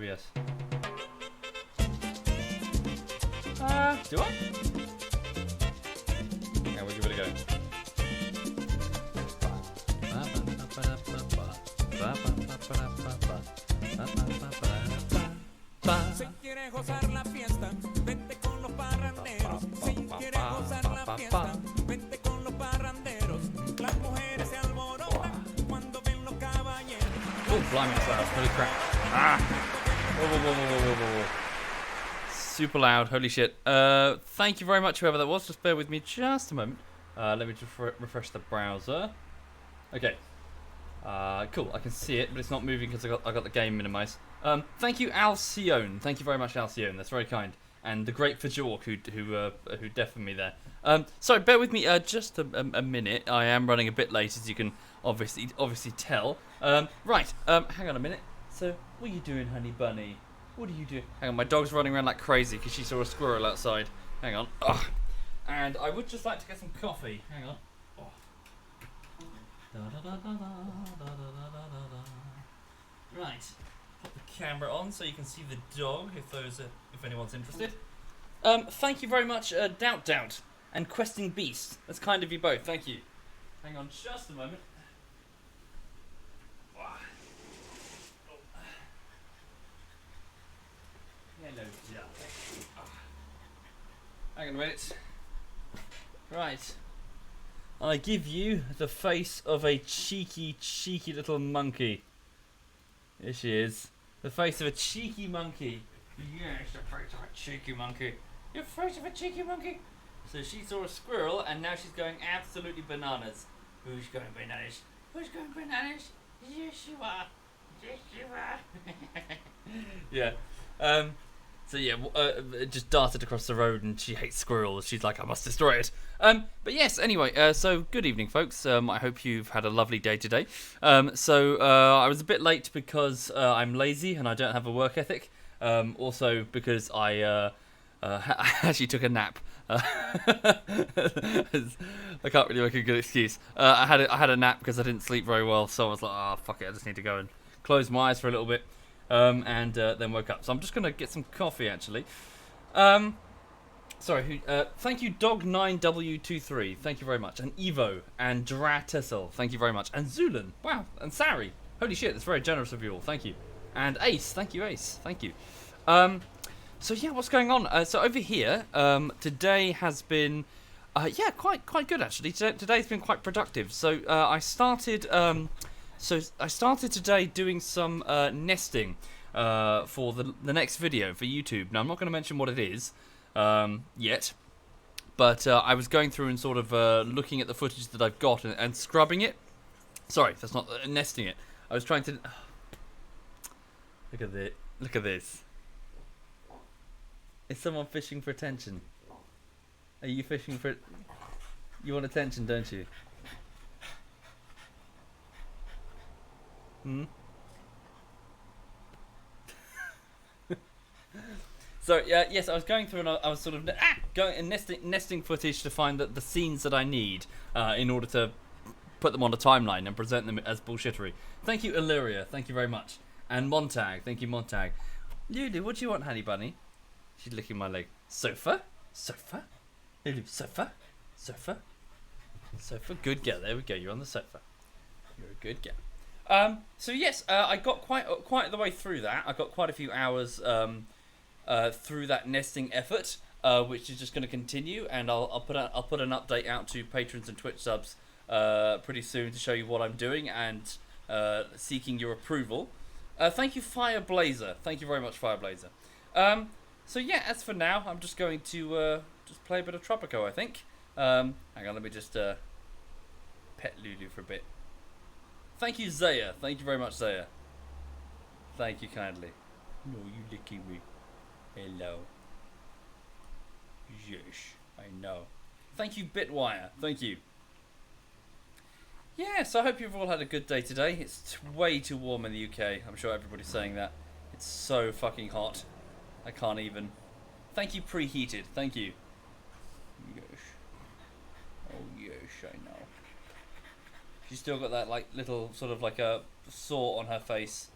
OBS. Do I? Yeah, we'll give it a go. Si quieres gozar la fiesta, vente con los parranderos. Si quieres gozar la fiesta, vente con los parranderos. Las mujeres se alborotan cuando ven los caballeros. Oh, blimey, that was really crap. Whoa. Super loud, holy shit. Thank you very much, whoever that was. Just bear with me just a moment. Let me just refresh the browser. Okay. Cool, I can see it, but it's not moving because I got the game minimized. Thank you, Alcyone. Thank you very much, Alcyone. That's very kind. And the great Fajork who deafened me there. Sorry, bear with me just a minute. I am running a bit late, as you can obviously tell. Right, hang on a minute. So, what are you doing, honey bunny? What are you doing? Hang on, my dog's running around like crazy because she saw a squirrel outside. Hang on. Ugh. And I would just like to get some coffee. Hang on. Oh. Right. Put the camera on so you can see the dog if anyone's interested. Thank you very much, Doubt and Questing Beast. That's kind of you both. Thank you. Hang on just a moment. Hello, Jack. Hang on a minute. Right. I give you the face of a cheeky little monkey. Here she is. The face of a cheeky monkey. Yes, the face of a cheeky monkey. The face of a cheeky monkey. So she saw a squirrel and now she's going absolutely bananas. Who's going bananas? Who's going bananas? Yes, you are. Yes, you are. Yeah. So yeah, it just darted across the road and she hates squirrels. She's like, I must destroy it. But yes, anyway, so good evening, folks. I hope you've had a lovely day today. I was a bit late because I'm lazy and I don't have a work ethic. Also because I actually took a nap. I can't really make a good excuse. I had a nap because I didn't sleep very well, so I was like, oh, fuck it, I just need to go and close my eyes for a little bit. And then woke up. So I'm just going to get some coffee, actually. Thank you, Dog9W23. Thank you very much. And Evo. And Dratessel. Thank you very much. And Zulan. Wow. And Sari. Holy shit, that's very generous of you all. Thank you. And Ace. Thank you, Ace. Thank you. So yeah, what's going on? So over here, today has been, quite good, actually. Today's been quite productive. So I started... I started today doing some nesting for the next video for YouTube. Now, I'm not going to mention what it is yet, but I was going through and sort of looking at the footage that I've got and scrubbing it. Sorry, that's not nesting it. I was trying to... Look at this. Look at this. Is someone fishing for attention? Are you fishing for... You want attention, don't you? So yes, I was going through and I was sort of going and nesting footage to find the scenes that I need in order to put them on a timeline and present them as bullshittery. Thank you, Illyria. Thank you very much. And Montag. Thank you, Montag. Lulu, what do you want, honey bunny? She's licking my leg. Sofa. Lulu, sofa. Good girl. There we go. You're on the sofa. You're a good girl. So yes, I got quite the way through that. I got quite a few hours through that nesting effort, which is just going to continue, and I'll put an update out to patrons and Twitch subs pretty soon to show you what I'm doing and seeking your approval. Thank you, Fireblazer. Thank you very much, Fireblazer. So yeah, as for now, I'm just going to just play a bit of Tropico, I think. Hang on, let me just pet Lulu for a bit. Thank you, Zaya. Thank you very much, Zaya. Thank you kindly. No, you licking me. Hello. Yes, I know. Thank you, Bitwire. Thank you. Yes, I hope you've all had a good day today. It's way too warm in the UK. I'm sure everybody's saying that. It's so fucking hot. I can't even. Thank you, Preheated. Thank you. Yes. Oh, yes, I know. She's still got that like little sort of like a sore on her face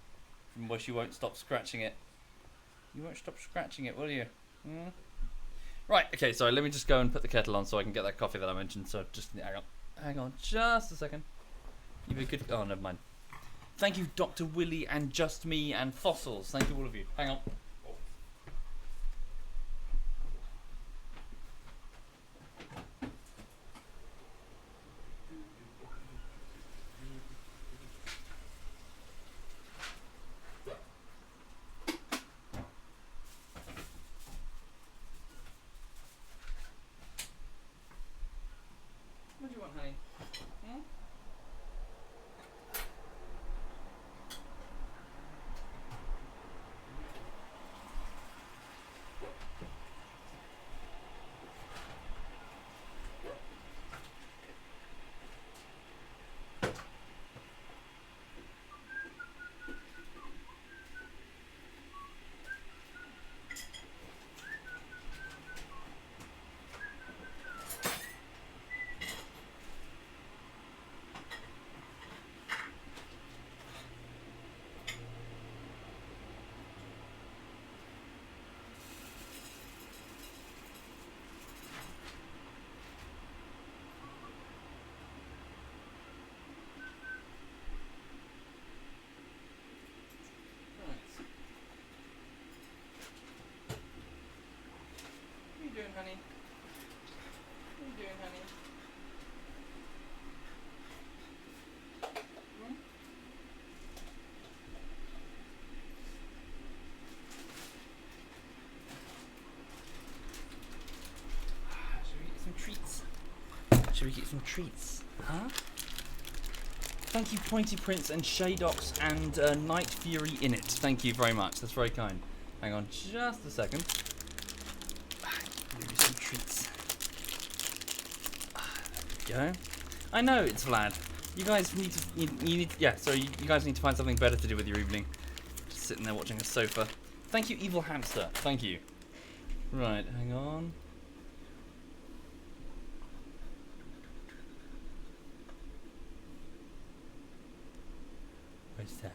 from where she won't stop scratching it. You won't stop scratching it, will you? Mm? Right, okay, sorry, let me just go and put the kettle on so I can get that coffee that I mentioned. So just hang on just a second. You be good. Oh, never mind. Thank you, Dr. Willie and Just Me and Fossils. Thank you, all of you. Hang on. What do you want, honey? Hmm? What are you doing, honey? What are you doing, honey? Hmm? Should we get some treats? Should we get some treats? Huh? Thank you, Pointy Prince and Shadox and Night Fury in it. Thank you very much. That's very kind. Hang on just a second. Maybe some treats. There we go. I know it's Vlad. You guys need to. You need. Yeah. Sorry. You guys need to find something better to do with your evening. Just sitting there watching a sofa. Thank you, Evil Hamster. Thank you. Right. Hang on. What's that?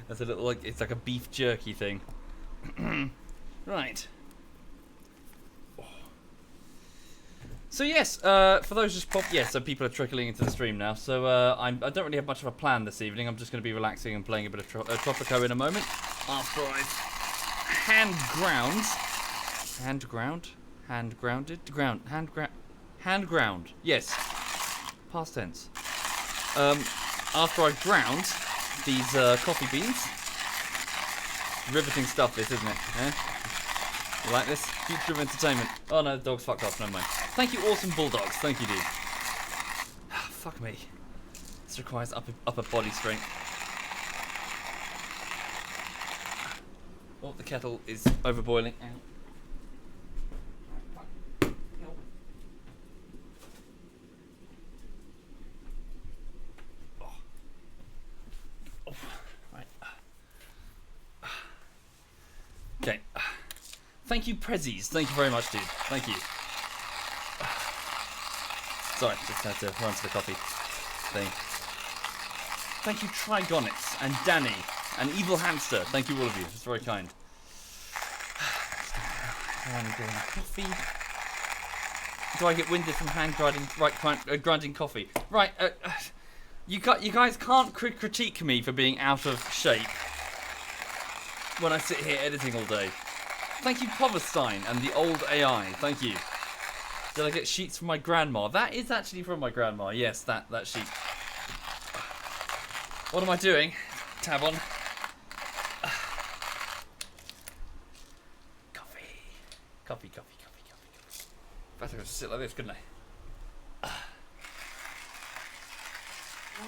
That's a little like it's like a beef jerky thing. Right. So yes, for those just pop, yes, so people are trickling into the stream now. So I don't really have much of a plan this evening. I'm just going to be relaxing and playing a bit of Tropico in a moment. After I've hand ground. Yes, past tense. After I've ground these coffee beans. Riveting stuff, this, isn't it? Eh? You like this? Future of entertainment. Oh no, the dog's fucked off. Never mind. Thank you, awesome bulldogs. Thank you, dude. Fuck me. This requires upper body strength. Oh, the kettle is overboiling. Okay. Thank you, Prezzies. Thank you very much, dude. Thank you. Sorry, just had to run to the coffee thing. Thank you, Trigonix and Danny and Evil Hamster. Thank you, all of you. It's very kind. Coffee. Do I get winded from hand grinding? Right, grinding coffee. Right. You guys can't critique me for being out of shape when I sit here editing all day. Thank you, Poverstein and the old AI. Thank you. Did I get sheets from my grandma? That is actually from my grandma. Yes, that sheet. What am I doing? Tab on. Coffee. Better go sit like this, couldn't I?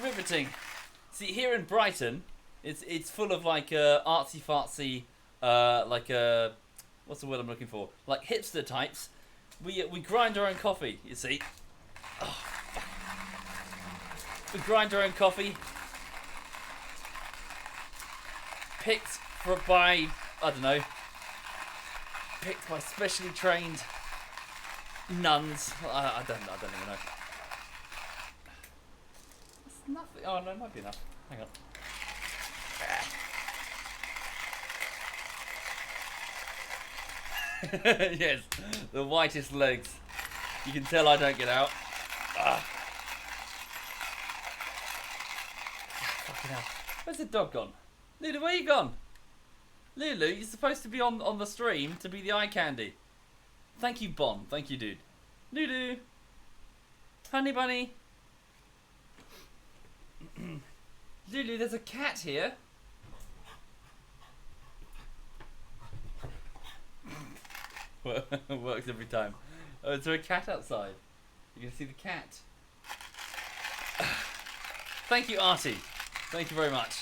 Riveting. See, here in Brighton, it's full of like artsy fartsy, what's the word I'm looking for? Like hipster types. We grind our own coffee. You see. Oh, fuck. We grind our own coffee. Picked by I don't know. Picked by specially trained nuns. I don't even know. It's nothing. Oh no, it might be enough. Hang on. Yes, the whitest legs. You can tell I don't get out. Ah. Fucking hell. Where's the dog gone? Lulu, where you gone? Lulu, you're supposed to be on the stream to be the eye candy. Thank you, Bon. Thank you, dude. Lulu. Honey bunny. Lulu, there's a cat here. Works every time. Oh, is there a cat outside? You can see the cat. Thank you, Artie. Thank you very much.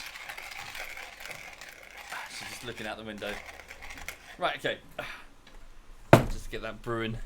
She's just looking out the window. Right, okay. Just get that brewing.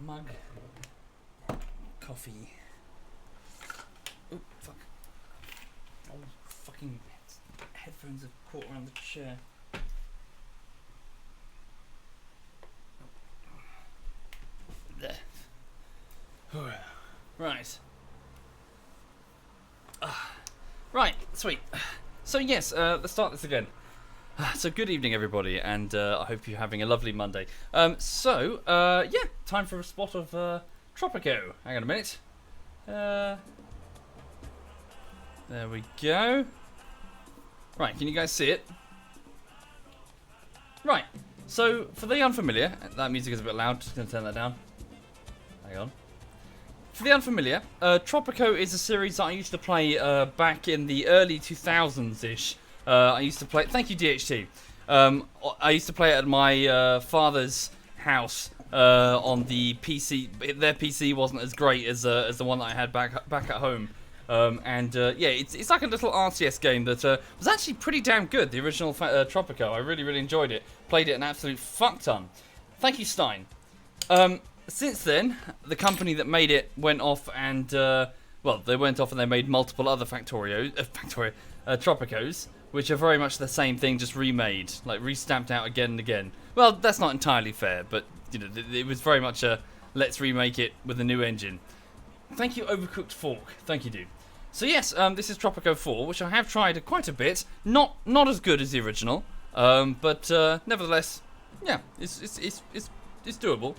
Mug. Coffee. Oh, fuck. Oh, fucking headphones have caught around the chair. There. Right. Right, sweet. So yes, let's start this again. So good evening, everybody, and I hope you're having a lovely Monday. Yeah, time for a spot of Tropico. Hang on a minute. There we go. Right, can you guys see it? Right, so for the unfamiliar, that music is a bit loud, just going to turn that down. Hang on. For the unfamiliar, Tropico is a series that I used to play back in the early 2000s-ish. I used to play. Thank you, DHT. I used to play it at my father's house on the PC. Their PC wasn't as great as the one that I had back at home. Yeah, it's like a little RTS game that was actually pretty damn good. The original Tropico. I really enjoyed it. Played it an absolute fuck ton. Thank you, Stein. Since then, the company that made it went off and they went off and they made multiple other Tropicos, which are very much the same thing, just remade, like restamped out again and again. Well, that's not entirely fair, but you know, it was very much a let's remake it with a new engine. Thank you, Overcooked Fork. Thank you, dude. So yes, this is Tropico 4, which I have tried quite a bit. Not as good as the original, but nevertheless, yeah, it's doable.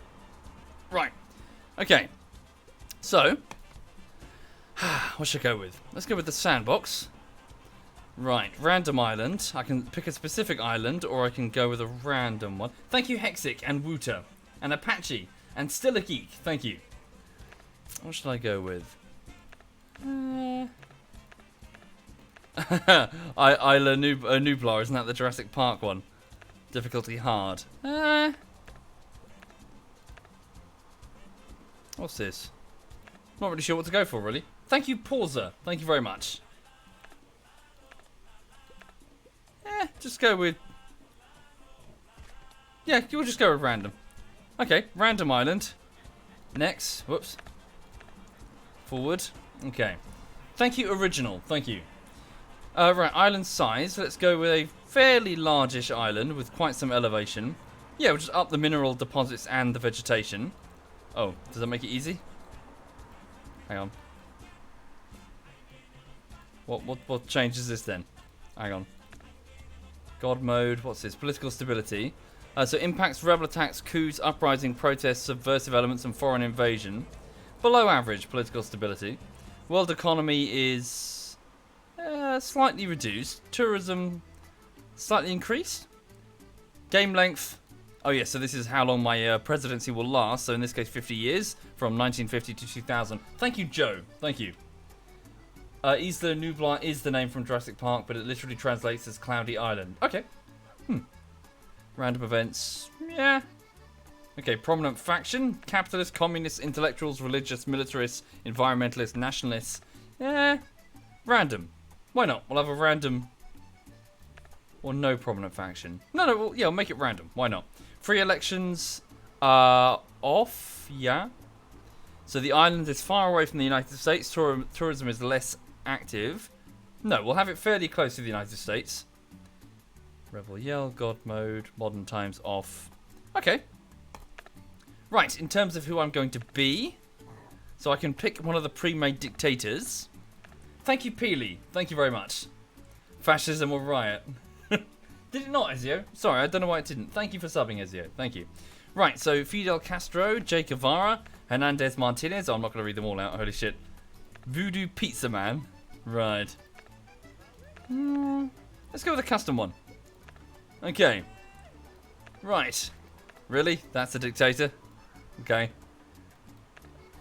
Right. Okay. So, what should I go with? Let's go with the sandbox. Right, random island. I can pick a specific island, or I can go with a random one. Thank you, Hexic and Wooter and Apache and Still a Geek. Thank you. What should I go with? Isla Nublar, isn't that the Jurassic Park one? Difficulty hard. What's this? Not really sure what to go for, really. Thank you, Pauser. Thank you very much. Just go with... Yeah, we'll just go with random. Okay, random island. Next. Whoops. Forward. Okay. Thank you, original. Thank you. Right, island size. Let's go with a fairly largish island with quite some elevation. Yeah, we'll just up the mineral deposits and the vegetation. Oh, does that make it easy? Hang on. What changes this then? Hang on. God mode, what's this? Political stability. So impacts, rebel attacks, coups, uprising, protests, subversive elements, and foreign invasion. Below average political stability. World economy is slightly reduced. Tourism slightly increased. Game length. Oh yeah, so this is how long my presidency will last. So in this case, 50 years, from 1950 to 2000. Thank you, Joe. Thank you. Isla Nublar is the name from Jurassic Park, but it literally translates as Cloudy Island. Okay. Random events. Yeah. Okay, prominent faction. Capitalists, communists, intellectuals, religious, militarists, environmentalists, nationalists. Yeah. Random. Why not? We'll have a random or no prominent faction. No, well, yeah, we'll make it random. Why not? Free elections are off. Yeah. So the island is far away from the United States. Tourism is less active. No, we'll have it fairly close to the United States. Rebel Yell, God Mode, Modern Times off. Okay. Right, in terms of who I'm going to be. So I can pick one of the pre-made dictators. Thank you, Peely. Thank you very much. Fascism or riot. Did it not, Ezio? Sorry, I don't know why it didn't. Thank you for subbing, Ezio. Thank you. Right, so Fidel Castro, Che Guevara, Hernandez Martinez. Oh, I'm not going to read them all out. Holy shit. Voodoo Pizza Man. Right. Let's go with a custom one. Okay. Right. Really? That's a dictator? Okay.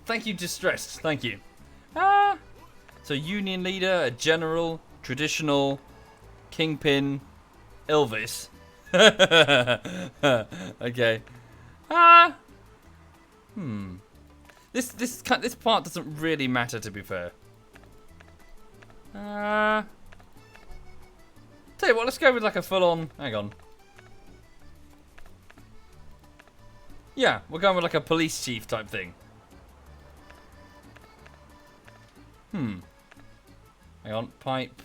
Thank you, Distressed. Thank you. So union leader, a general, traditional, kingpin, Elvis. Okay. This part doesn't really matter, to be fair. Tell you what, let's go with like a full-on. Hang on. Yeah, we're going with like a police chief type thing. Hang on, pipe.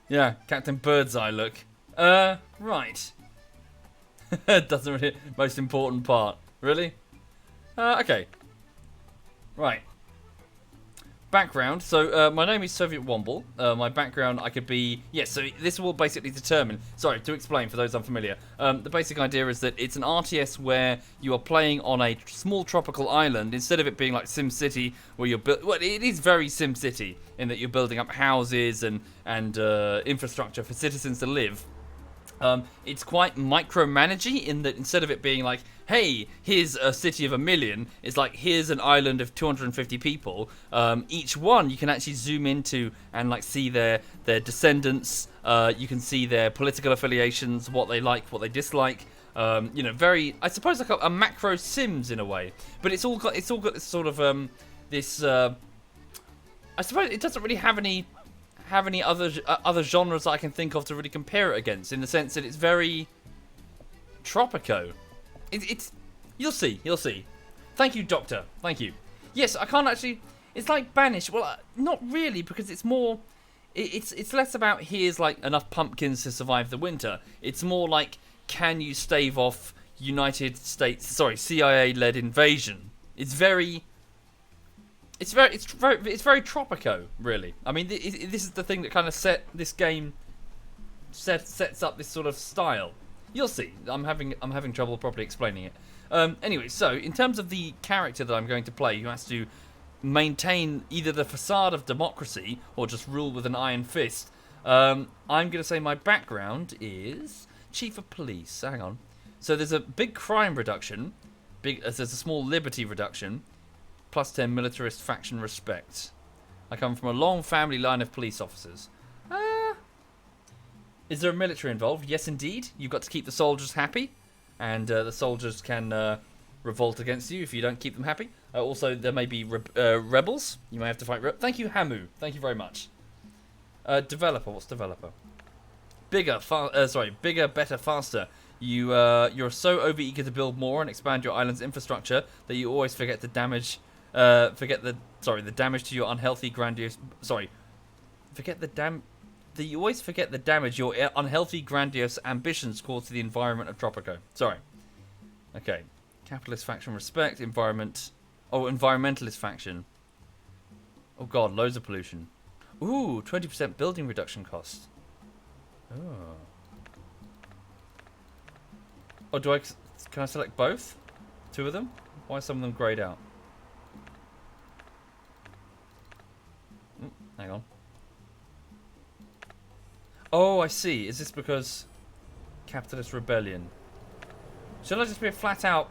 Yeah, Captain Birdseye look. Right. Doesn't really. Most important part. Really? Okay. Right. Background. So, my name is SovietWomble. My background, I could be... Yes, so this will basically determine... Sorry, to explain for those unfamiliar. The basic idea is that it's an RTS where you are playing on a small tropical island, instead of it being like SimCity, where you're... Well, it is very SimCity, in that you're building up houses and infrastructure for citizens to live. It's quite micromanagey in that instead of it being like, hey, here's a city of 1 million, it's like, here's an island of 250 people. Each one you can actually zoom into and like see their descendants. You can see their political affiliations, what they like, what they dislike. You know, very, I suppose, like a macro Sims in a way. But it's all got this sort of this. I suppose it doesn't really have any other genres that I can think of to really compare it against, in the sense that it's very Tropico. It's you'll see. Thank you, Doctor. Thank you. Yes, I can't actually. It's like Banish. Well, not really, because it's more. It's less about here's like enough pumpkins to survive the winter. It's more like, can you stave off CIA-led invasion? It's very Tropico, really. I mean, this is the thing that kind of sets up this sort of style. You'll see. I'm having trouble properly explaining it. Anyway, so in terms of the character that I'm going to play, who has to maintain either the facade of democracy or just rule with an iron fist, I'm going to say my background is Chief of Police. Hang on. So there's a big crime reduction, there's a small liberty reduction, plus 10 militarist faction respect. I come from a long family line of police officers. Is there a military involved? Yes, indeed. You've got to keep the soldiers happy, and the soldiers can revolt against you if you don't keep them happy. Also, there may be rebels. You may have to fight. Thank you, Hamu. Thank you very much. Developer. What's developer? Bigger, better, faster. You're so overeager to build more and expand your island's infrastructure that you always forget the damage. The damage to your unhealthy, grandiose. You always forget the damage your unhealthy, grandiose ambitions cause to the environment of Tropico. Sorry. Okay. Capitalist faction respect. Environmentalist faction. Oh god, loads of pollution. Ooh, 20% building reduction cost. Oh. Or can I select both? Two of them? Why are some of them greyed out? Hang on. Oh, I see. Is this because capitalist rebellion? Should I just be a flat out...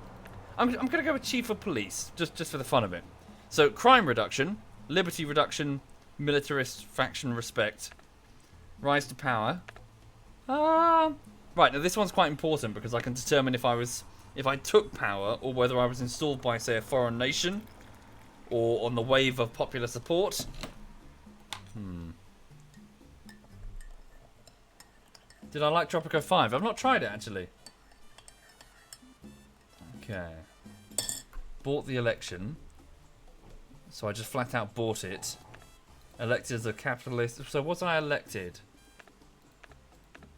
I'm going to go with chief of police, just for the fun of it. So, crime reduction, liberty reduction, militarist faction respect, rise to power. Right, now this one's quite important because I can determine if I took power or whether I was installed by, say, a foreign nation or on the wave of popular support. Did I like Tropico 5? I've not tried it, actually. Okay. Bought the election. So I just flat out bought it. Elected as a capitalist. So was I elected?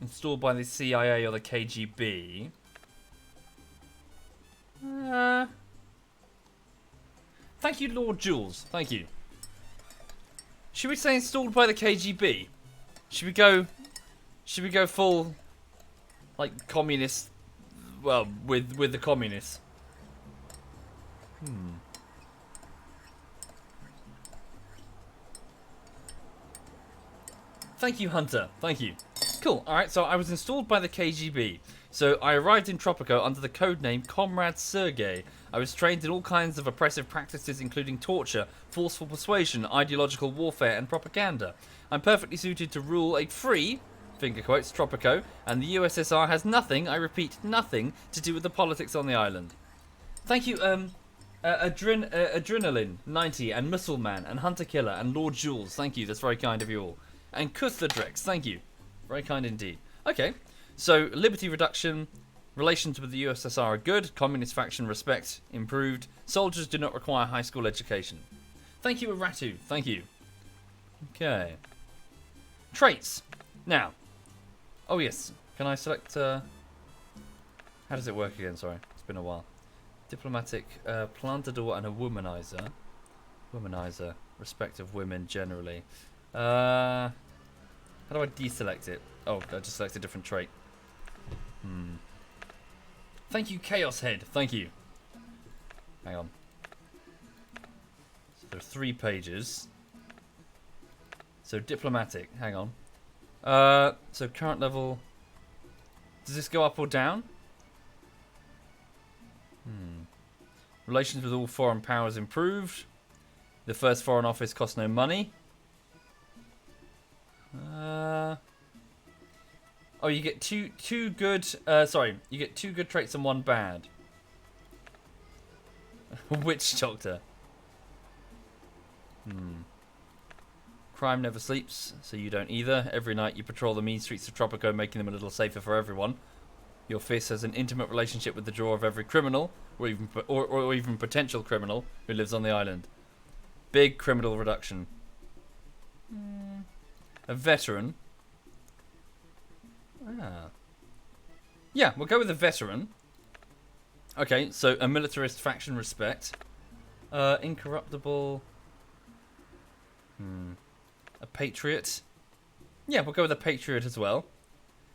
Installed by the CIA or the KGB? Thank you, Lord Jules. Thank you. Should we say installed by the KGB? Should we go full, like, communist? Well, with the communists. Thank you, Hunter. Thank you. Cool. Alright, so I was installed by the KGB. So I arrived in Tropico under the codename Comrade Sergei. I was trained in all kinds of oppressive practices, including torture, forceful persuasion, ideological warfare, and propaganda. I'm perfectly suited to rule a free, finger quotes, Tropico, and the USSR has nothing, I repeat, nothing, to do with the politics on the island. Thank you, Adrenaline 90, and Muscleman, and Hunter Killer, and Lord Jules. Thank you, that's very kind of you all. And Cuthledrex, thank you. Very kind indeed. Okay, so liberty reduction, relations with the USSR are good, communist faction respect improved, soldiers do not require high school education. Thank you, Aratu, thank you. Okay. Traits. Now. Oh yes, can I select, how does it work again, sorry, it's been a while. Diplomatic, plantador and a womanizer. Womanizer, respect of women generally. How do I deselect it? Oh, I just select a different trait. Thank you, Chaos Head. Thank you. Hang on. So there are 3 pages. So diplomatic. Hang on. So current level. Does this go up or down? Relations with all foreign powers improved. The first foreign office costs no money. Oh, you get two good. You get 2 good traits and 1 bad. Witch doctor. Crime never sleeps, so you don't either. Every night you patrol the mean streets of Tropico, making them a little safer for everyone. Your fist has an intimate relationship with the jaw of every criminal, or even potential criminal who lives on the island. Big criminal reduction. A veteran. Yeah, we'll go with a veteran. Okay, so a militarist faction respect. Incorruptible. A patriot. Yeah, we'll go with a patriot as well.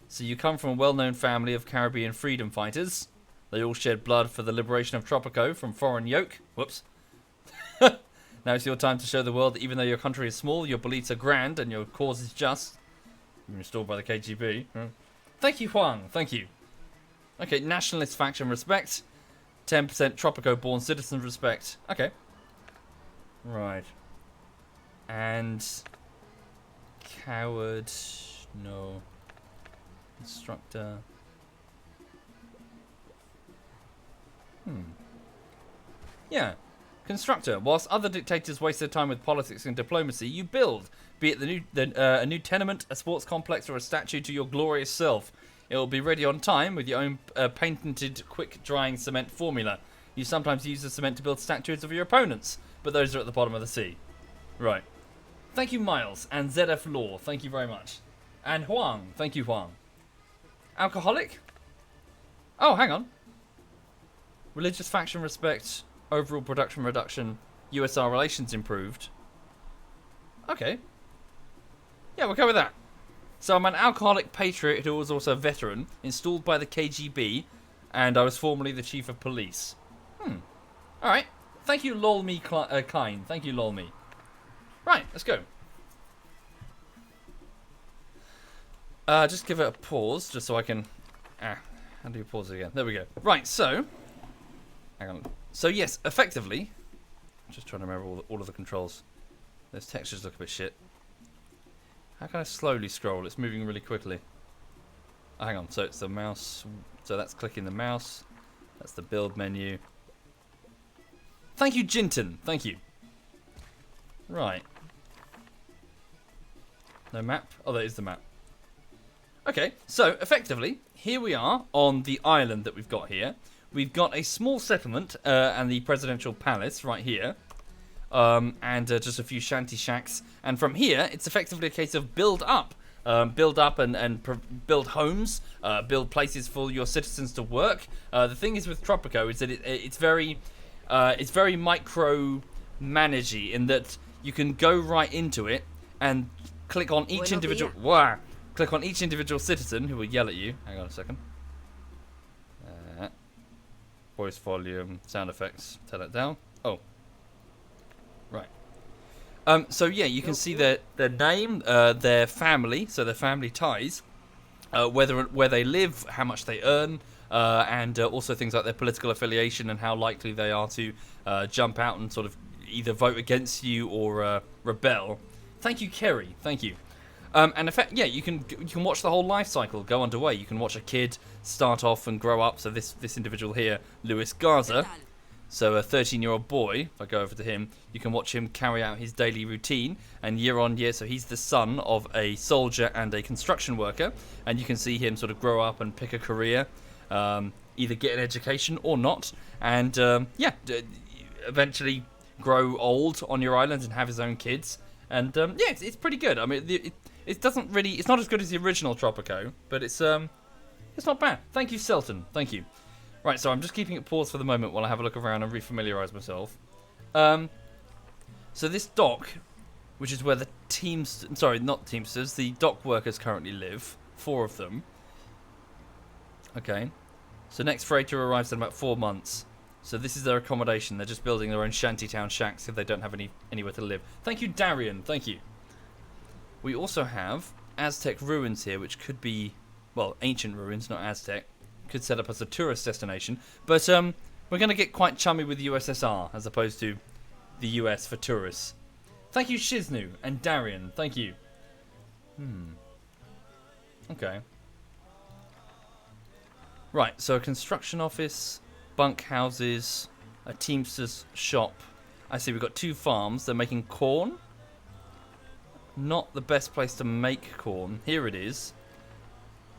So you come from a well-known family of Caribbean freedom fighters. They all shed blood for the liberation of Tropico from foreign yoke. Whoops. Now it's your time to show the world that even though your country is small, your beliefs are grand and your cause is just. You're installed by the KGB. Thank you, Huang. Thank you. Okay, nationalist faction respect. 10% Tropico-born citizens respect. Okay. Right. And... coward... no. Instructor... Yeah. Constructor. Whilst other dictators waste their time with politics and diplomacy, you build. Be it a new tenement, a sports complex, or a statue to your glorious self. It will be ready on time with your own patented quick-drying cement formula. You sometimes use the cement to build statues of your opponents, but those are at the bottom of the sea. Right. Thank you, Miles, and ZF Law. Thank you very much. And Huang. Thank you, Huang. Alcoholic? Oh, hang on. Religious faction respect, overall production reduction, USR relations improved. Okay. Yeah, we'll go with that. So I'm an alcoholic patriot who was also a veteran, installed by the KGB, and I was formerly the chief of police. Alright. Thank you, lol me kind. Thank you, lol me. Right, let's go. Just give it a pause, just so I can... how do you pause it again? There we go. Right, so... Hang on. So, yes, effectively... I'm just trying to remember all of the controls. Those textures look a bit shit. How can I slowly scroll? It's moving really quickly. Oh, hang on, so it's the mouse. So that's clicking the mouse. That's the build menu. Thank you, Jinton. Thank you. Right. No map? Oh, that is the map. Okay, so effectively, here we are on the island that we've got here. We've got a small settlement and the presidential palace right here. And just a few shanty shacks. And from here, it's effectively a case of build up. Build up and build homes, build places for your citizens to work. The thing is with Tropico is that it's very micro managey in that you can go right into it and click on each individual. Wow, click on each individual citizen who will yell at you. Hang on a second. Voice volume, sound effects. Turn that down. Oh, right. So yeah, you can see their name, their family, so their family ties, where they live, how much they earn, and also things like their political affiliation and how likely they are to jump out and sort of either vote against you or rebel. Thank you, Kerry. Thank you. And in fact, yeah, you can watch the whole life cycle go underway. You can watch a kid start off and grow up. So this individual here, Luis Garza. So a 13-year-old boy, if I go over to him, you can watch him carry out his daily routine. And year on year, so he's the son of a soldier and a construction worker. And you can see him sort of grow up and pick a career, either get an education or not. And eventually grow old on your island and have his own kids. And yeah, it's pretty good. I mean, it's not as good as the original Tropico, but it's not bad. Thank you, Selton. Thank you. Right, so I'm just keeping it paused for the moment while I have a look around and refamiliarise myself. So this dock, which is where the the dock workers currently live, 4 of them. Okay, so next freighter arrives in about 4 months. So this is their accommodation. They're just building their own shantytown shacks if they don't have anywhere to live. Thank you, Darian. Thank you. We also have Aztec ruins here, which could be, well, ancient ruins, not Aztec. Could set up as a tourist destination, but we're going to get quite chummy with the USSR as opposed to the US for tourists. Thank you, Shiznu and Darian. Thank you. Okay. Right, so a construction office, bunk houses, a teamster's shop. I see we've got 2 farms. They're making corn. Not the best place to make corn. Here it is.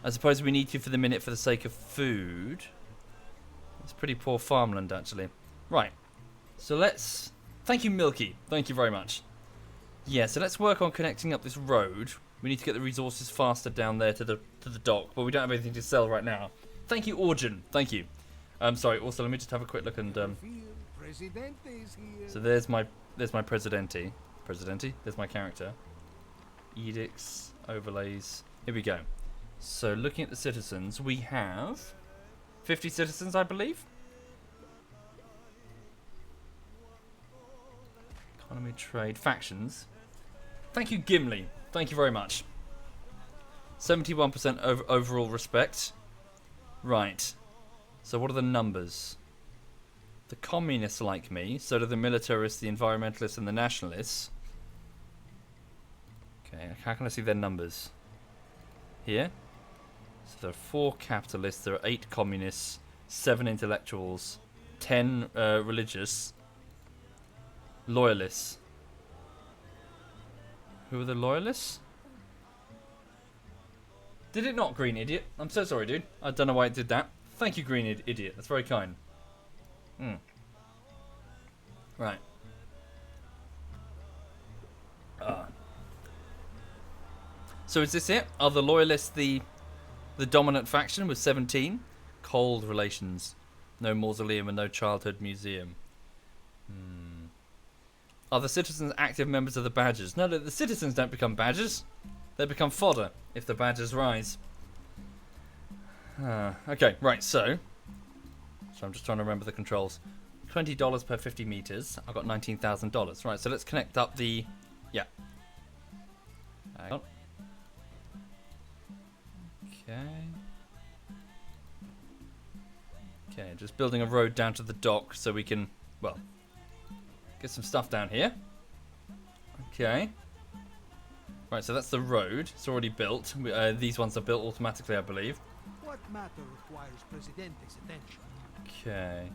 I suppose we need to for the minute for the sake of food. It's pretty poor farmland, actually. Right. So let's... Thank you, Milky. Thank you very much. Yeah, so let's work on connecting up this road. We need to get the resources faster down there to the dock, but we don't have anything to sell right now. Thank you, Origin. Thank you. Sorry, also, let me just have a quick look and... So there's my Presidente. Presidente? There's my character. Edicts, overlays. Here we go. So, looking at the citizens, we have 50 citizens, I believe. Economy, trade, factions. Thank you, Gimli. Thank you very much. 71% overall respect. Right. So, what are the numbers? The communists like me. So do the militarists, the environmentalists, and the nationalists. Okay, how can I see their numbers? Here. So there are 4 capitalists, there are 8 communists, 7 intellectuals, 10 religious, loyalists. Who are the loyalists? Did it not, Green Idiot? I'm so sorry, dude. I don't know why it did that. Thank you, Green Idiot. That's very kind. Right. So is this it? Are the loyalists the dominant faction with 17? Cold relations. No mausoleum and no childhood museum. Are the citizens active members of the badgers? No, the citizens don't become badgers. They become fodder if the badgers rise. Okay, right, so So I'm just trying to remember the controls. $20 per 50 meters. I've got $19,000. Right, so let's connect up the... Yeah. Hang on. Okay. Okay, just building a road down to the dock so we can, well, get some stuff down here. Okay. Right, so that's the road. It's already built. These ones are built automatically, I believe. What matter requires Presidente's attention? Okay.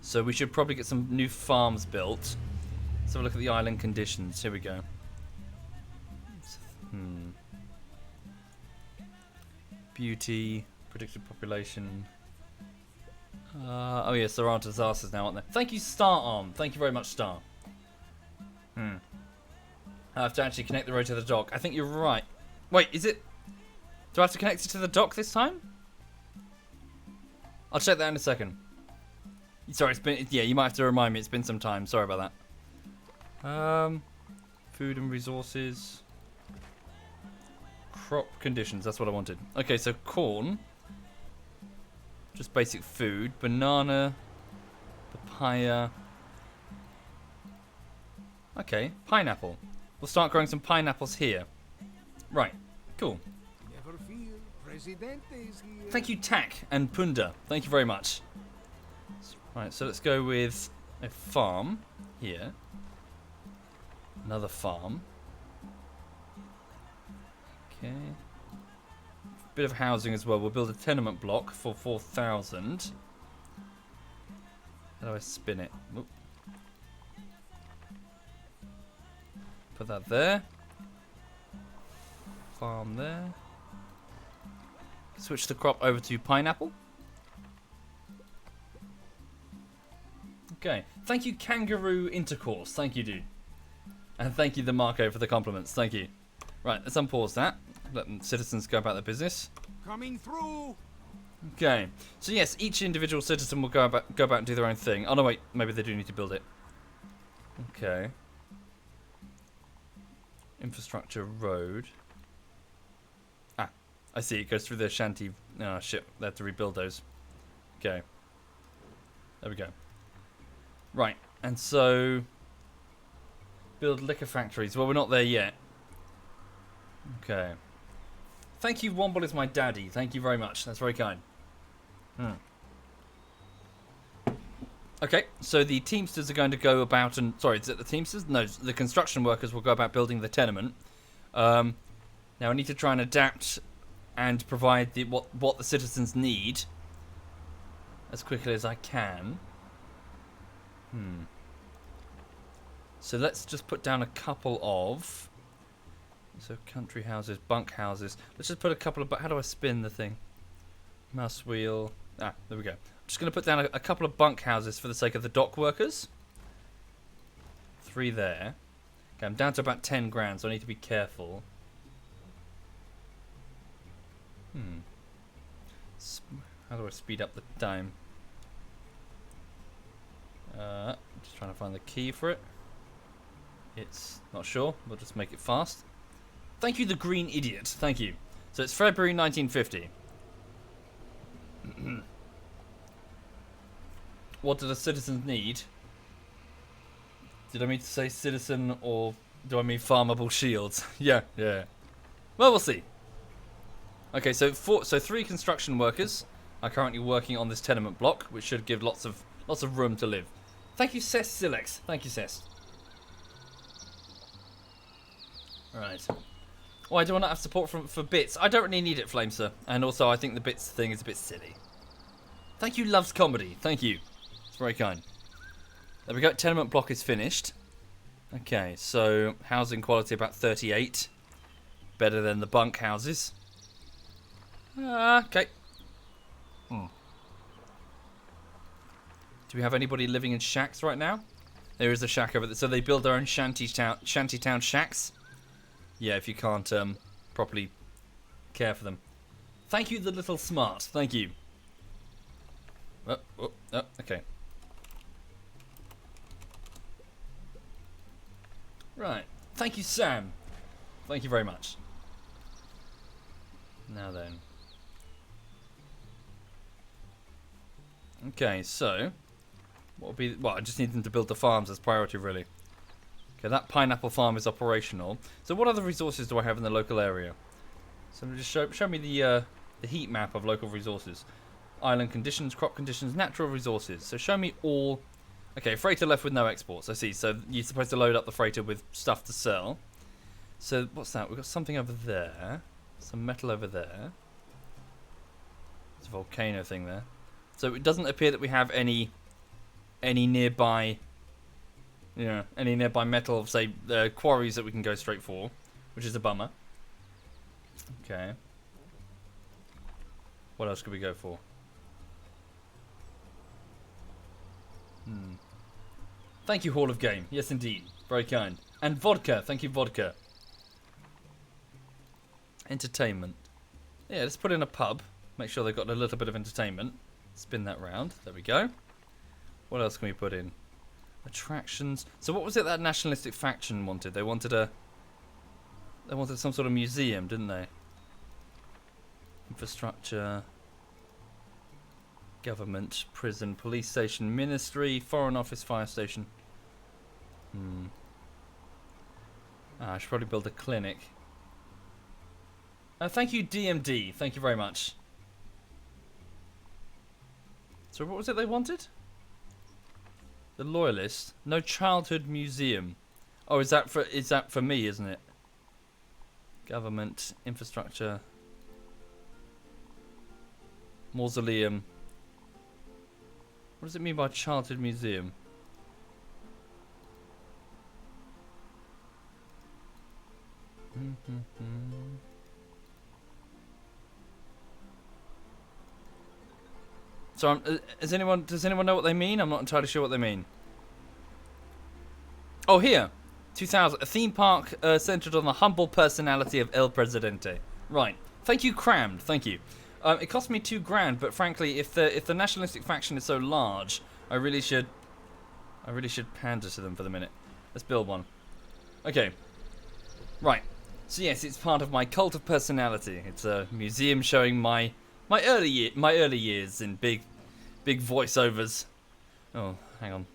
So we should probably get some new farms built. Let's have a look at the island conditions. Here we go. Beauty, predicted population. Oh yes, there are disasters now, aren't there? Thank you, Star Arm. Thank you very much, Star. I have to actually connect the road to the dock. I think you're right. Wait, is it? Do I have to connect it to the dock this time? I'll check that in a second. Sorry, it's been... Yeah, you might have to remind me. It's been some time. Sorry about that. Food and resources. Crop conditions. That's what I wanted. Okay, so corn. Just basic food. Banana. Papaya. Okay, pineapple. We'll start growing some pineapples here. Right, cool. Never fear, Presidente is here. Thank you, Tak and Punda. Thank you very much. Right, so let's go with a farm here. Another farm. Okay. Bit of housing as well. We'll build a tenement block for 4,000. How do I spin it? Oop. Put that there. Farm there. Switch the crop over to pineapple. Okay. Thank you, Kangaroo Intercourse. Thank you, dude. And thank you, the Marco, for the compliments. Thank you. Right, let's unpause that. Let the citizens go about their business. Coming through. Okay. So yes, each individual citizen will go about and do their own thing. Oh no, wait. Maybe they do need to build it. Okay. Infrastructure road. Ah, I see. It goes through the shanty. Oh shit. They have to rebuild those. Okay. There we go. Right. And so build liquor factories. Well, we're not there yet. Okay. Thank you, Womble is my daddy. Thank you very much. That's very kind. Okay, so the Teamsters are going to go about and... Sorry, is it the Teamsters? No, the construction workers will go about building the tenement. Now, I need to try and adapt and provide what the citizens need as quickly as I can. So let's just put down a couple of... So country houses, bunk houses. Let's just put a couple of... How do I spin the thing? Mouse wheel. Ah, there we go. I'm just going to put down a couple of bunk houses for the sake of the dock workers. 3 there. Okay, I'm down to about 10 grand, so I need to be careful. How do I speed up the time? Just trying to find the key for it. It's not sure. We'll just make it fast. Thank you, the Green Idiot. Thank you. So it's February 1950. What do the citizens need? Did I mean to say citizen or do I mean farmable shields? yeah. Well, we'll see. Okay, so 3 construction workers are currently working on this tenement block, which should give lots of room to live. Thank you, Cess Silex. Thank you, Cess. Right. Why do I not have support for bits? I don't really need it, Flameser. And also, I think the bits thing is a bit silly. Thank you, Loves Comedy. Thank you. It's very kind. There we go. Tenement block is finished. Okay, so housing quality about 38. Better than the bunk houses. Okay. Do we have anybody living in shacks right now? There is a shack over there. So they build their own shantytown shacks. Yeah, if you can't properly care for them. Thank you, the little smart. Thank you. Oh, okay. Right. Thank you, Sam. Thank you very much. Now then. Okay, so what will be? Well, I just need them to build the farms as priority, really. Okay, that pineapple farm is operational. So, what other resources do I have in the local area? So, just show me the heat map of local resources. Island conditions, crop conditions, natural resources. So, show me all. Okay, freighter left with no exports. I see. So, you're supposed to load up the freighter with stuff to sell. So, what's that? We've got something over there. Some metal over there. There's a volcano thing there. So, it doesn't appear that we have any nearby. Yeah, any nearby metal, say, quarries that we can go straight for, which is a bummer. Okay. What else could we go for? Thank you, Hall of Game. Yes, indeed. Very kind. And vodka. Thank you, vodka. Entertainment. Yeah, let's put in a pub. Make sure they've got a little bit of entertainment. Spin that round. There we go. What else can we put in? Attractions. So what was it that nationalistic faction wanted? They wanted some sort of museum, didn't they? Infrastructure, government, prison, police station, ministry, foreign office, fire station. I should probably build a clinic. Thank you, DMD. Thank you very much. So what was it they wanted? The Loyalist. No childhood museum. Oh, is that for me, isn't it? Government, infrastructure, mausoleum. What does it mean by childhood museum? So, does anyone know what they mean? I'm not entirely sure what they mean. Oh, here. 2000. A theme park centered on the humble personality of El Presidente. Right. Thank you, Crammed. Thank you. It cost me $2,000, but frankly, if the nationalistic faction is so large, I really should pander to them for the minute. Let's build one. Okay. Right. So yes, it's part of my cult of personality. It's a museum showing my early years in big voiceovers. Oh, hang on.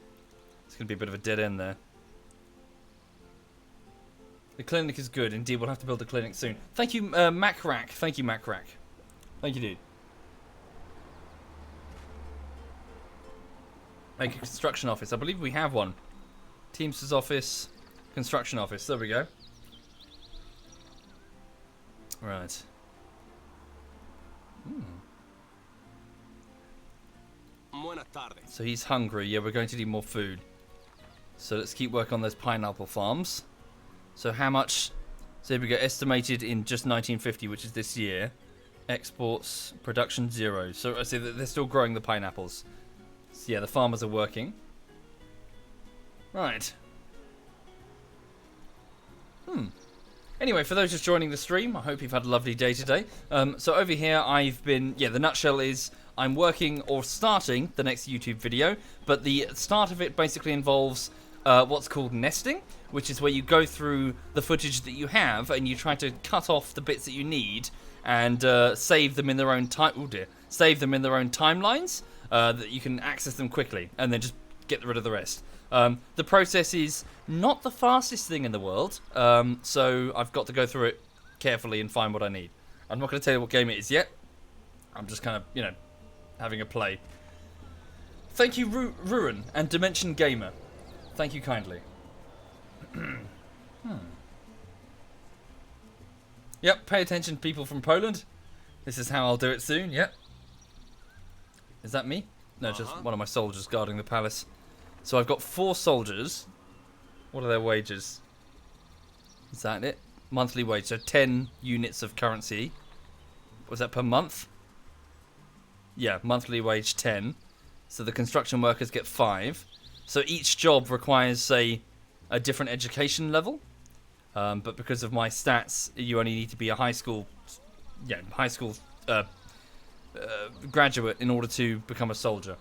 It's gonna be a bit of a dead end there. The clinic is good. Indeed, we'll have to build a clinic soon. Thank you, Macrack. Thank you, Macrack. Thank you, dude. Make a construction office. I believe we have one. Teamster's office, construction office. There we go. Right. So he's hungry. Yeah, we're going to need more food. So let's keep working on those pineapple farms. So how much? So here we go. Estimated in just 1950, which is this year. Exports, production 0. So I see that they're still growing the pineapples. So yeah, the farmers are working. Right. Anyway, for those just joining the stream, I hope you've had a lovely day today. So over here, the nutshell is I'm working or starting the next YouTube video, but the start of it basically involves what's called nesting, which is where you go through the footage that you have and you try to cut off the bits that you need and save them in their own timelines that you can access them quickly and then just get rid of the rest. The process is not the fastest thing in the world, so I've got to go through it carefully and find what I need. I'm not going to tell you what game it is yet. I'm just kind of, having a play. Thank you, Ruin and Dimension Gamer. Thank you kindly. Yep, pay attention, people from Poland. This is how I'll do it soon, yep. Is that me? No, just one of my soldiers guarding the palace. So I've got 4 soldiers. What are their wages? Is that it? Monthly wage, so 10 units of currency. Was that per month? Yeah, monthly wage 10. So the construction workers get 5. So each job requires, say, a different education level. But because of my stats, you only need to be a high school graduate in order to become a soldier.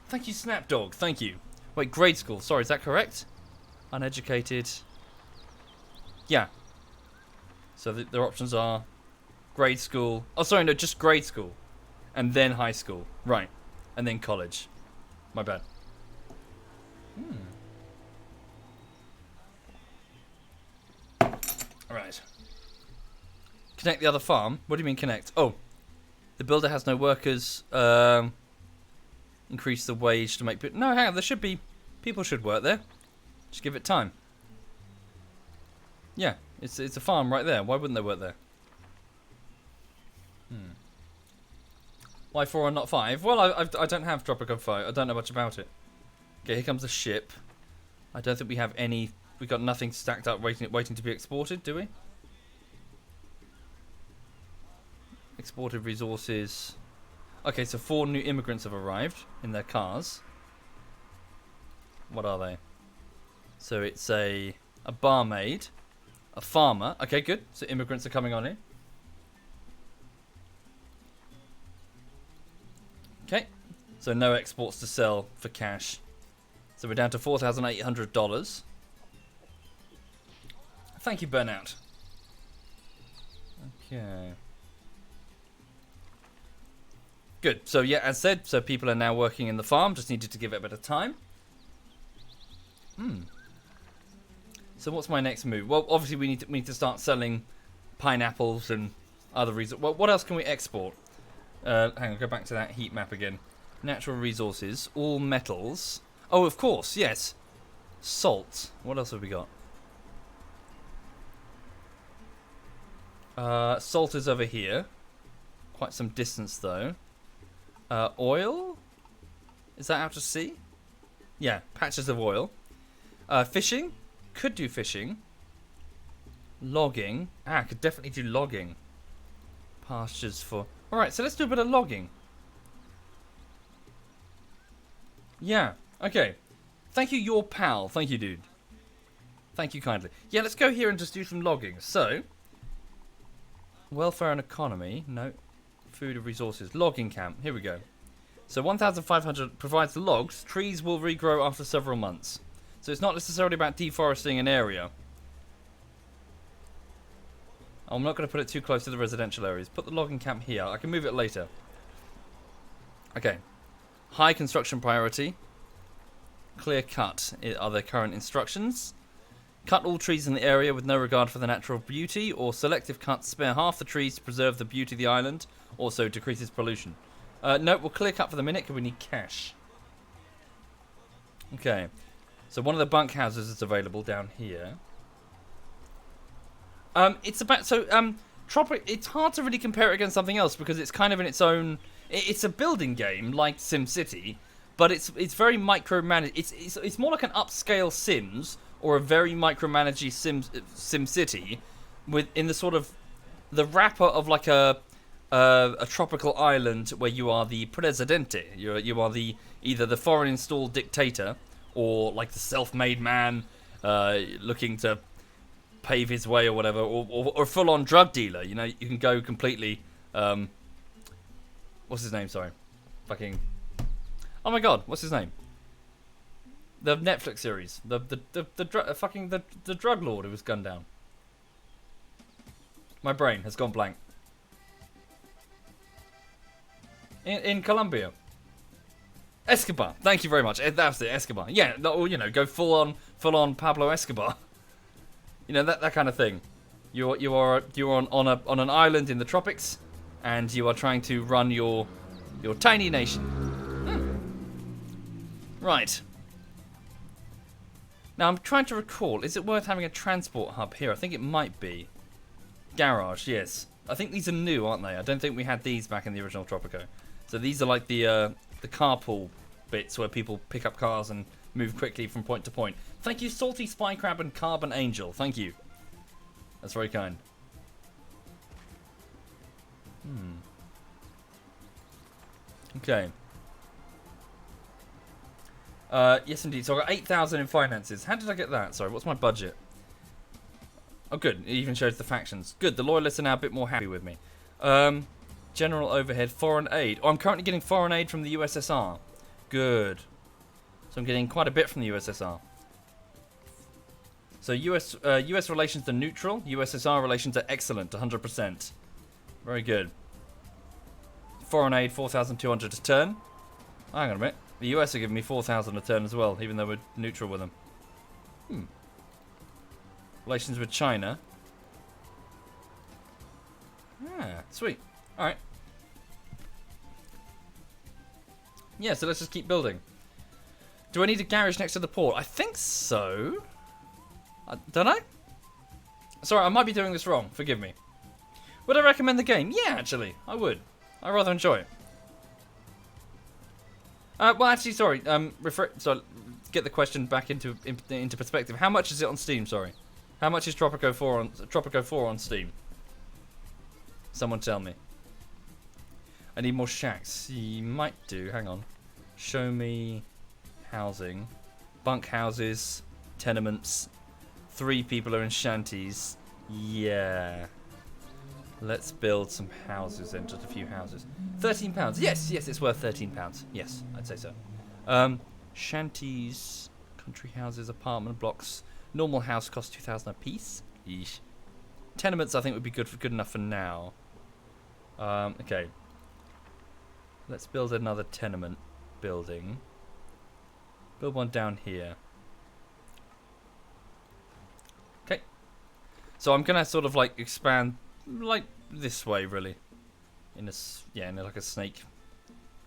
Thank you, Snapdog. Thank you. Wait, grade school. Sorry, is that correct? Uneducated. Yeah. So their options are grade school. Oh, sorry, no, just grade school. And then high school. Right. and then college. My bad. Alright. Connect the other farm? What do you mean connect? Oh. The builder has no workers. Increase the wage to make... No, hang on. There should be... People should work there. Just give it time. Yeah. It's a farm right there. Why wouldn't they work there? Why 4 and not 5? Well, I don't have Tropico 5. I don't know much about it. Okay, here comes the ship. I don't think we have any... We got nothing stacked up waiting to be exported, do we? Exported resources. Okay, so 4 new immigrants have arrived in their cars. What are they? So it's a barmaid, a farmer. Okay, good. So immigrants are coming on in. Okay, so no exports to sell for cash. So we're down to $4,800. Thank you, Burnout. Okay. Good. So yeah, as said, so people are now working in the farm. Just needed to give it a bit of time. So what's my next move? Well, obviously we need to start selling pineapples and other reasons. Well, what else can we export? Hang on, go back to that heat map again. Natural resources, all metals. Oh, of course, yes. Salt. What else have we got? Salt is over here. Quite some distance, though. Oil? Is that out to sea? Yeah, patches of oil. Fishing? Could do fishing. Logging. Could definitely do logging. Pastures for... Alright, so let's do a bit of logging. Yeah, okay. Thank you, your pal. Thank you, dude. Thank you kindly. Yeah, let's go here and just do some logging. So, welfare and economy. No. Food and resources. Logging camp. Here we go. So 1,500 provides logs. Trees will regrow after several months. So it's not necessarily about deforesting an area. I'm not going to put it too close to the residential areas. Put the logging camp here. I can move it later. Okay. High construction priority. Clear cut are their current instructions. Cut all trees in the area with no regard for the natural beauty, or selective cuts spare half the trees to preserve the beauty of the island, also decreases pollution. No, we'll clear cut for the minute because we need cash. Okay. So one of the bunkhouses is available down here. It's about... So, Tropico... It's hard to really compare it against something else because it's kind of in its own... It's a building game like SimCity, but it's very micromanaged. It's more like an upscale Sims or a very micromanaged SimCity in the sort of... The wrapper of like a tropical island where you are the presidente. You are either the foreign installed dictator or like the self-made man looking to pave his way or whatever, or a full-on drug dealer. You know, you can go completely... what's his name? Sorry. Fucking... Oh my god, what's his name? The Netflix series. The drug lord who was gunned down. My brain has gone blank. In Colombia. Escobar. Thank you very much. That's it, Escobar. Yeah, or, you know, go full on Pablo Escobar. You know, that kind of thing. You're on an island in the tropics, and you are trying to run your tiny nation. Right. Now I'm trying to recall. Is it worth having a transport hub here? I think it might be. Garage, yes. I think these are new, aren't they? I don't think we had these back in the original Tropico. So these are like the carpool bits where people pick up cars and move quickly from point to point. Thank you, Salty Spy Crab and Carbon Angel. Thank you. That's very kind. Okay. Yes, indeed. So I got 8,000 in finances. How did I get that? Sorry, what's my budget? Oh, good. It even shows the factions. Good. The loyalists are now a bit more happy with me. General overhead, foreign aid. Oh, I'm currently getting foreign aid from the USSR. Good. So I'm getting quite a bit from the USSR. So US relations are neutral. USSR relations are excellent, 100%. Very good. Foreign aid, 4,200 a turn. Hang on a minute. The US are giving me 4,000 a turn as well, even though we're neutral with them. Relations with China. Ah, sweet. Alright. Yeah, so let's just keep building. Do I need a garage next to the port? I think so. Don't I? Sorry, I might be doing this wrong. Forgive me. Would I recommend the game? Yeah, actually, I would. I rather enjoy it. Well, actually, sorry. So get the question back into perspective. How much is it on Steam? Sorry. How much is Tropico 4 on Steam? Someone tell me. I need more shacks. You might do. Hang on. Show me housing. Bunk houses. Tenements. 3 people are in shanties. Yeah. Let's build some houses then. Just a few houses. £13. Yes, yes, it's worth £13. Yes, I'd say so. Shanties. Country houses. Apartment blocks. Normal house costs 2,000 a piece. Yeesh. Tenements I think would be good enough for now. Okay. Let's build another tenement building. Build one down here. Okay. So I'm gonna sort of like expand like this way really. In like a snake.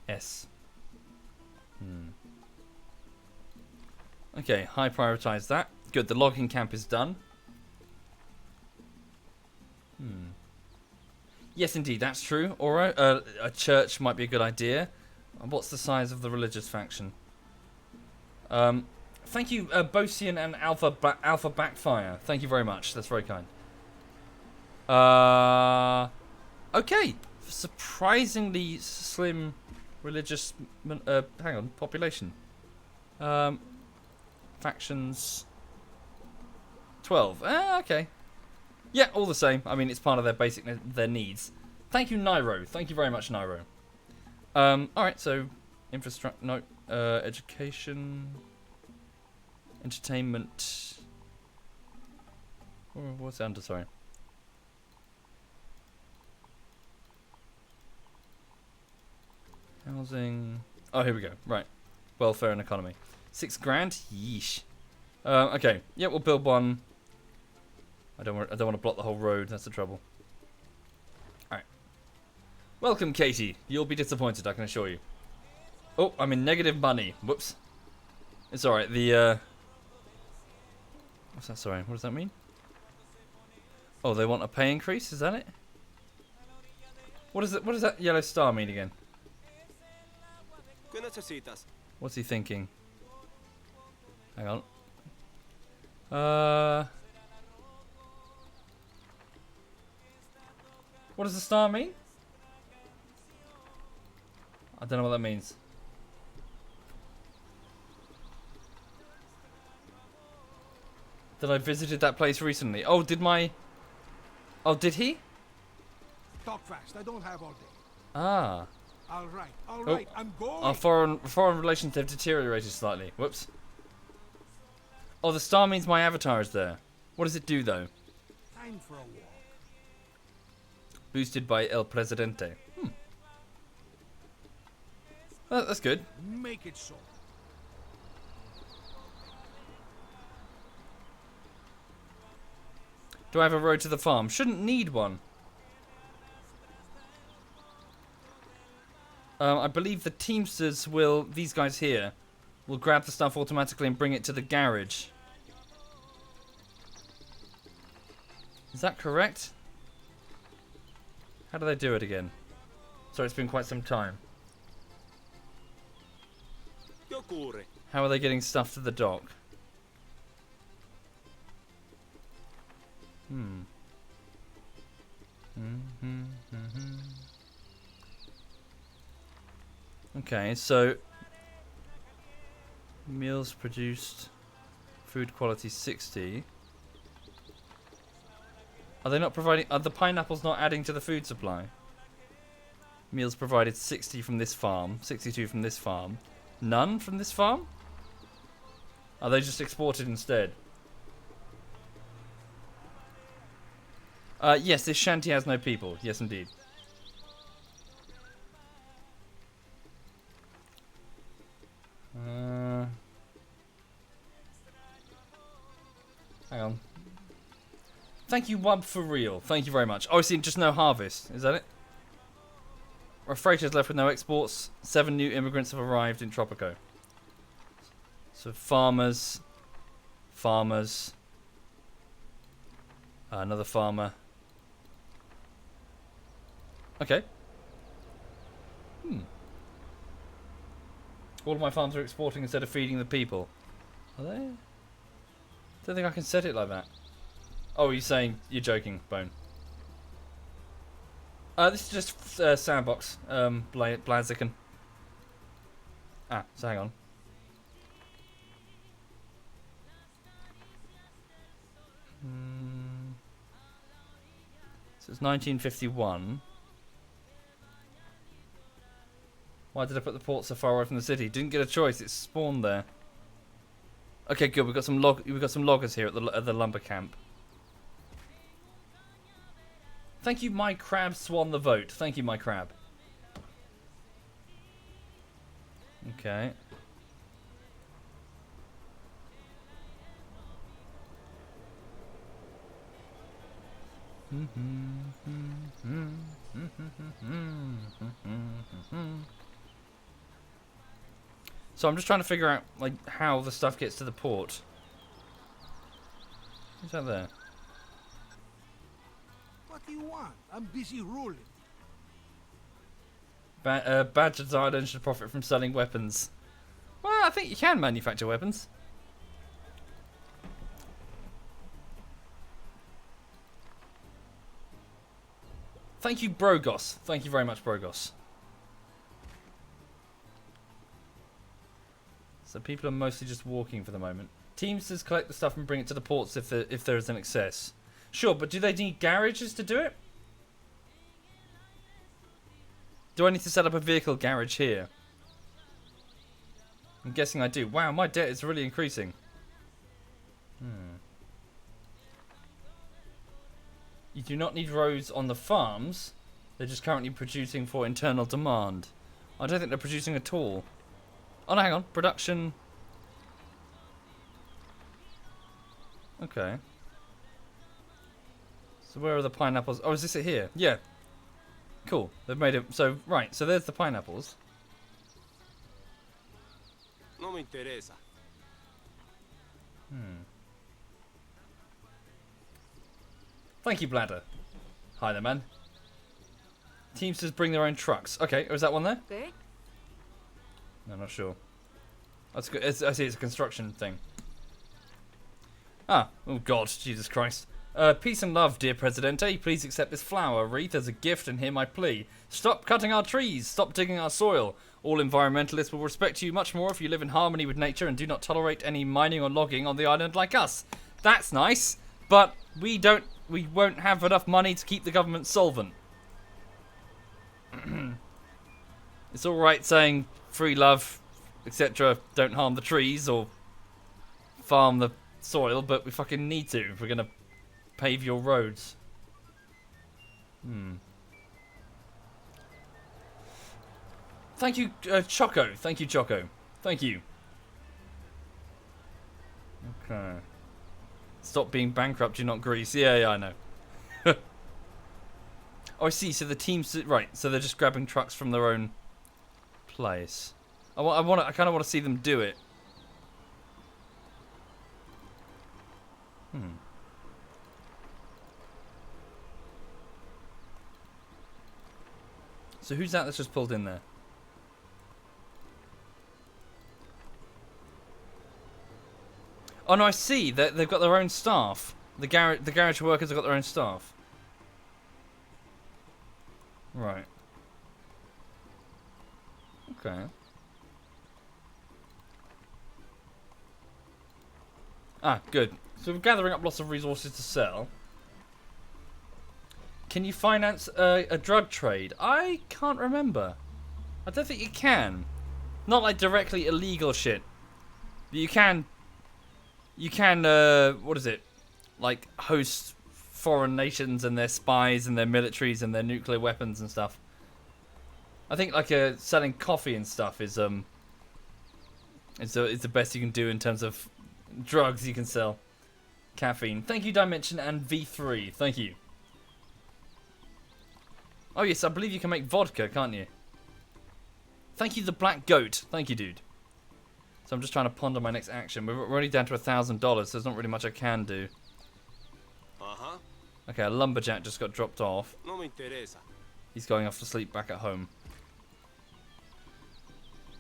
S. Okay, high prioritize that. Good, the logging camp is done. Yes, indeed, that's true. Alright, a church might be a good idea. What's the size of the religious faction? Thank you, Bosian and Alpha Backfire. Thank you very much. That's very kind. Okay. Surprisingly slim religious population. Factions 12. Okay. Yeah, all the same. I mean, it's part of their needs. Thank you, Nairo. Thank you very much, Nairo. Alright, so infrastructure, no, education, entertainment. What's it under? Sorry. Housing. Oh, here we go. Right. Welfare and economy. 6 grand? Yeesh. Okay. Yeah, we'll build one. I don't want to block the whole road. That's the trouble. Alright. Welcome, Katie. You'll be disappointed, I can assure you. Oh, I'm in negative money. Whoops. It's alright. What's that? Sorry. What does that mean? Oh, they want a pay increase? Is that it? What does that yellow star mean again? What's he thinking? Hang on. What does the star mean? I don't know what that means. That I visited that place recently. Oh, did he? Talk fast. I don't have all day. Ah. All right. I'm going. Our foreign relations have deteriorated slightly. Whoops. Oh, the star means my avatar is there. What does it do, though? Time for a walk. Boosted by El Presidente. That's good. Make it so. Do I have a road to the farm? Shouldn't need one. I believe the Teamsters these guys here, will grab the stuff automatically and bring it to the garage. Is that correct? How do they do it again? Sorry, it's been quite some time. How are they getting stuff to the dock? Okay, so meals produced, food quality 60. Are they not providing? Are the pineapples not adding to the food supply? Meals provided 60 from this farm, 62 from this farm, none from this farm. Are they just exported instead? Yes, this shanty has no people. Yes, indeed. Thank you, Wub, for real. Thank you very much. Oh, I see, just no harvest. Is that it? Our freighter is left with no exports. 7 new immigrants have arrived in Tropico. So farmers. Another farmer. Okay. All of my farms are exporting instead of feeding the people. Are they? Don't think I can set it like that. Oh, you're saying you're joking, Bone. This is just sandbox. Blaziken. So hang on. So it's 1951. Why did I put the port so far away from the city? Didn't get a choice. It's spawned there. Okay, good. We've got some loggers here at the lumber camp. Thank you, my crab swan the vote. Thank you, my crab. Okay. So I'm just trying to figure out like how the stuff gets to the port. Who's that there? What do you want? I'm busy ruling. Badger's Island should profit from selling weapons. Well, I think you can manufacture weapons. Thank you, Brogos. Thank you very much, Brogos. So people are mostly just walking for the moment. Teamsters collect the stuff and bring it to the ports if there is an excess. Sure, but do they need garages to do it? Do I need to set up a vehicle garage here? I'm guessing I do. Wow, my debt is really increasing. You do not need roads on the farms. They're just currently producing for internal demand. I don't think they're producing at all. Oh no, hang on. Production. Okay. So where are the pineapples? Oh, is this it here? Yeah. Cool. They've made it. So, right. So there's the pineapples. No me interesa. Thank you, Bladder. Hi there, man. Teamsters bring their own trucks. Okay, is that one there? Okay. No, I'm not sure. That's good. I see it's a construction thing. Oh God, Jesus Christ. Peace and love, dear Presidente. Please accept this flower wreath as a gift and hear my plea. Stop cutting our trees. Stop digging our soil. All environmentalists will respect you much more if you live in harmony with nature and do not tolerate any mining or logging on the island like us. That's nice, but we won't have enough money to keep the government solvent. It's alright saying free love, etc. Don't harm the trees or farm the soil, but we fucking need to if we're gonna pave your roads. Thank you, Choco. Thank you, Choco. Thank you. Okay. Stop being bankrupt, you're not Greece. Yeah, I know. Oh, I see. So the team's right. So they're just grabbing trucks from their own place. I kind of want to see them do it. So who's that that's just pulled in there? Oh no, I see. They've got their own staff. The garage workers have got their own staff. Right. Okay. Ah, good. So we're gathering up lots of resources to sell. Can you finance a drug trade? I can't remember. I don't think you can. Not like directly illegal shit. But you can, what is it? Like host foreign nations and their spies and their militaries and their nuclear weapons and stuff. I think like selling coffee and stuff is the best you can do in terms of drugs you can sell. Caffeine. Thank you, Dimension and V3. Thank you. Oh, yes, I believe you can make vodka, can't you? Thank you, the Black Goat. Thank you, dude. So I'm just trying to ponder my next action. We're already down to $1,000, so there's not really much I can do. Uh-huh. Okay, a lumberjack just got dropped off. No me interesa. He's going off to sleep back at home.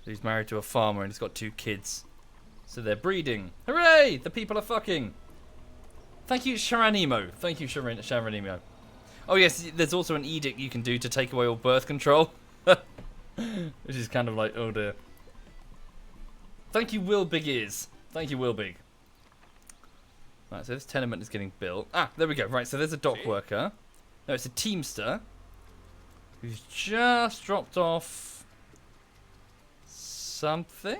He's married to a farmer and he's got 2 kids. So they're breeding. Hooray! The people are fucking. Thank you, Sharanimo. Thank you, Sharanimo. Oh yes, there's also an edict you can do to take away all birth control. Which is kind of like, oh dear. Thank you, Will Big Ears. Thank you, Will Big. Right, so this tenement is getting built. Ah, there we go. Right, so there's a dock worker. No, it's a teamster. Who's just dropped off something?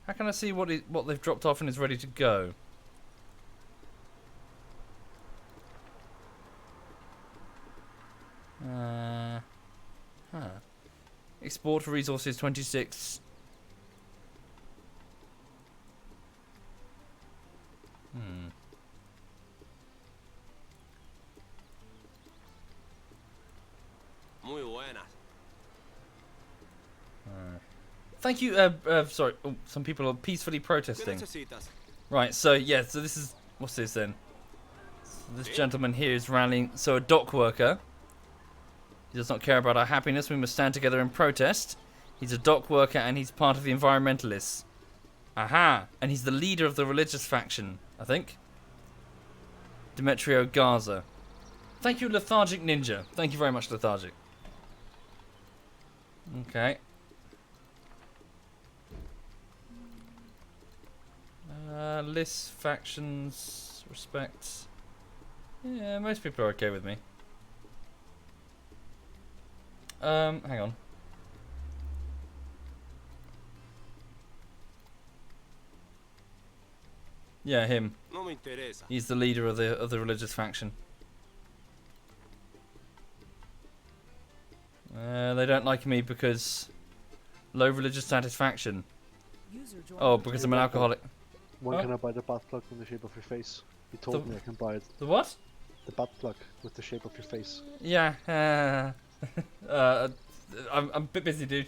How can I see what they've dropped off and is ready to go? Export resources 26. Muy buenas. Thank you. Sorry. Oh, some people are peacefully ¿Qué protesting. necesitas? Right. So yeah. So this is what's this then? So this gentleman here is rallying. So a dock worker. He does not care about our happiness. We must stand together in protest. He's a dock worker and he's part of the environmentalists. Aha! And he's the leader of the religious faction, I think. Demetrio Garza. Thank you, Lethargic Ninja. Thank you very much, Lethargic. Okay. List, factions, respect. Yeah, most people are okay with me. Hang on. Yeah, him. No me interesa. He's the leader of the religious faction. They don't like me because low religious satisfaction. Oh, because I'm an alcoholic. When can I buy the butt plug in the shape of your face? He told me I can buy it. The what? The butt plug with the shape of your face. Yeah. I'm a bit busy, dude.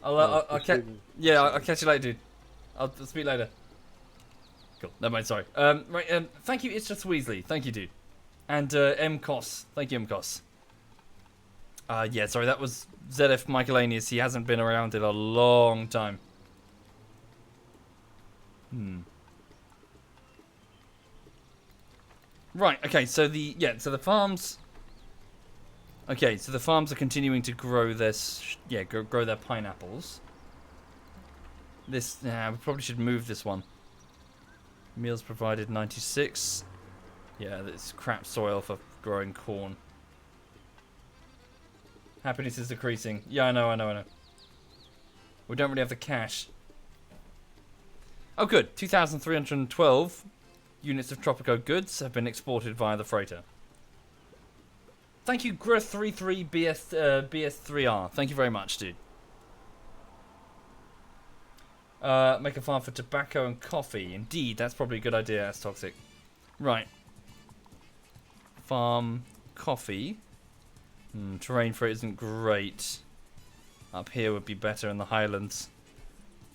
I'll catch. Yeah, I'll catch you later, dude. I'll speak later. Cool. Never mind. Sorry. Right. Thank you. It's just Weasley. Thank you, dude. And M Cos. Thank you, M Cos. Yeah. Sorry. That was ZF Michaelanius. He hasn't been around in a long time. Right. Okay. So the farms. Okay. So the farms are continuing to grow their grow their pineapples. This we probably should move this one. Meals provided 96. Yeah, that's crap soil for growing corn. Happiness is decreasing. Yeah, I know. We don't really have the cash. Oh, good. 2,312 units of Tropico goods have been exported via the freighter. Thank you, Gra33BS3R. Thank you very much, dude. Make a farm for tobacco and coffee. Indeed, that's probably a good idea. That's toxic. Right. Farm coffee. Terrain for it isn't great. Up here would be better in the highlands.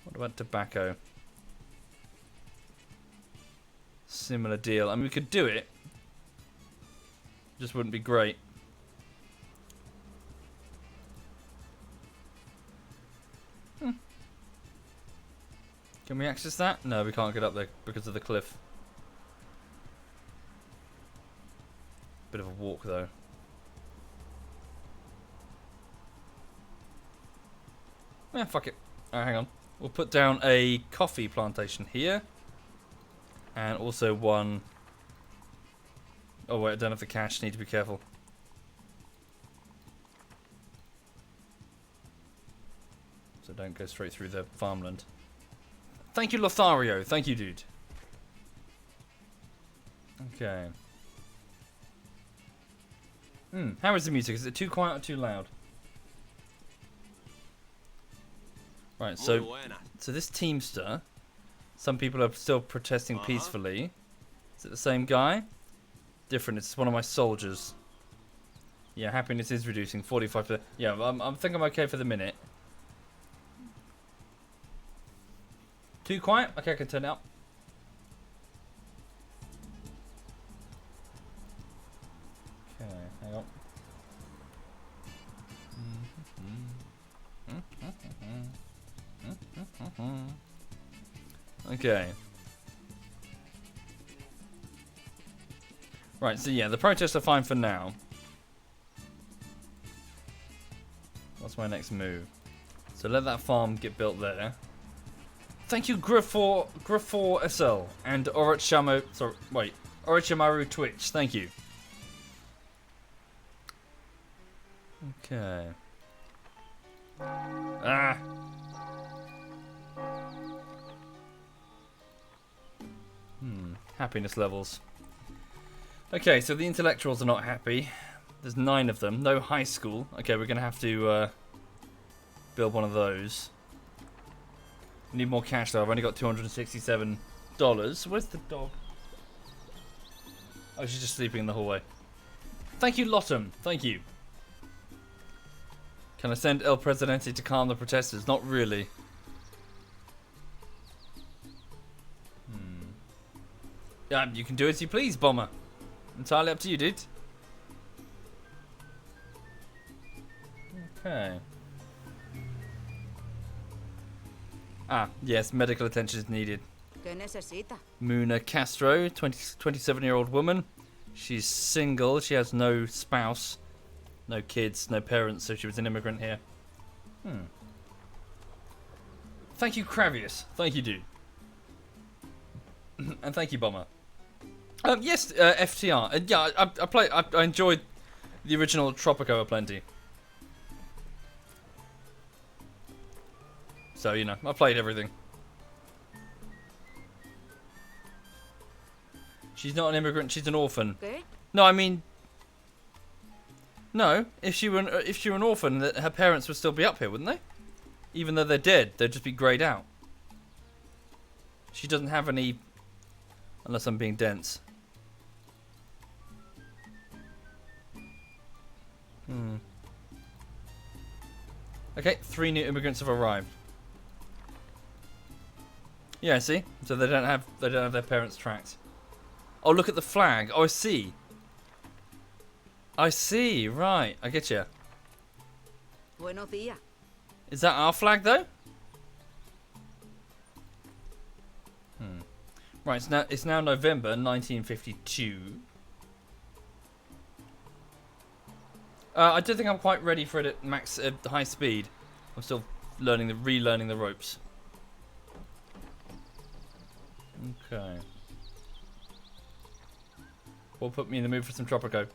What about tobacco? Similar deal. I mean, we could do it. Just wouldn't be great. Can we access that? No, we can't get up there because of the cliff. Bit of a walk, though. Yeah, fuck it. Alright, hang on. We'll put down a coffee plantation here. And also one... Oh wait, I don't have the cash. Need to be careful. So don't go straight through the farmland. Thank you, Lothario. Thank you, dude. Okay. How is the music? Is it too quiet or too loud? Right, Muy so buena. this Teamster, some people are still protesting peacefully. Is it the same guy? Different. It's one of my soldiers. Yeah, happiness is reducing 45%. Yeah, I think I'm okay for the minute. Too quiet? Okay, I can turn it up. Okay, hang on. Okay. Right, so yeah, the protests are fine for now. What's my next move? So let that farm get built there. Thank you, Grifor SL and Orochimaru Twitch. Thank you. Okay. Ah. Happiness levels. Okay, so the intellectuals are not happy. There's 9 of them. No high school. Okay, we're gonna have to build one of those. Need more cash though. I've only got $267. Where's the dog? Oh, she's just sleeping in the hallway. Thank you, Lottam. Thank you. Can I send El Presidente to calm the protesters? Not really. Yeah, you can do as you please, Bomber. Entirely up to you, dude. Okay. Ah, yes, medical attention is needed. ¿Qué necesita? Muna Castro, 27-year-old woman. She's single. She has no spouse, no kids, no parents, so she was an immigrant here. Thank you, Kravius. Thank you, dude. And thank you, Bomber. Yes, FTR. Yeah, I enjoyed the original Tropico aplenty. So, you know, I played everything. She's not an immigrant, she's an orphan. ¿Qué? No, I mean... No, if she were an orphan, her parents would still be up here, wouldn't they? Even though they're dead, they'd just be greyed out. She doesn't have any... Unless I'm being dense. Okay, 3 new immigrants have arrived. Yeah, see? So they don't have their parents tracked. Oh, look at the flag. Oh, I see. I see, right. I get you. Buenos días. Is that our flag, though? Right, it's now November 1952. I don't think I'm quite ready for it at max high speed. I'm still relearning the ropes. Okay. What put me in the mood for some Tropico?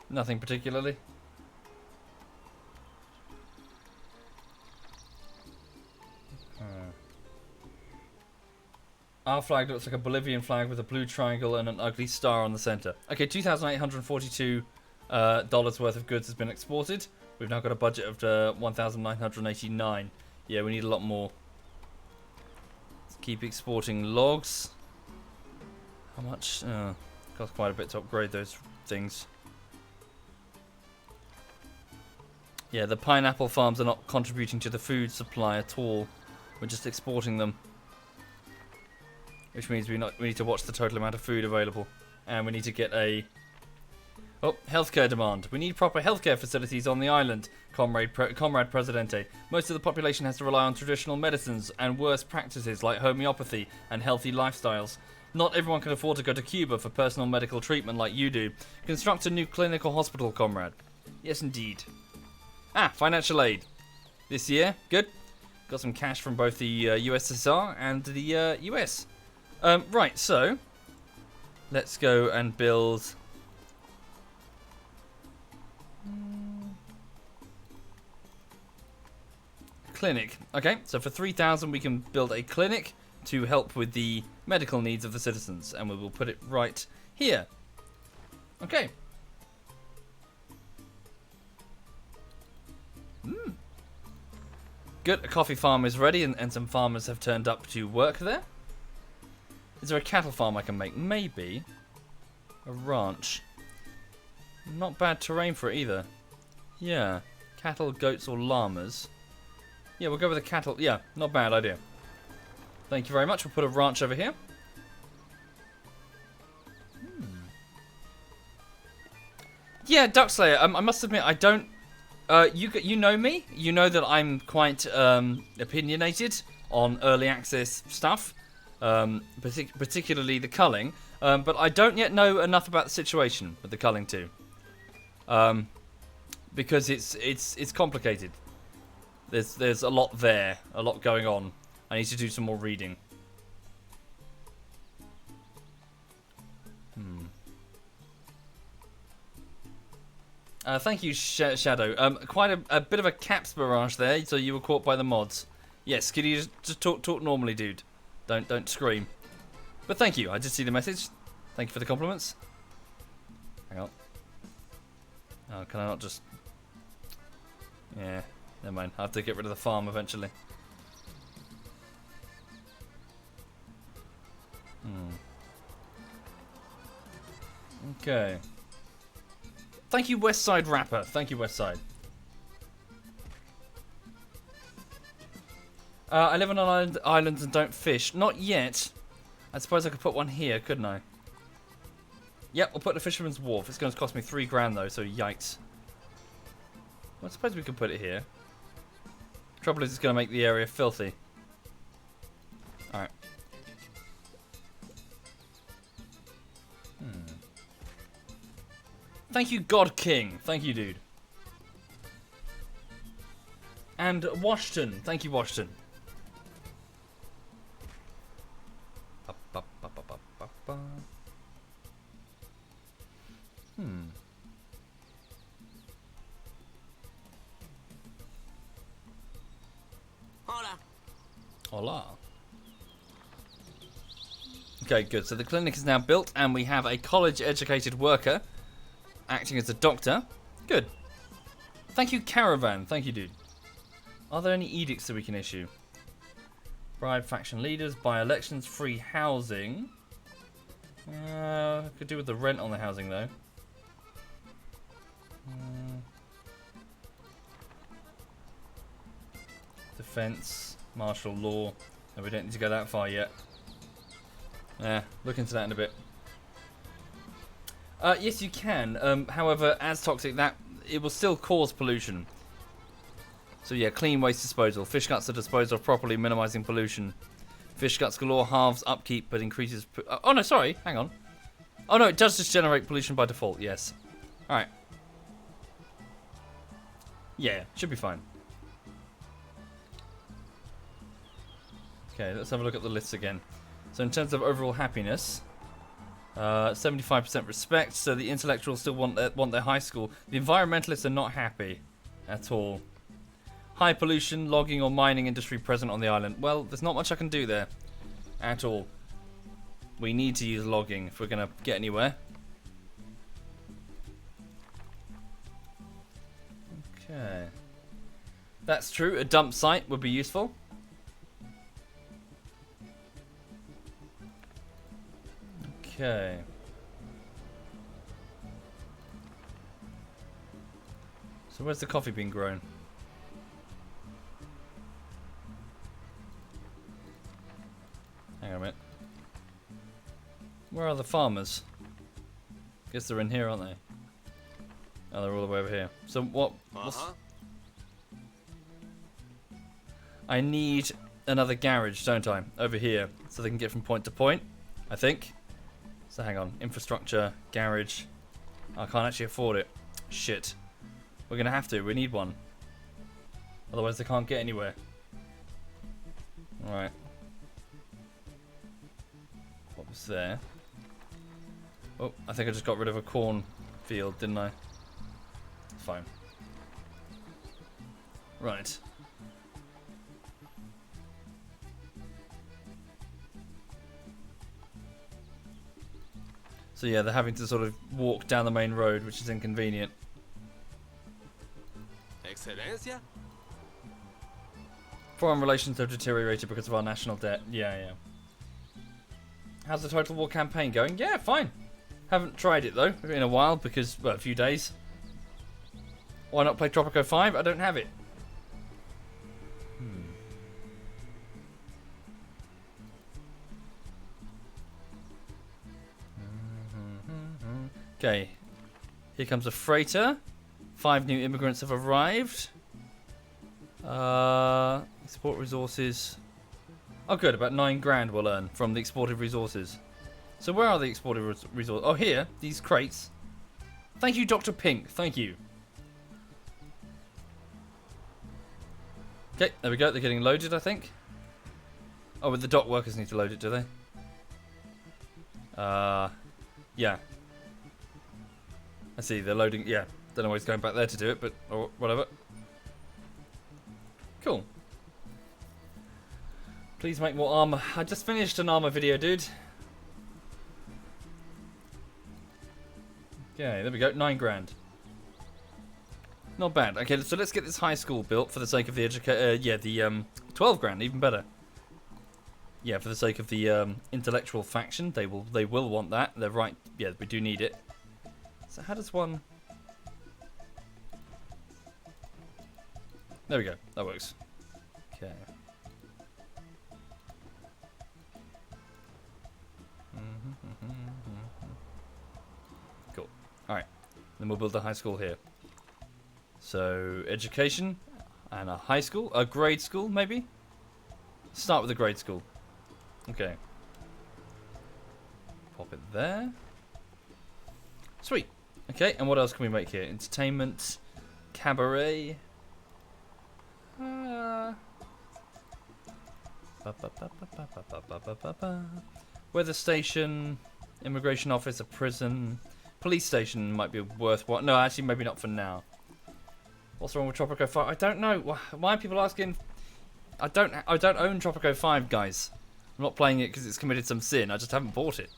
Nothing particularly. Our flag looks like a Bolivian flag with a blue triangle and an ugly star on the center. Okay, $2,842 worth of goods has been exported. We've now got a budget of $1,989. Yeah, we need a lot more. Let's keep exporting logs. How much? Costs quite a bit to upgrade those things. Yeah, the pineapple farms are not contributing to the food supply at all. We're just exporting them. Which means we need to watch the total amount of food available. And we need to get a... Oh, healthcare demand. We need proper healthcare facilities on the island, Comrade Presidente. Most of the population has to rely on traditional medicines and worse practices like homeopathy and healthy lifestyles. Not everyone can afford to go to Cuba for personal medical treatment like you do. Construct a new clinical hospital, Comrade. Yes, indeed. Financial aid. This year, good. Got some cash from both the USSR and the US. Right, so let's go and build clinic. Okay, so for 3,000 we can build a clinic to help with the medical needs of the citizens, and we will put it right here. Okay. Good, a coffee farm is ready and some farmers have turned up to work there. Is there a cattle farm I can make? Maybe. A ranch. Not bad terrain for it either. Yeah. Cattle, goats, or llamas. Yeah, we'll go with the cattle. Yeah, not bad idea. Thank you very much. We'll put a ranch over here. Yeah, Duckslayer. I must admit, I don't... you know me. You know that I'm quite opinionated on early access stuff. Particularly the culling. But I don't yet know enough about the situation with the culling too. Because it's complicated. There's a lot there, a lot going on. I need to do some more reading. Thank you, Shadow. Quite a bit of a caps barrage there, so you were caught by the mods. Yes, could you just talk normally, dude? Don't scream. But thank you. I did see the message. Thank you for the compliments. Hang on. Oh, can I not just... Yeah, never mind. I'll have to get rid of the farm eventually. Okay. Thank you, Westside Rapper. Thank you, Westside. I live on an island and don't fish. Not yet. I suppose I could put one here, couldn't I? Yep, we'll put the Fisherman's Wharf. It's going to cost me 3 grand though, so yikes. Well, I suppose we could put it here. Trouble is, it's going to make the area filthy. Alright. Thank you, God King. Thank you, dude. And Washington. Thank you, Washington. Hola. Hola. Okay, good. So the clinic is now built, and we have a college-educated worker acting as a doctor. Good. Thank you, Caravan. Thank you, dude. Are there any edicts that we can issue? Bribe faction leaders, by-elections, free housing. Could do with the rent on the housing, though. Defense, martial law. No, we don't need to go that far yet. Look into that in a bit. Yes, you can. However, as toxic, that it will still cause pollution. So yeah, clean waste disposal. Fish guts are disposed of properly, minimizing pollution. Fish guts galore halves upkeep, but increases... oh no, sorry. Hang on. Oh no, it does just generate pollution by default. Yes. Alright. Yeah, should be fine. Okay, let's have a look at the lists again. So in terms of overall happiness... 75% respect, so the intellectuals still want their high school. The environmentalists are not happy at all. High pollution, logging or mining industry present on the island. Well, there's not much I can do there at all. We need to use logging if we're going to get anywhere. Okay. That's true, a dump site would be useful. Okay. So where's the coffee being grown? Hang on a minute. Where are the farmers? Guess they're in here, aren't they? Oh, they're all the way over here. So what? I need another garage, don't I? Over here, so they can get from point to point, I think. So hang on, infrastructure, garage. I can't actually afford it. Shit. We're gonna have to, we need one. Otherwise they can't get anywhere. Alright. What was there? Oh, I think I just got rid of a corn field, didn't I? Fine. Right. So yeah, they're having to sort of walk down the main road, which is inconvenient. Excelencia? Foreign relations have deteriorated because of our national debt. Yeah, yeah. How's the Total War campaign going? Yeah, fine. Haven't tried it though in a while because, well, a few days. Why not play Tropico 5? I don't have it. Okay. Here comes a freighter. 5 new immigrants have arrived. Export resources. Oh, good. About 9 grand we'll earn from the exported resources. So where are the exported resources? Oh, here. These crates. Thank you, Dr. Pink. Thank you. Okay, there we go. They're getting loaded, I think. Oh, but the dock workers need to load it, do they? Yeah. I see, they're loading. Yeah, don't know why he's going back there to do it, but or whatever. Cool. Please make more armor. I just finished an armor video, dude. Okay, there we go. 9 grand. Not bad. Okay, so let's get this high school built for the sake of the 12 grand, even better. Yeah, for the sake of the intellectual faction, they will want that. They're right. Yeah, we do need it. So how does one? There we go. That works. Okay. Cool. All right. Then we'll build a high school here. So education and a high school, a grade school maybe. Start with a grade school. Okay. Pop it there. Sweet. Okay, and what else can we make here? Entertainment, cabaret. Weather station, immigration office, a prison, police station might be worthwhile. No, actually, maybe not for now. What's wrong with Tropico 5? I don't know. Why are people asking? I don't own Tropico 5, guys. I'm not playing it because it's committed some sin. I just haven't bought it.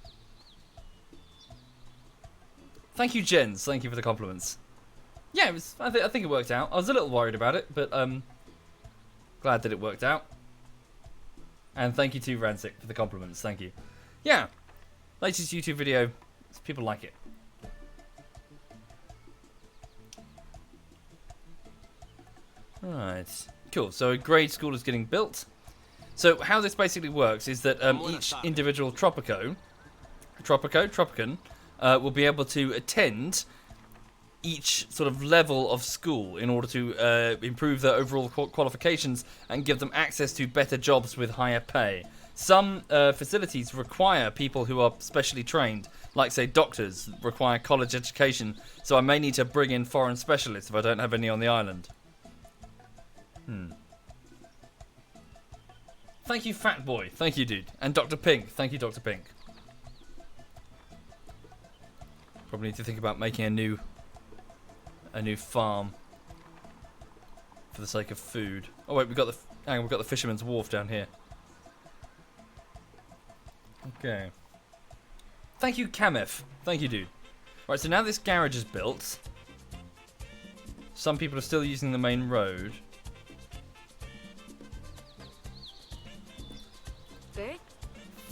Thank you, Jens. Thank you for the compliments. Yeah, it was. I think it worked out. I was a little worried about it, but glad that it worked out. And thank you to Rancic for the compliments. Thank you. Yeah, latest YouTube video. People like it. Right. Cool. So a grade school is getting built. So how this basically works is that each individual Tropican, will be able to attend each sort of level of school in order to improve their overall qualifications and give them access to better jobs with higher pay. Some facilities require people who are specially trained, like say doctors require college education, so I may need to bring in foreign specialists if I don't have any on the island. Thank you, Fat Boy. Thank you, dude. And Dr. Pink. Thank you, Dr. Pink. Probably need to think about making a new farm for the sake of food. Oh wait, we've got the Fisherman's Wharf down here. Okay. Thank you, Kamef. Thank you, dude. Right, so now this garage is built. Some people are still using the main road. ¿Qué?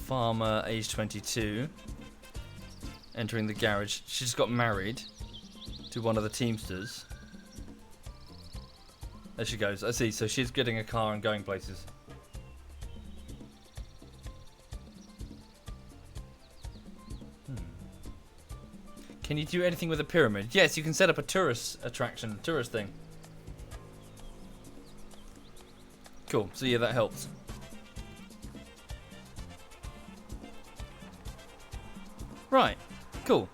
Farmer, age 22. Entering the garage. She just got married to one of the Teamsters. There she goes. I see. So she's getting a car and going places. Can you do anything with a pyramid? Yes, you can set up a tourist attraction, tourist thing. Cool. So yeah, that helps. Right. Cool.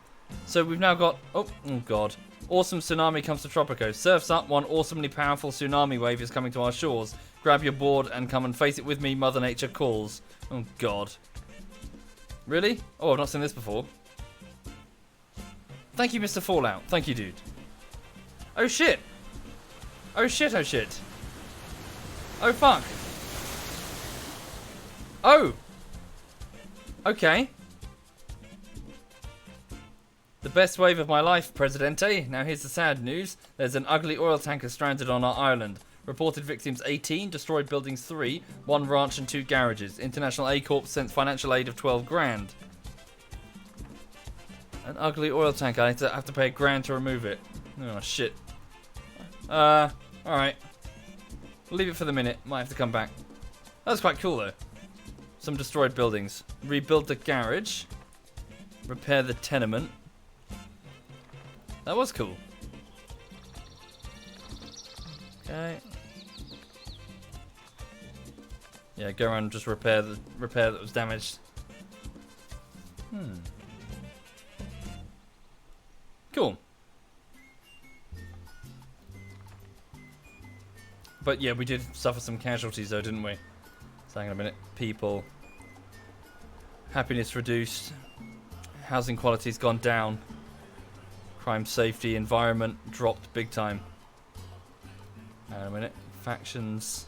So we've now got... Oh god. Awesome tsunami comes to Tropico. Surf's up. One awesomely powerful tsunami wave is coming to our shores. Grab your board and come and face it with me. Mother Nature calls. Oh god. Really? Oh, I've not seen this before. Thank you, Mr. Fallout. Thank you, dude. Oh shit. Oh shit, oh shit. Oh fuck. Oh. Okay. The best wave of my life, Presidente. Now here's the sad news. There's an ugly oil tanker stranded on our island. Reported victims 18, destroyed buildings 3, 1 ranch and 2 garages. International A Corp sent financial aid of 12 grand. An ugly oil tank, I have to pay $1,000 to remove it. Oh shit. Alright. We'll leave it for the minute, might have to come back. That was quite cool though. Some destroyed buildings. Rebuild the garage. Repair the tenement. That was cool. Okay. Yeah, go around and just repair that was damaged. Cool. But yeah, we did suffer some casualties though, didn't we? So hang on a minute. People. Happiness reduced. Housing quality's gone down. Crime safety, environment dropped big time. Hang on a minute. Factions.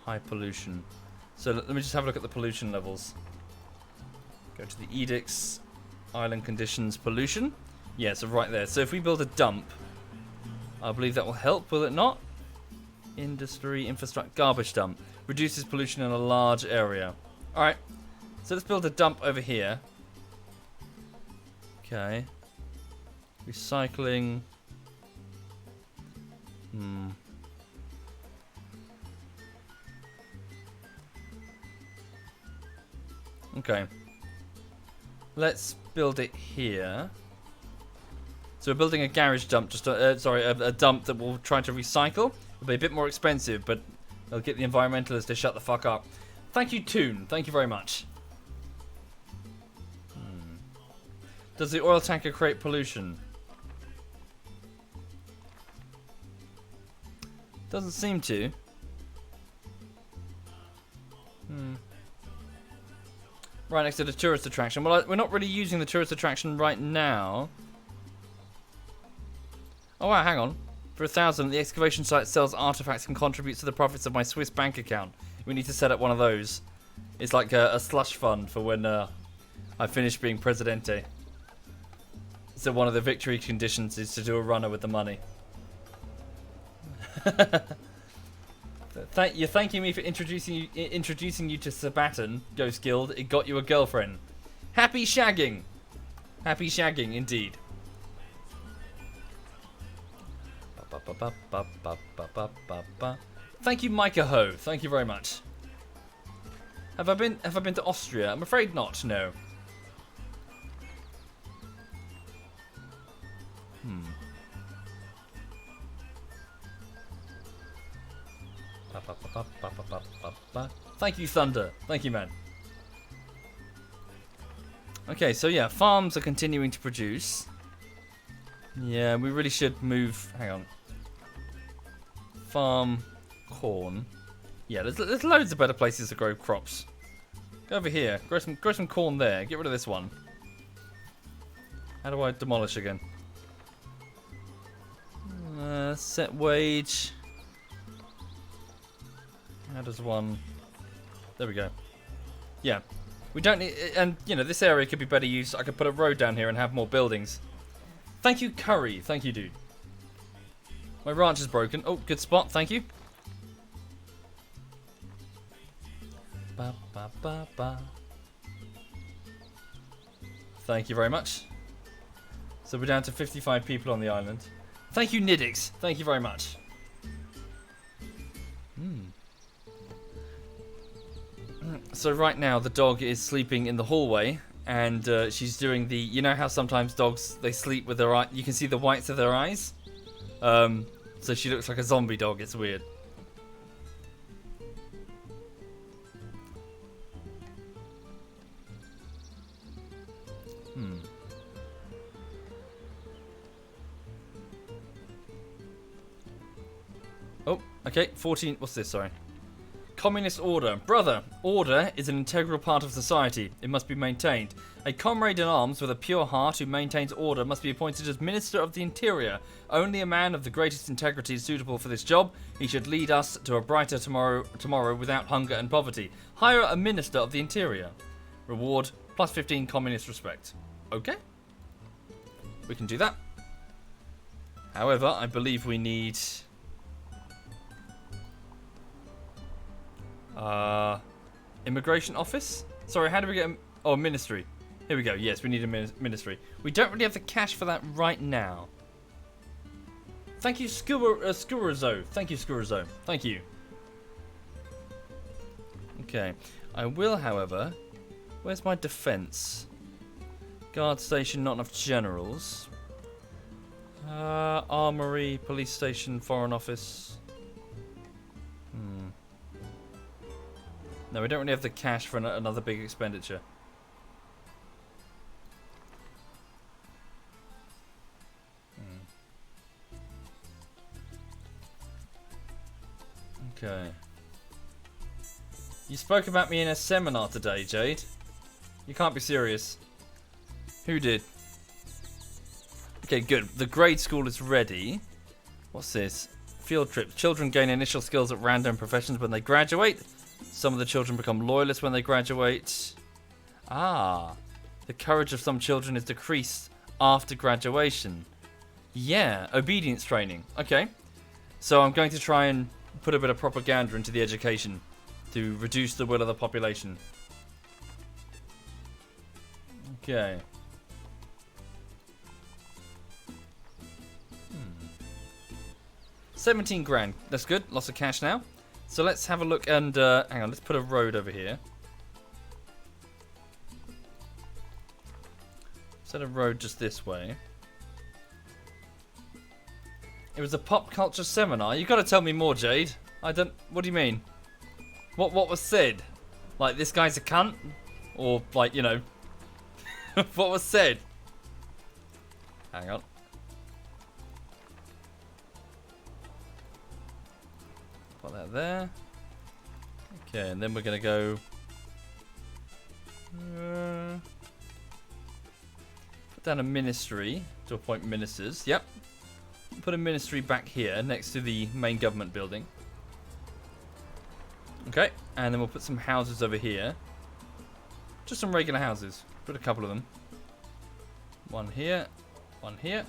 High pollution. So let me just have a look at the pollution levels. Go to the edicts. Island conditions, pollution. Yeah, so right there. So if we build a dump, I believe that will help, will it not? Industry, infrastructure, garbage dump. Reduces pollution in a large area. Alright. So let's build a dump over here. Okay. Recycling. Okay. Let's build it here. So we're building a garage dump, just a dump that we'll try to recycle. It'll be a bit more expensive, but it'll get the environmentalists to shut the fuck up. Thank you, Toon. Thank you very much. Does the oil tanker create pollution? Doesn't seem to. Right next to the tourist attraction. Well, we're not really using the tourist attraction right now. Oh wow, hang on. For 1,000, the excavation site sells artifacts and contributes to the profits of my Swiss bank account. We need to set up one of those. It's like a slush fund for when I finish being Presidente. So one of the victory conditions is to do a runner with the money. You're thanking me for introducing you to Sabaton, Ghost Guild. It got you a girlfriend. Happy shagging. Happy shagging, indeed. Thank you, Micah Ho. Thank you very much. Have I been to Austria? I'm afraid not. No. Thank you, Thunder. Thank you, man. Okay, so yeah, farms are continuing to produce. Yeah, we really should move. Hang on. Farm corn. Yeah, there's loads of better places to grow crops. Go over here. Grow some corn there. Get rid of this one. How do I demolish again? Set wage. How does one? There we go. Yeah, we don't need, and you know this area could be better used. I could put a road down here and have more buildings. Thank you, Curry. Thank you, dude. My ranch is broken. Oh, good spot. Thank you. Ba, ba, ba, ba. Thank you very much. So we're down to 55 people on the island. Thank you, Nidix. Thank you very much. So right now the dog is sleeping in the hallway, and she's doing the. You know how sometimes dogs they sleep with their eye. You can see the whites of their eyes. So she looks like a zombie dog. It's weird. Oh, okay. 14. What's this? Sorry. Communist order. Brother, order is an integral part of society. It must be maintained. A comrade in arms with a pure heart who maintains order must be appointed as Minister of the Interior. Only a man of the greatest integrity is suitable for this job. He should lead us to a brighter tomorrow without hunger and poverty. Hire a Minister of the Interior. Reward plus 15 communist respect. Okay. We can do that. However, I believe we need... immigration office? Sorry, how do we get... Oh, ministry. Here we go. Yes, we need a ministry. We don't really have the cash for that right now. Thank you, Skurazo. Thank you, Skurazo. Thank you. Okay. I will, however... Where's my defense? Guard station, not enough generals. Armory, police station, foreign office. No, we don't really have the cash for another big expenditure. Okay. You spoke about me in a seminar today, Jade. You can't be serious. Who did? Okay, good. The grade school is ready. What's this? Field trip. Children gain initial skills at random professions when they graduate. Some of the children become loyalists when they graduate. Ah. The courage of some children is decreased after graduation. Yeah, obedience training. Okay. So I'm going to try and put a bit of propaganda into the education to reduce the will of the population. Okay. 17 grand. That's good. Lots of cash now. So let's have a look and hang on. Let's put a road over here. Set a road just this way. It was a pop culture seminar. You got to tell me more, Jade. I don't. What do you mean? What was said? Like this guy's a cunt, or like you know, what was said? Hang on. Put that there. Okay, and then we're gonna go. Put down a ministry to appoint ministers. Yep. Put a ministry back here next to the main government building. Okay, and then we'll put some houses over here. Just some regular houses. Put a couple of them. One here. One here.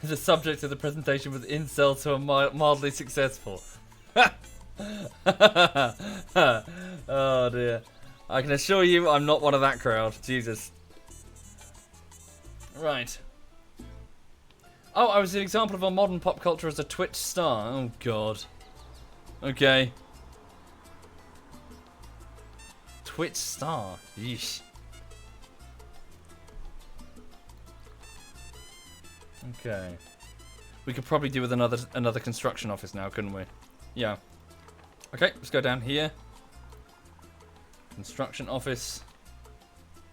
The subject of the presentation was incels who are mildly successful. Oh dear. I can assure you I'm not one of that crowd. Jesus. Right. Oh, I was an example of a modern pop culture as a Twitch star. Oh god. Okay. Twitch star. Yeesh. Okay. We could probably do with another construction office now, couldn't we? Yeah. Okay, let's go down here. Construction office.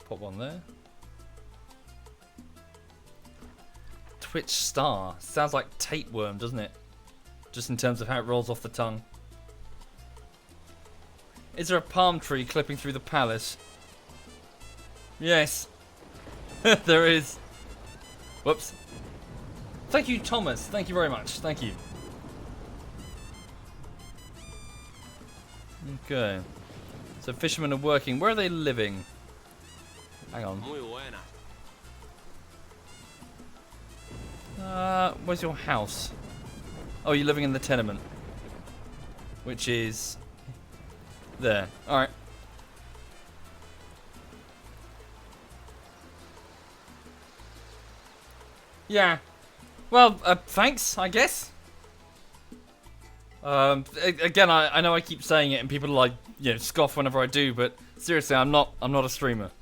Put one there. Twitch star. Sounds like tapeworm, doesn't it? Just in terms of how it rolls off the tongue. Is there a palm tree clipping through the palace? Yes. There is. Whoops. Thank you, Thomas. Thank you very much. Thank you. Okay. So fishermen are working. Where are they living? Hang on. Muy buena. Where's your house? Oh, you're living in the tenement. Which is... there. Alright. Yeah. Well, thanks, I guess. Again, I know I keep saying it and people like, you know, scoff whenever I do, but seriously, I'm not a streamer.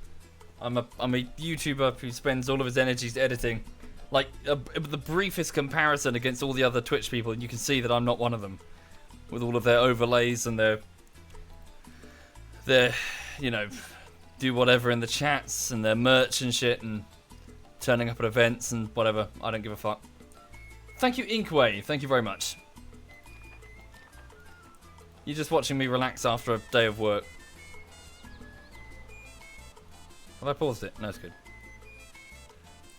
I'm a YouTuber who spends all of his energies editing. Like, the briefest comparison against all the other Twitch people, and you can see that I'm not one of them. With all of their overlays and their you know, do whatever in the chats and their merch and shit and turning up at events and whatever. I don't give a fuck. Thank you, Inkway. Thank you very much. You're just watching me relax after a day of work. Have I paused it? No, it's good.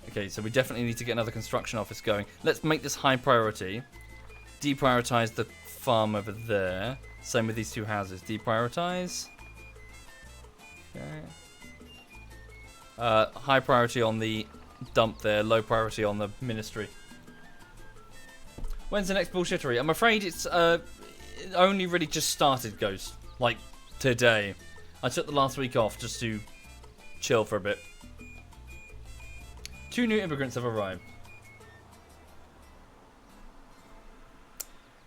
Okay, so we definitely need to get another construction office going. Let's make this high priority. Deprioritize the farm over there. Same with these two houses. Deprioritize. High priority on the dump there, low priority on the ministry. When's the next bullshittery? I'm afraid it's only really just started, Ghost. Like, today. I took the last week off just to chill for a bit. 2 new immigrants have arrived.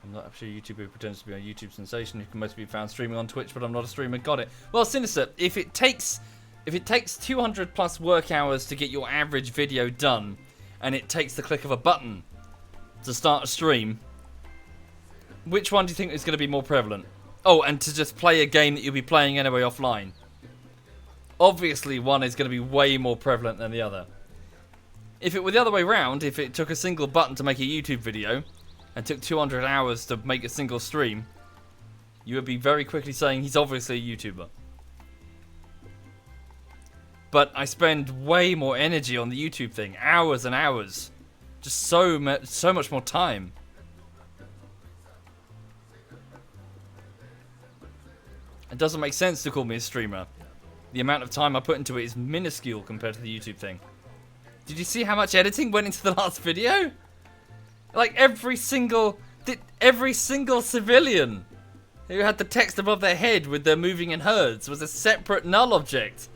I'm not actually a YouTuber who pretends to be a YouTube sensation who can mostly be found streaming on Twitch, but I'm not a streamer. Got it. Well, Sinister, if it takes 200 plus work hours to get your average video done, and it takes the click of a button to start a stream, which one do you think is going to be more prevalent? Oh, and to just play a game that you'll be playing anyway offline. Obviously, one is going to be way more prevalent than the other. If it were the other way around, if it took a single button to make a YouTube video, and took 200 hours to make a single stream, you would be very quickly saying he's obviously a YouTuber. But I spend way more energy on the YouTube thing. Hours and hours. Just so much more time. It doesn't make sense to call me a streamer. The amount of time I put into it is minuscule compared to the YouTube thing. Did you see how much editing went into the last video? Like every single civilian who had the text above their head with their moving in herds was a separate null object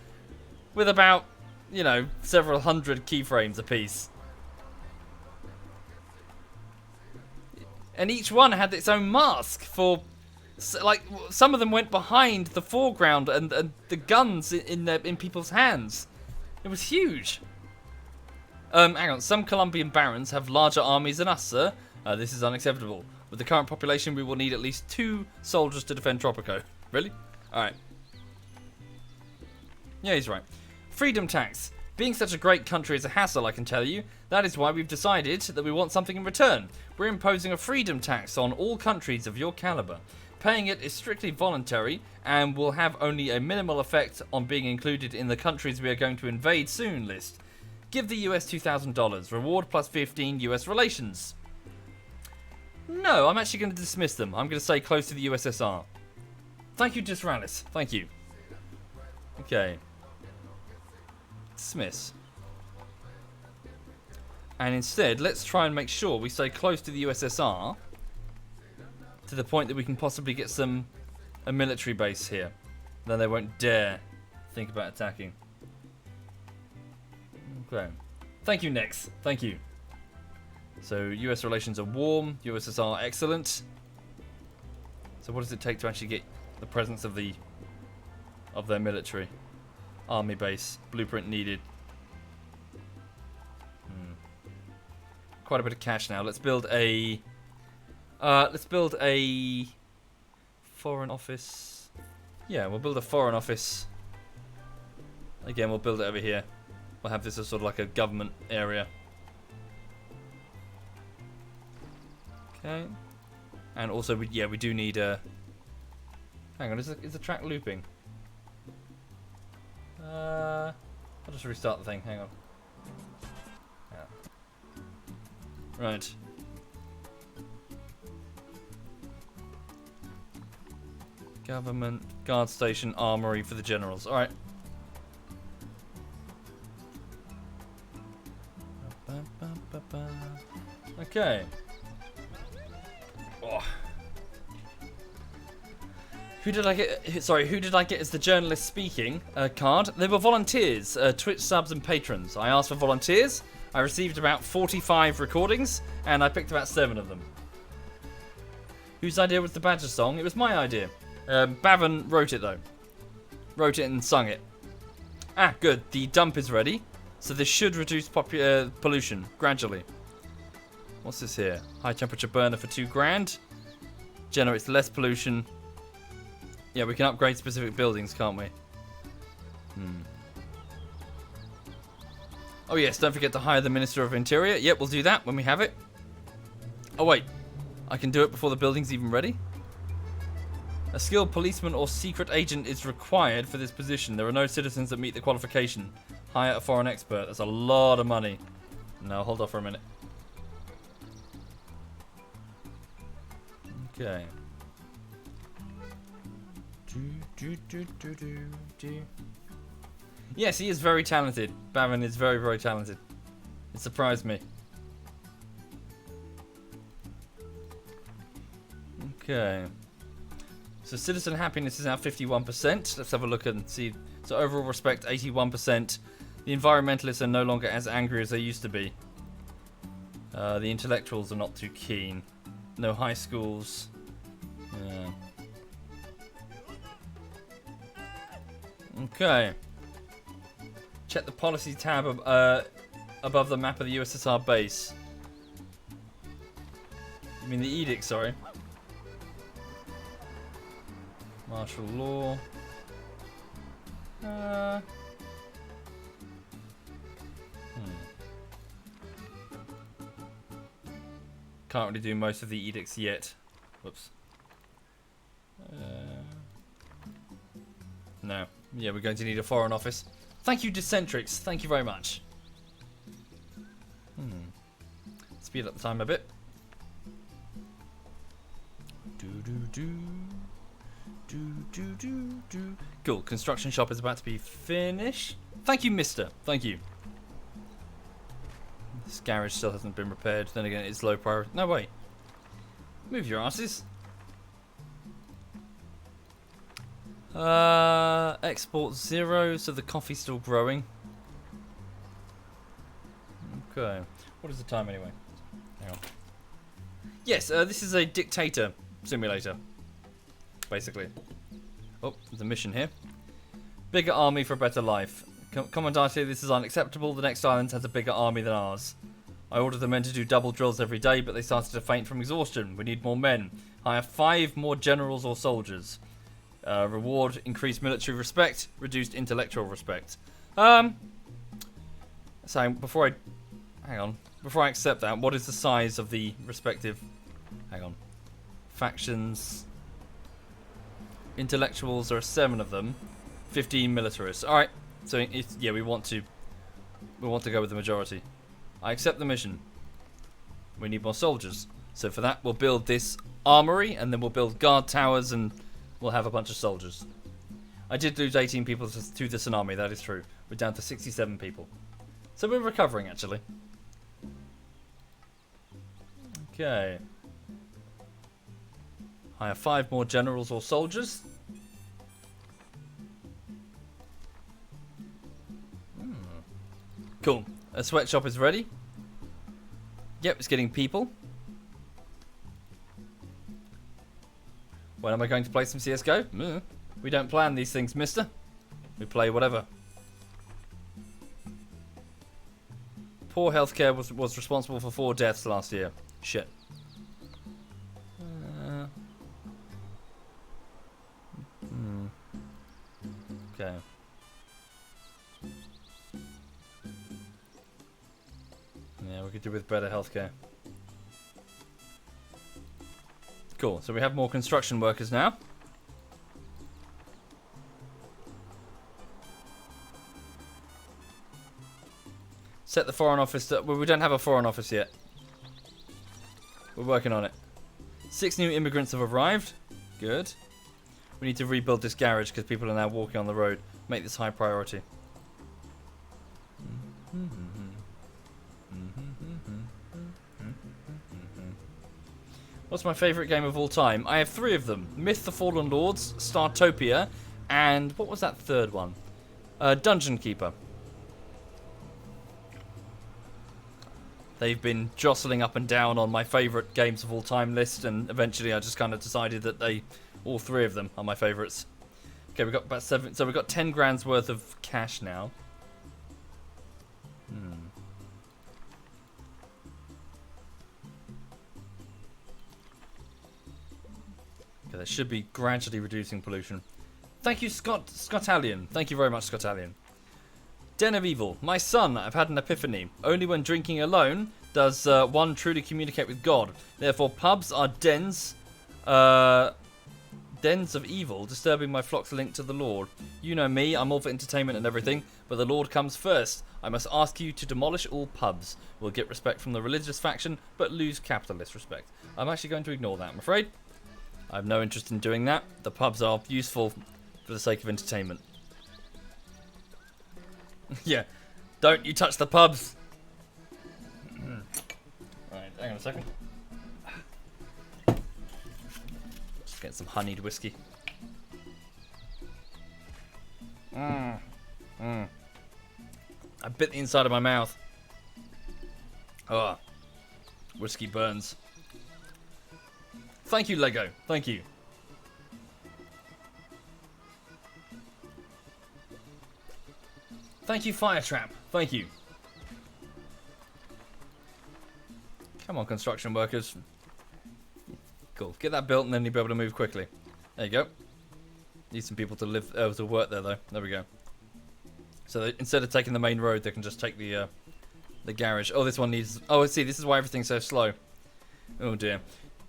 with about, you know, several hundred keyframes apiece. And each one had its own mask for, like, some of them went behind the foreground and the guns in people's hands. It was huge. Hang on. Some Colombian barons have larger armies than us, sir. This is unacceptable. With the current population, we will need at least 2 soldiers to defend Tropico. Really? Alright. Yeah, he's right. Freedom tax. Being such a great country is a hassle, I can tell you. That is why we've decided that we want something in return. We're imposing a freedom tax on all countries of your caliber. Paying it is strictly voluntary and will have only a minimal effect on being included in the countries we are going to invade soon list. Give the US $2,000. Reward plus 15 US relations. No, I'm actually going to dismiss them. I'm going to say close to the USSR. Thank you, Disralis. Thank you. Okay. Dismiss. And instead, let's try and make sure we stay close to the USSR to the point that we can possibly get a military base here. Then they won't dare think about attacking. Okay. Thank you, Nex. Thank you. So, US relations are warm. USSR excellent. So, what does it take to actually get the presence of their military? Army base. Blueprint needed. Quite a bit of cash now. Let's build a foreign office. Yeah, we'll build a foreign office. Again, we'll build it over here. We'll have this as sort of like a government area. Okay. And also, we do need a... Hang on, is the track looping? I'll just restart the thing, hang on. Yeah. Right. Government, guard station, armory for the generals. Alright. Okay. Oh. Who did I get? Sorry, who did I get as the journalist speaking card? They were volunteers, Twitch subs and patrons. I asked for volunteers. I received about 45 recordings, and I picked about 7 of them. Whose idea was the Badger song? It was my idea. Bavin wrote it though. Wrote it and sung it. Ah, good. The dump is ready. So this should reduce pollution gradually. What's this here? High temperature burner for 2 grand. Generates less pollution. Yeah, we can upgrade specific buildings, can't we? Oh yes, don't forget to hire the Minister of Interior. Yep, we'll do that when we have it. Oh wait, I can do it before the building's even ready? A skilled policeman or secret agent is required for this position. There are no citizens that meet the qualification. Hire a foreign expert. That's a lot of money. No, hold off for a minute. Okay. Yes, he is very talented. Baron is very, very talented. It surprised me. Okay. So citizen happiness is now 51%. Let's have a look and see. So overall respect, 81%. The environmentalists are no longer as angry as they used to be. The intellectuals are not too keen. No high schools. Yeah. Okay. Check the policy tab above the map of the USSR base. You mean the edict, sorry. Martial law. Can't really do most of the edicts yet. Whoops. No. Yeah, we're going to need a foreign office. Thank you, Decentrix. Thank you very much. Speed up the time a bit. Cool. Construction shop is about to be finished. Thank you, mister. Thank you. This garage still hasn't been repaired. Then again, it's low priority. No, wait. Move your asses. Export 0, so the coffee's still growing. Okay. What is the time anyway? Hang on. Yes, this is a dictator simulator. Basically. Oh, there's a mission here. Bigger army for a better life. Commandante, this is unacceptable. The next island has a bigger army than ours. I ordered the men to do double drills every day, but they started to faint from exhaustion. We need more men. Hire 5 more generals or soldiers. Reward, increased military respect, reduced intellectual respect. So before I accept that, what is the size of the respective, factions? Intellectuals, there are 7 of them, 15 militarists. All right, so yeah, we want to go with the majority. I accept the mission. We need more soldiers, so for that we'll build this armory, and then we'll build guard towers, and we'll have a bunch of soldiers. I did lose 18 people to the tsunami, that is true. We're down to 67 people. So we're recovering, actually. Okay. Hire 5 more generals or soldiers. Cool. A sweatshop is ready. Yep, it's getting people. When am I going to play some CSGO? We don't plan these things, mister. We play whatever. Poor healthcare was responsible for 4 deaths last year. Shit. Okay. Yeah, we could do with better healthcare. Cool, so we have more construction workers now. Set the foreign office to... Well, we don't have a foreign office yet. We're working on it. 6 new immigrants have arrived. Good. We need to rebuild this garage because people are now walking on the road. Make this high priority. What's my favourite game of all time? I have 3 of them. Myth the Fallen Lords, Startopia, and what was that third one? Dungeon Keeper. They've been jostling up and down on my favourite games of all time list, and eventually I just kind of decided that all 3 of them are my favourites. Okay, we've got about 7, so we've got 10 grand's worth of cash now. Okay, that should be gradually reducing pollution. Thank you, Scottallion. Thank you very much, Scottallion. Den of Evil. My son, I've had an epiphany. Only when drinking alone does one truly communicate with God. Therefore, pubs are dens of evil, disturbing my flock's link to the Lord. You know me, I'm all for entertainment and everything, but the Lord comes first. I must ask you to demolish all pubs. We'll get respect from the religious faction, but lose capitalist respect. I'm actually going to ignore that, I'm afraid. I have no interest in doing that. The pubs are useful for the sake of entertainment. Yeah, don't you touch the pubs. Right, hang on a second. Just get some honeyed whiskey. I bit the inside of my mouth. Oh, whiskey burns. Thank you, Lego. Thank you. Thank you, Fire Trap. Thank you. Come on, construction workers. Cool. Get that built and then you'll be able to move quickly. There you go. Need some people to live, to work there though. There we go. So instead of taking the main road, they can just take the garage. Oh, this one needs... Oh, I see. This is why everything's so slow. Oh, dear.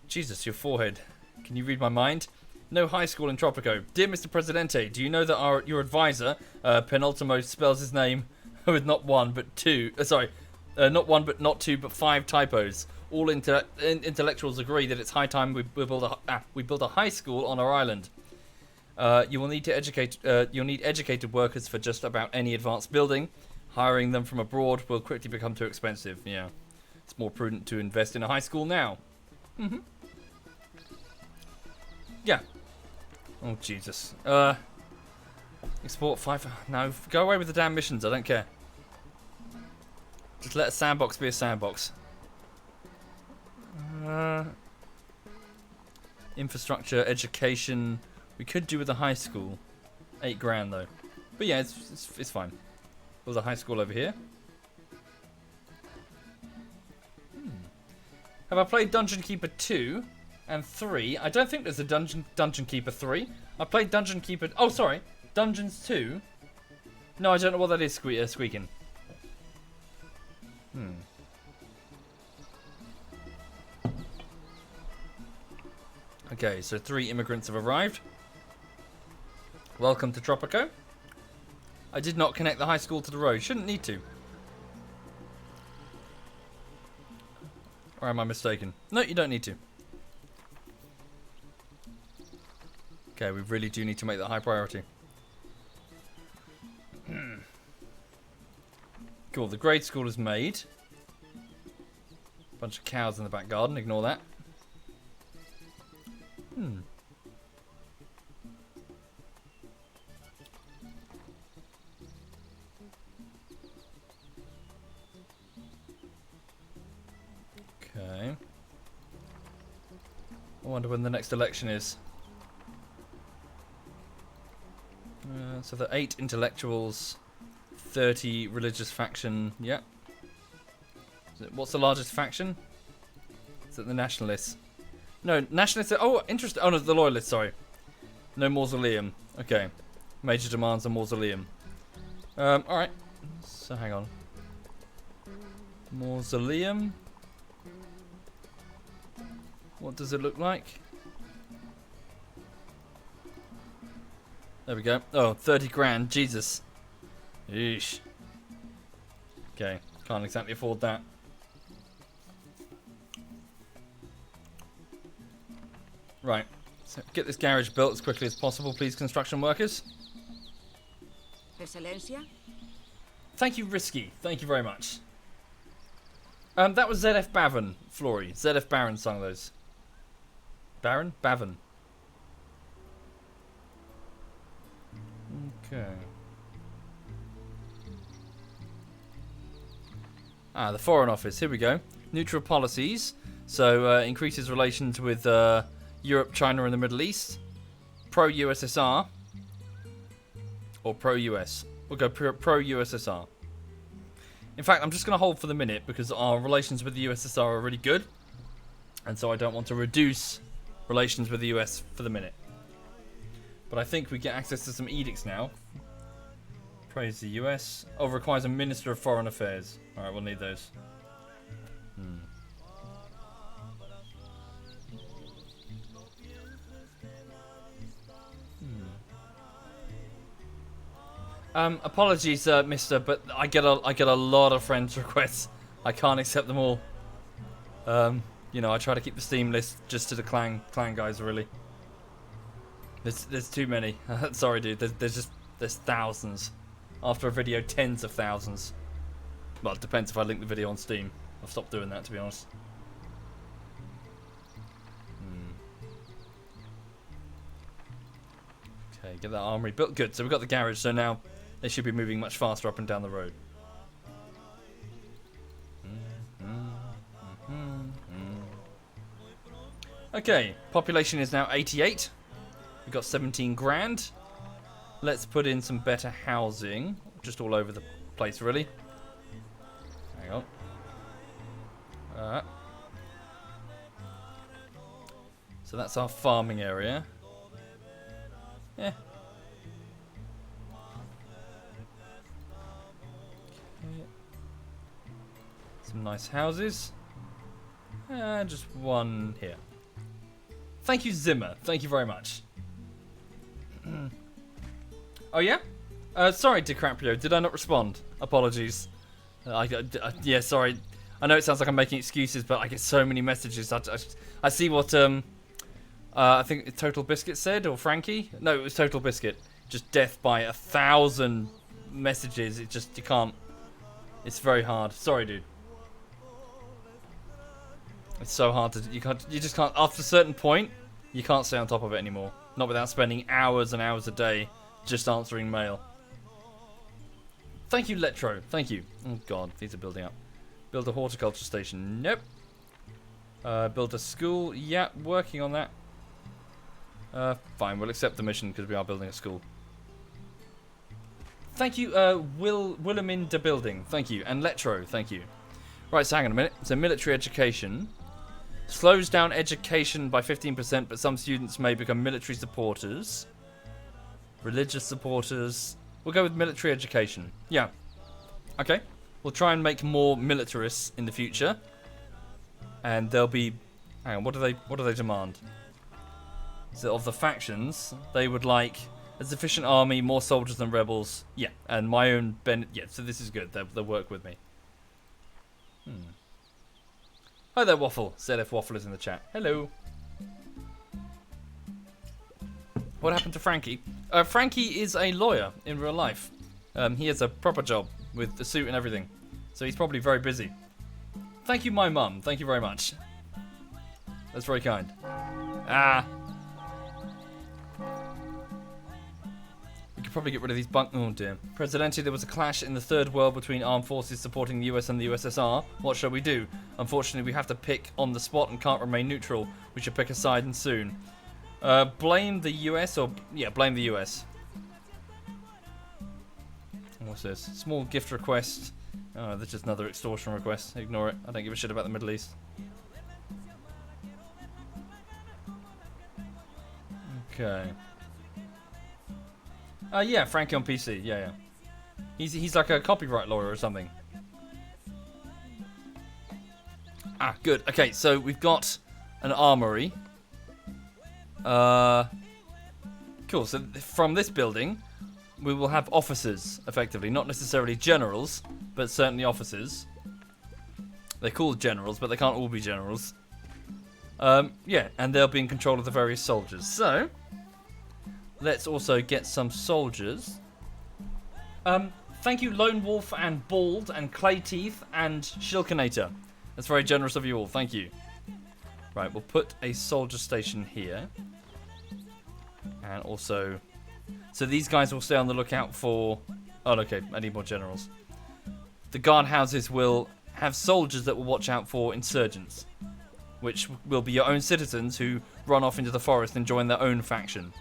Jesus, your forehead. Can you read my mind? No high school in Tropico. Dear Mr. Presidente, do you know that your advisor, Penultimo, spells his name with not one, but two... not one, but not two, but 5 typos. All intellectuals agree that it's high time we build a high school on our island. You will need to educate. You'll need educated workers for just about any advanced building. Hiring them from abroad will quickly become too expensive. Yeah, it's more prudent to invest in a high school now. Yeah. Oh Jesus. Export 5. No, go away with the damn missions. I don't care. Just let a sandbox be a sandbox. Infrastructure, education. We could do with a high school. 8 grand though. But yeah, it's fine. There's a high school over here. Have I played Dungeon Keeper 2 and 3? I don't think there's a Dungeon Keeper 3. I played Dungeon Keeper... Oh, sorry. Dungeons 2. No, I don't know what that is squeaking. Okay, so 3 immigrants have arrived. Welcome to Tropico. I did not connect the high school to the road. Shouldn't need to. Or am I mistaken? No, you don't need to. Okay, we really do need to make that high priority. Cool, the grade school is made. Bunch of cows in the back garden, ignore that. Okay. I wonder when the next election is. So the 8 intellectuals, 30 religious faction. Yeah. What's the largest faction? Is it the nationalists? No, nationalists. Oh, interesting. Oh no, the loyalists. Sorry. No mausoleum. Okay. Major demands a mausoleum. All right. So hang on. Mausoleum. What does it look like? There we go. Oh, 30 grand. Jesus. Yeesh. Okay. Can't exactly afford that. Right. So get this garage built as quickly as possible, please, construction workers. Excelencia? Thank you, Risky. Thank you very much. That was ZF Bavin, Flory. ZF Baron sung those. Baron? Bavin. Okay. The Foreign Office. Here we go. Neutral policies. So, increases relations with Europe, China, and the Middle East. Pro-USSR. Or pro-US. We'll go pro-USSR. In fact, I'm just going to hold for the minute because our relations with the USSR are really good. And so I don't want to reduce relations with the US for the minute. But I think we get access to some edicts now. Praise the US. Oh, requires a Minister of Foreign Affairs. Alright, we'll need those. Apologies, mister, but I get a lot of friends requests. I can't accept them all. You know, I try to keep the Steam list just to the clan guys, really. There's too many. Sorry, dude. There's thousands. After a video, tens of thousands. Well, it depends if I link the video on Steam. I've stopped doing that, to be honest. Okay, get that armory built. Good. So we've got the garage. So now they should be moving much faster up and down the road. Okay, population is now 88. We've got 17 grand. Let's put in some better housing. Just all over the place, really. Hang on. So that's our farming area. Yeah. Okay. Some nice houses. Just one here. Thank you, Zimmer. Thank you very much. Oh, yeah? Sorry, DiCaprio. Did I not respond? Apologies. Yeah, sorry. I know it sounds like I'm making excuses, but I get so many messages. I see what, I think Total Biscuit said, or Frankie? No, it was Total Biscuit. Just death by 1,000 messages. It just, you can't. It's very hard. Sorry, dude. It's so hard to, you just can't, after a certain point, you can't stay on top of it anymore. Not without spending hours and hours a day just answering mail. Thank you, Letro. Thank you. Oh, God. These are building up. Build a horticulture station. Nope. Build a school. Yeah, working on that. Fine. We'll accept the mission because we are building a school. Thank you, Wilhelminda Building. Thank you. And Letro. Thank you. Right, so hang on a minute. So military education. Slows down education by 15%, but some students may become military supporters. Religious supporters. We'll go with military education. Yeah. Okay. We'll try and make more militarists in the future. And there'll be... Hang on, what do they demand? So of the factions, they would like a sufficient army, more soldiers than rebels. Yeah. And my own... Yeah, so this is good. They'll work with me. Hi there, Waffle. ZF Waffle is in the chat. Hello. What happened to Frankie? Frankie is a lawyer in real life. He has a proper job with the suit and everything. So he's probably very busy. Thank you, my mum. Thank you very much. That's very kind. We could probably get rid of these oh dear. Presidente, there was a clash in the Third World between armed forces supporting the US and the USSR. What shall we do? Unfortunately, we have to pick on the spot and can't remain neutral. We should pick a side and soon. Blame the US or... Yeah, blame the US. What's this? Small gift request. Oh, that's just another extortion request. Ignore it. I don't give a shit about the Middle East. Okay. Yeah, Frankie on PC. Yeah. He's like a copyright lawyer or something. Ah, good. Okay, so we've got an armory. Cool. So from this building, we will have officers, effectively. Not necessarily generals, but certainly officers. They're called generals, but they can't all be generals. Yeah, and they'll be in control of the various soldiers. So... let's also get some soldiers. Thank you, Lone Wolf and Bald and Clay Teeth and Shilkinator. That's very generous of you all. Thank you. Right, we'll put a soldier station here. And also... so these guys will stay on the lookout for... oh, okay. I need more generals. The guard houses will have soldiers that will watch out for insurgents. Which will be your own citizens who run off into the forest and join their own faction.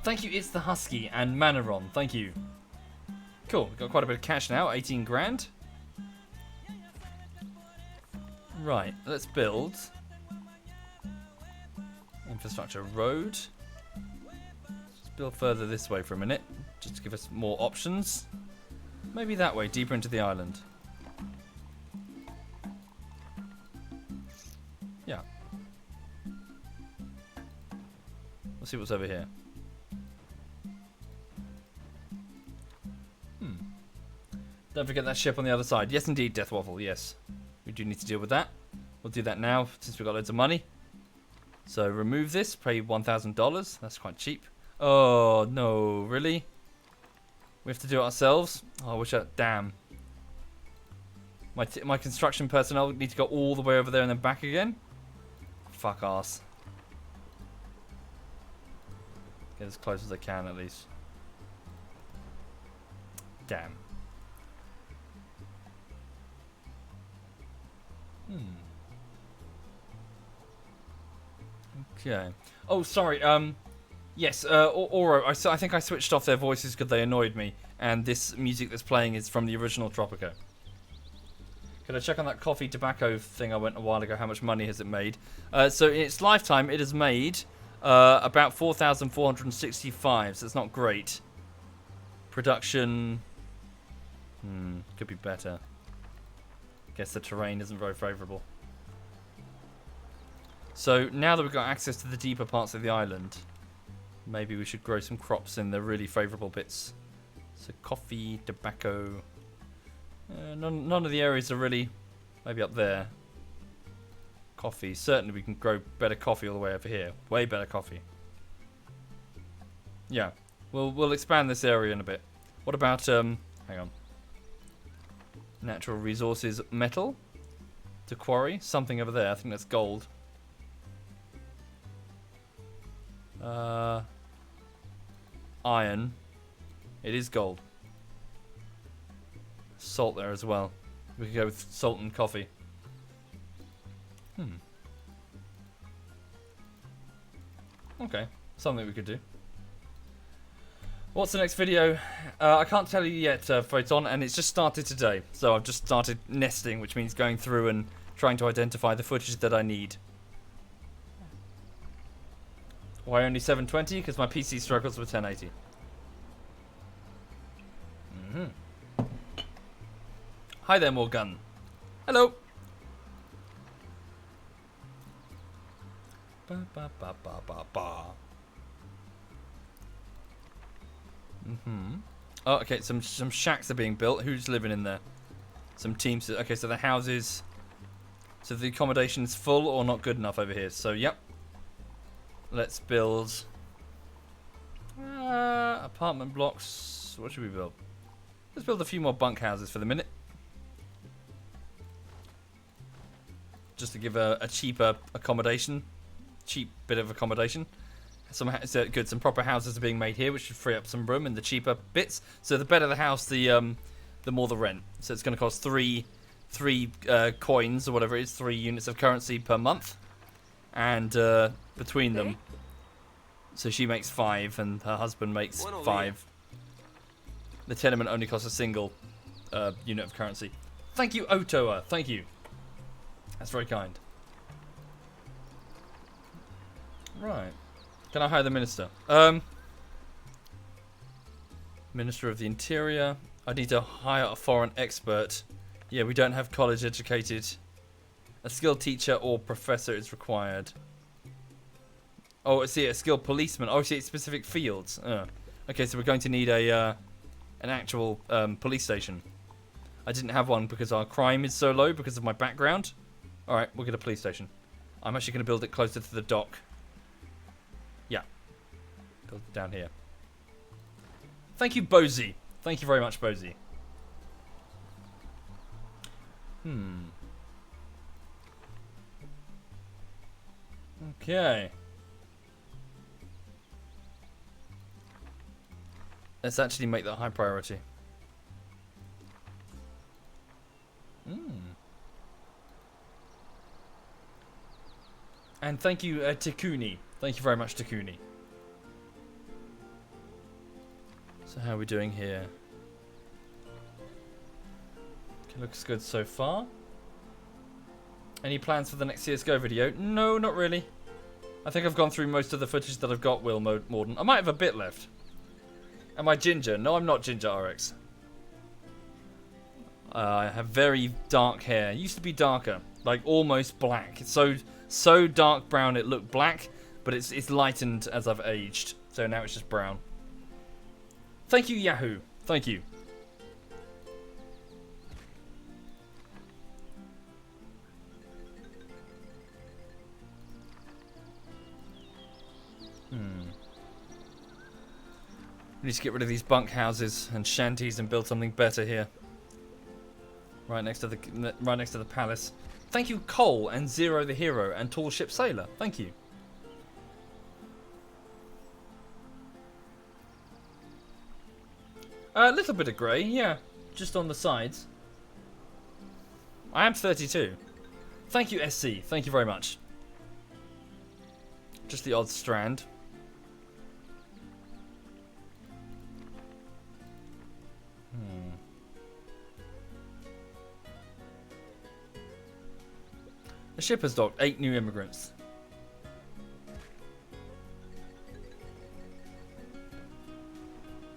Thank you, It's the Husky and Manaron. Thank you. Cool, we've got quite a bit of cash now, 18 grand. Right, let's build. Infrastructure road. Let's build further this way for a minute, just to give us more options. Maybe that way, deeper into the island. Yeah. Let's see what's over here. Don't forget that ship on the other side. Yes, indeed, Deathwaffle. Yes. We do need to deal with that. We'll do that now, since we've got loads of money. So remove this, pay $1,000. That's quite cheap. Oh, no, really? We have to do it ourselves? Oh, I wish I... Damn. My construction personnel need to go all the way over there and then back again? Fuck ass. Get as close as I can, at least. Damn. Okay. Oh, sorry. Yes. Oro. I think I switched off their voices because they annoyed me, and this music that's playing is from the original Tropico. Could I check on that coffee tobacco thing I went a while ago? How much money has it made? So in its lifetime, it has made about 4,465. So it's not great. Production. Could be better. Guess the terrain isn't very favourable. So now that we've got access to the deeper parts of the island, maybe we should grow some crops in the really favourable bits. So coffee, tobacco. None of the areas are really. Maybe up there. Coffee. Certainly we can grow better coffee all the way over here. Way better coffee. Yeah. We'll expand this area in a bit. What about hang on. Natural resources, metal to quarry. Something over there. I think that's gold. Iron. It is gold. Salt there as well. We could go with salt and coffee. Okay. Something we could do. What's the next video? I can't tell you yet, Photon, and it's just started today. So I've just started nesting, which means going through and trying to identify the footage that I need. Why only 720? Because my PC struggles with 1080. Hi there, Morgan. Hello. Ba, ba, ba, ba, ba, ba. Oh, okay. Some shacks are being built. Who's living in there? Some teams. Okay, so the houses. So the accommodation's full or not good enough over here. So yep. Let's build apartment blocks. What should we build? Let's build a few more bunk houses for the minute. Just to give a cheaper accommodation. Cheap bit of accommodation. Good, some proper houses are being made here, which should free up some room in the cheaper bits. So the better the house, the more the rent. So it's going to cost three coins or whatever it is, 3 units of currency per month. And between them, so she makes 5 and her husband makes 5. The tenement only costs a single unit of currency. Thank you, Otoa. Thank you. That's very kind. Right. Can I hire the minister? Minister of the Interior. I need to hire a foreign expert. Yeah, we don't have college educated. A skilled teacher or professor is required. Oh, I see, a skilled policeman. Oh, I see, it's specific fields. Okay, so we're going to need an actual police station. I didn't have one because our crime is so low because of my background. Alright, we'll get a police station. I'm actually going to build it closer to the dock. Yeah. Build it down here. Thank you, Bozy. Thank you very much, Bozy. Okay. Let's actually make that high priority. And thank you, Takuni. Thank you very much, Takuni. So how are we doing here? Okay, looks good so far. Any plans for the next CSGO video? No, not really. I think I've gone through most of the footage that I've got, Will Morden. I might have a bit left. Am I ginger? No, I'm not ginger, RX. I have very dark hair. It used to be darker, like almost black. It's so dark brown it looked black, but it's lightened as I've aged. So now it's just brown. Thank you, Yahoo. Thank you. We need to get rid of these bunk houses and shanties and build something better here. Right next to the palace. Thank you, Cole and Zero the Hero and Tall Ship Sailor. Thank you. A little bit of grey, yeah. Just on the sides. I am 32. Thank you, SC. Thank you very much. Just the odd strand. The ship has docked 8 new immigrants.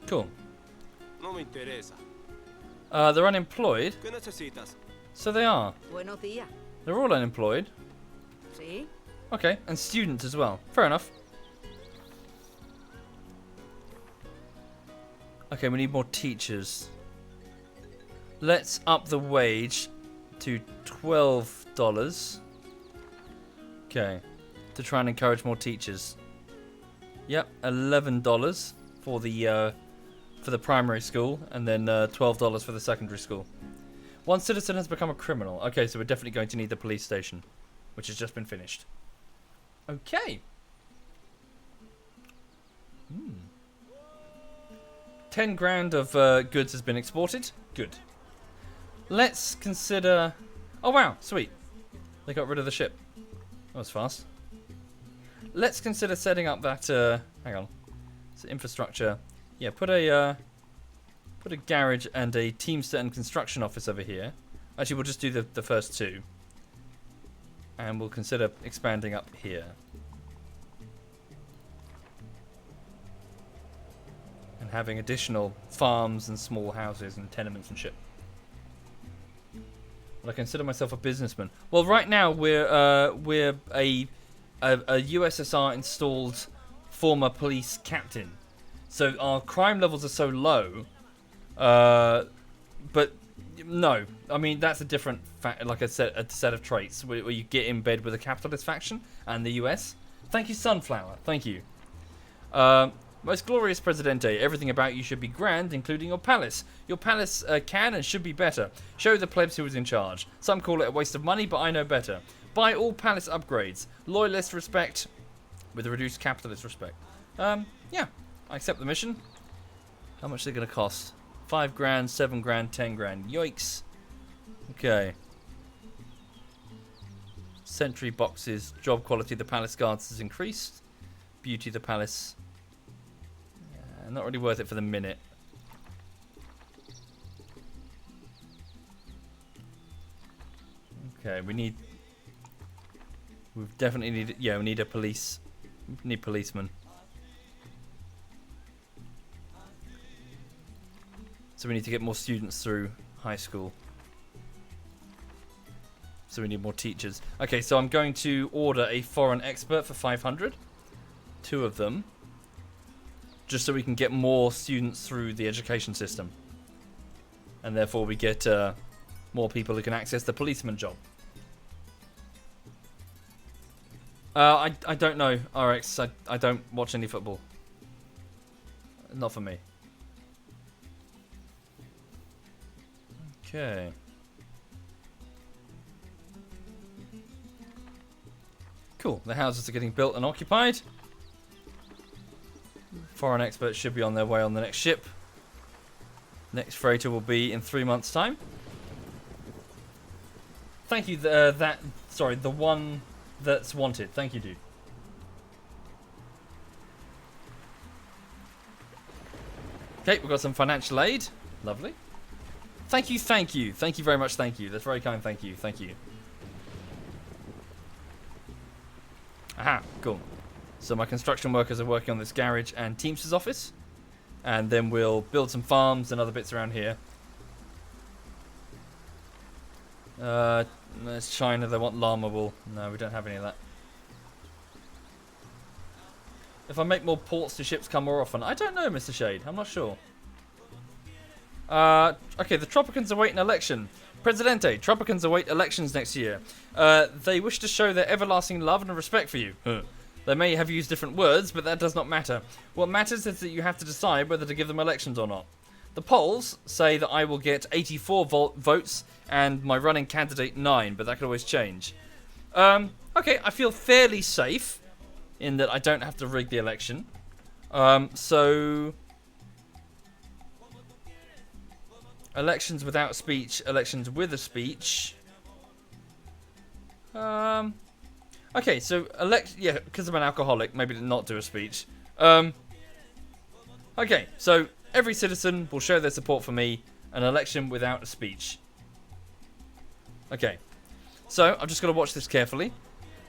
Cool. No me interesa. They're unemployed. ¿Qué necesitas? So they are. Buenos días. They're all unemployed. ¿Sí? Okay, and students as well. Fair enough. Okay, we need more teachers. Let's up the wage to $12. Okay, to try and encourage more teachers. Yep, $11 for the primary school, and then $12 for the secondary school. One citizen has become a criminal. Okay, so we're definitely going to need the police station, which has just been finished. Okay. 10 grand of goods has been exported. Good. Let's consider... Oh, wow. Sweet. They got rid of the ship. That was fast. Let's consider setting up that... hang on. It's infrastructure. Yeah, put a garage and a Teamster and construction office over here. Actually, we'll just do the first two. And we'll consider expanding up here. And having additional farms and small houses and tenements and shit. Well, I consider myself a businessman. Well, right now we're a USSR installed former police captain. So our crime levels are so low. But no, I mean that's a different like I said, a set of traits where you get in bed with a capitalist faction and the US. Thank you, Sunflower. Thank you. Most glorious Presidente, everything about you should be grand, including your palace. Your palace can and should be better. Show the plebs who is in charge. Some call it a waste of money, but I know better. Buy all palace upgrades. Loyalist respect with a reduced capitalist respect. Yeah, I accept the mission. How much are they going to cost? 5 grand, 7 grand, 10 grand. Yikes. Okay. Sentry boxes. Job quality of the palace guards has increased. Beauty of the palace. Not really worth it for the minute. Okay, we definitely need, yeah, we need a police, we need policemen. So we need to get more students through high school. So we need more teachers. Okay, so I'm going to order a foreign expert for 500. 2 of them. Just so we can get more students through the education system. And therefore we get more people who can access the policeman job. I don't know, RX. I don't watch any football. Not for me. Okay. Cool. The houses are getting built and occupied. Foreign experts should be on their way on the next ship. Next freighter will be in 3 months' time. Thank you, the one that's wanted. Thank you, dude. Okay, we've got some financial aid. Lovely. Thank you, thank you. Thank you very much, thank you. That's very kind, thank you, thank you. Aha, cool. So my construction workers are working on this garage and Teamster's office. And then we'll build some farms and other bits around here. There's China, they want llama wool. No, we don't have any of that. If I make more ports, do ships come more often? I don't know, Mr. Shade. I'm not sure. Okay, the Tropicans await an election. Presidente, Tropicans await elections next year. They wish to show their everlasting love and respect for you. They may have used different words, but that does not matter. What matters is that you have to decide whether to give them elections or not. The polls say that I will get 84 votes and my running candidate 9, but that could always change. Okay, I feel fairly safe in that I don't have to rig the election. So... Elections without speech, elections with a speech. Okay, so yeah, because I'm an alcoholic, maybe not do a speech. Okay, so every citizen will show their support for me. An election without a speech. Okay, so I'm just going to watch this carefully.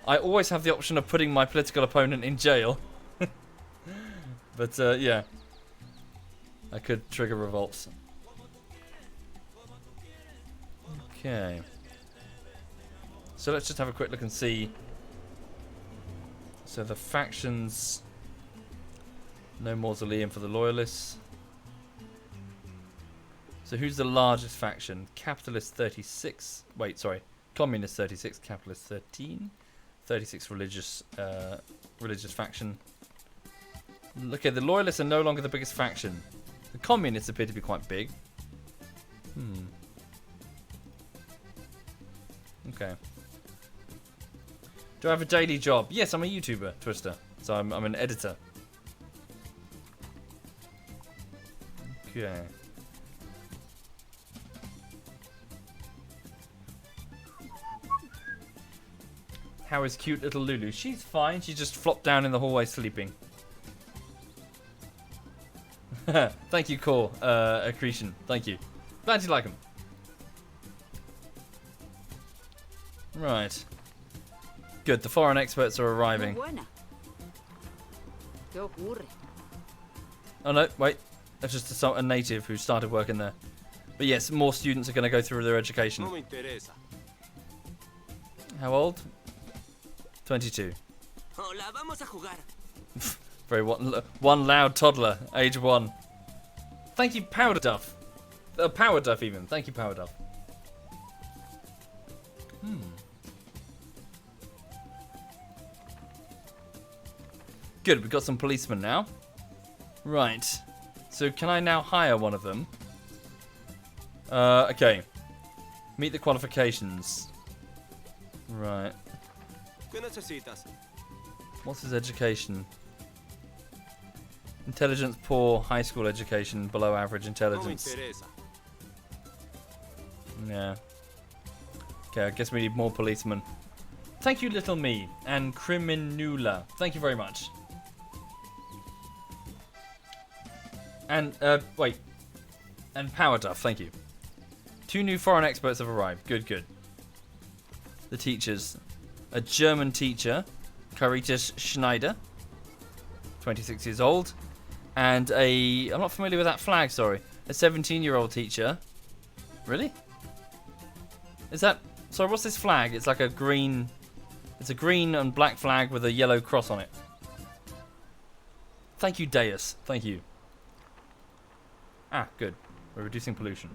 I always have the option of putting my political opponent in jail. But, yeah. I could trigger revolts. Okay. So let's just have a quick look and see. So the factions... No mausoleum for the loyalists. So who's the largest faction? Capitalist 36. Wait, sorry. Communist 36. Capitalist 13. 36 religious faction. Okay, the loyalists are no longer the biggest faction. The communists appear to be quite big. Okay. Do I have a daily job? Yes, I'm a YouTuber, Twister. So I'm an editor. Okay. How is cute little Lulu? She's fine. She just flopped down in the hallway sleeping. Thank you, Core. Accretion. Thank you. Glad you like them. Right. Good. The foreign experts are arriving. Oh no, wait. That's just a native who started working there. But yes, more students are going to go through their education. No me interesa. How old? 22. Hola, vamos a jugar. Very one loud toddler, age 1. Thank you, Powder Duff. Power Duff even. Thank you, Power Duff. Good, we've got some policemen now. Right. So can I now hire one of them? Okay. Meet the qualifications. Right. ¿Qué necesitas? What's his education? Intelligence poor, high school education, below average No me intelligence. interesa. Yeah. Okay, I guess we need more policemen. Thank you, Little Me, and Criminula. Thank you very much. And, wait. And Power Duff, thank you. 2 new foreign experts have arrived. Good, good. The teachers. A German teacher, Caritas Schneider, 26 years old. And I'm not familiar with that flag, sorry. A 17-year-old teacher. Really? Is that... Sorry, what's this flag? It's like a green... It's a green and black flag with a yellow cross on it. Thank you, Deus. Thank you. Ah, good. We're reducing pollution.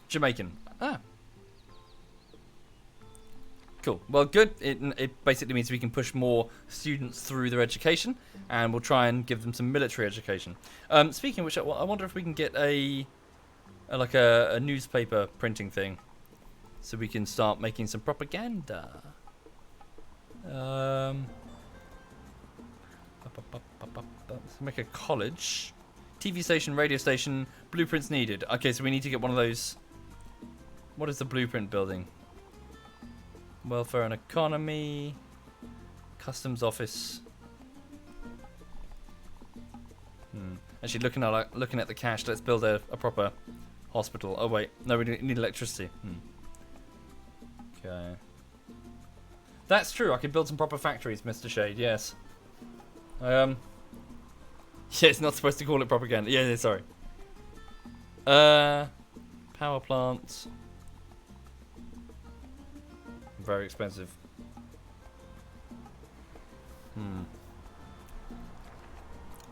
Jamaican. Ah. Cool. Well, good. It basically means we can push more students through their education, and we'll try and give them some military education. Speaking of which, I wonder if we can get a newspaper printing thing, so we can start making some propaganda. Let's make a college. TV station, radio station, blueprints needed. Okay, so we need to get one of those. What is the blueprint building? Welfare and economy. Customs office. Actually, looking at the cash, let's build a proper hospital. Oh wait, no, we need electricity. Okay. That's true. I can build some proper factories, Mr. Shade. Yes. Yeah, it's not supposed to call it propaganda. Yeah, sorry. Power plants. Very expensive.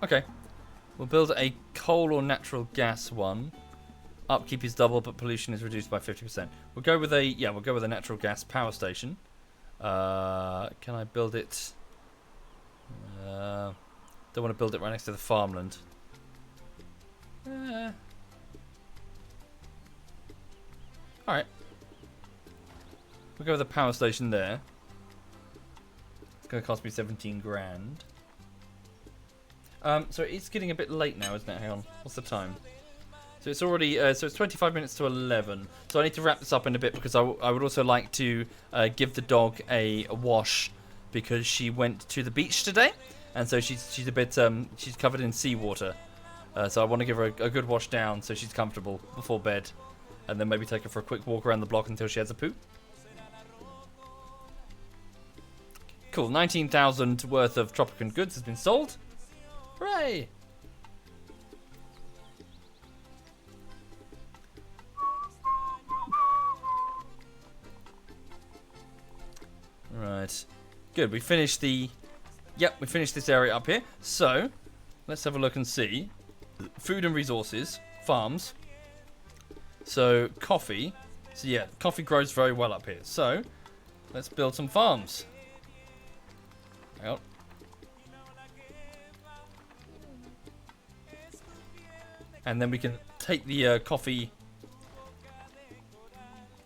Okay. We'll build a coal or natural gas one. Upkeep is double, but pollution is reduced by 50%. We'll go with a natural gas power station. Can I build it? Don't want to build it right next to the farmland. Alright. We'll go with the power station there. It's going to cost me 17 grand. So it's getting a bit late now, isn't it? Hang on. What's the time? So it's already, so it's 25 minutes to 11. So I need to wrap this up in a bit because I would also like to give the dog a wash because she went to the beach today. And so she's a bit, she's covered in seawater. So I want to give her a good wash down so she's comfortable before bed. And then maybe take her for a quick walk around the block until she has a poo. Cool, 19,000 worth of Tropican goods has been sold. Hooray! Right. Good, we finished the... Yep, we finished this area up here. So, let's have a look and see. Food and resources. Farms. So, coffee. So yeah, coffee grows very well up here. So, let's build some farms. Hang on. And then we can take the coffee...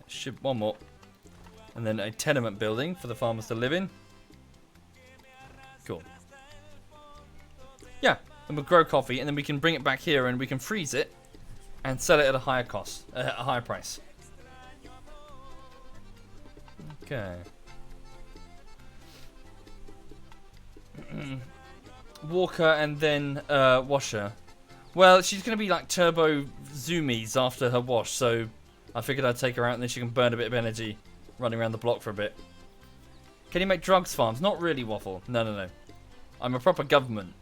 Ship one more. And then a tenement building for the farmers to live in. Cool. Yeah, and we'll grow coffee, and then we can bring it back here, and we can freeze it, and sell it at a higher cost, a higher price. Okay. Walker and then washer. Well, she's going to be like turbo zoomies after her wash, so I figured I'd take her out, and then she can burn a bit of energy running around the block for a bit. Can you make drugs farms? Not really, Waffle. No, no, no. I'm a proper government.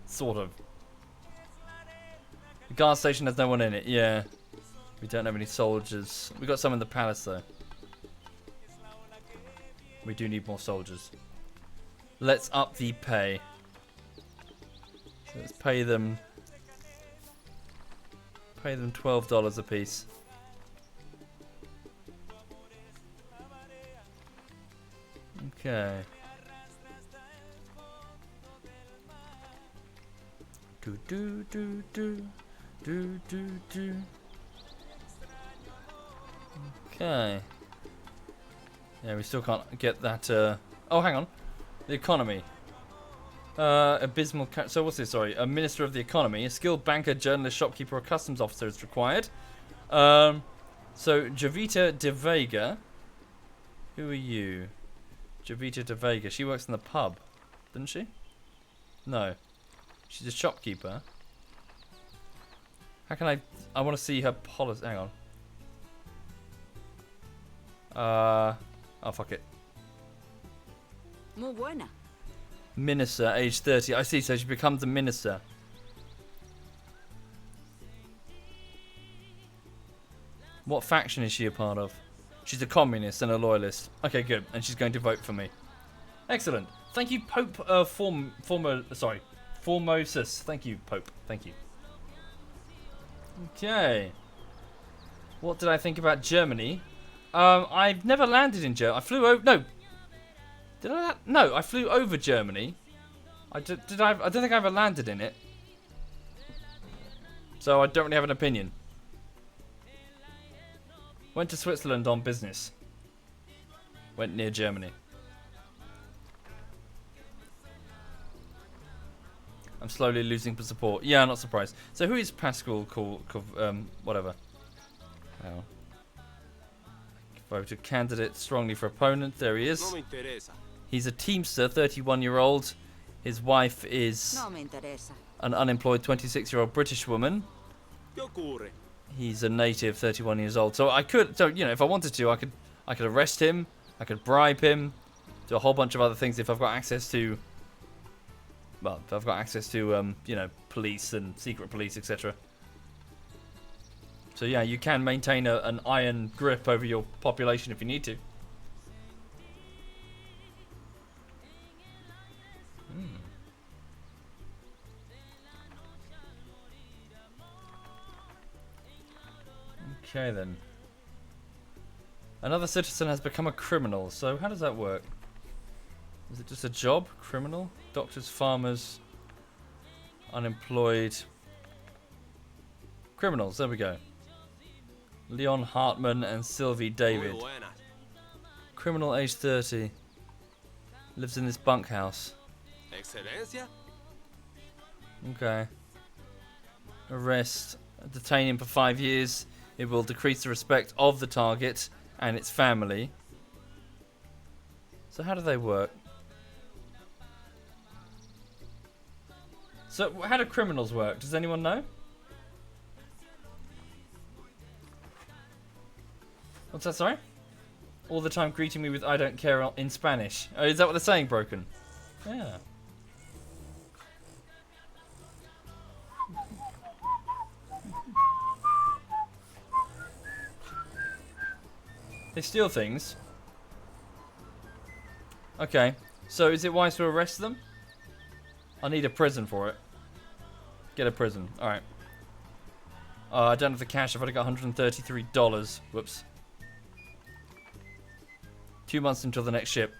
Sort of. The guard station has no one in it. Yeah. We don't have any soldiers. We got some in the palace, though. We do need more soldiers. Let's up the pay. So let's pay them... Pay them $12 a piece. Okay. Do. Okay. Yeah, we still can't get that. Oh, hang on. The economy. Abysmal. So what's this? Sorry, a minister of the economy, a skilled banker, journalist, shopkeeper, or customs officer is required. So Javita De Vega. Who are you? Javita De Vega. She works in the pub, doesn't she? No. She's a shopkeeper. How can I want to see her policy. Hang on. Oh, fuck it. Muy buena. Minister, age 30. I see, so she becomes a minister. What faction is she a part of? She's a communist and a loyalist. Okay, good. And she's going to vote for me. Excellent. Thank you, Pope Formosus. Thank you, Pope. Thank you. Okay. What did I think about Germany? I've never landed in Germany. I flew over... No. Did I? No, I flew over Germany. I don't think I ever landed in it. So I don't really have an opinion. Went to Switzerland on business. Went near Germany. I'm slowly losing support. Yeah, I'm not surprised. So who is Pascal whatever? Oh. Voted candidate strongly for opponent. There he is. He's a Teamster, 31-year-old. His wife is No me interesa. an unemployed 26-year-old British woman. He's a native, 31 years old. So I could, if I wanted to, I could arrest him. I could bribe him. Do a whole bunch of other things if I've got access to. Well, if I've got access to, police and secret police, etc. So yeah, you can maintain an iron grip over your population if you need to. Okay then. Another citizen has become a criminal. So how does that work? Is it just a job? Criminal? Doctors, farmers, unemployed. Criminals, there we go. Leon Hartman and Sylvie David. Muy buena. Criminal age 30. Lives in this bunkhouse. Excelencia. Okay. Arrest. Detain him for 5 years. It will decrease the respect of the target and its family. So how do they work? So how do criminals work? Does anyone know? What's that, sorry? All the time greeting me with "I don't care" in Spanish. Oh, is that what they're saying, Broken? Yeah. They steal things. Okay. So is it wise to arrest them? I need a prison for it. Get a prison. Alright. I don't have the cash. I've only got $133. Whoops. 2 months until the next ship.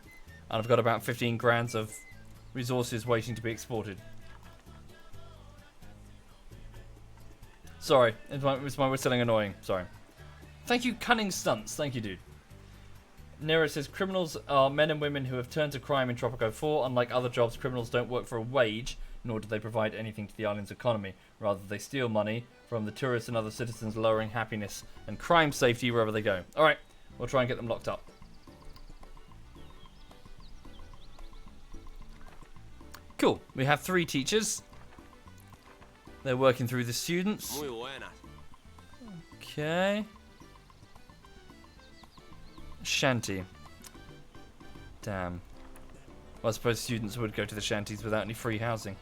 And I've got about 15 grand of resources waiting to be exported. Sorry. It's my whistling annoying. Sorry. Thank you, Cunning Stunts. Thank you, dude. Nero says, criminals are men and women who have turned to crime in Tropico 4. Unlike other jobs, criminals don't work for a wage, nor do they provide anything to the island's economy. Rather, they steal money from the tourists and other citizens, lowering happiness and crime safety wherever they go. Alright, we'll try and get them locked up. Cool, we have 3 teachers. They're working through the students. Muy buena. Okay. Shanty. Damn. Well, I suppose students would go to the shanties without any free housing.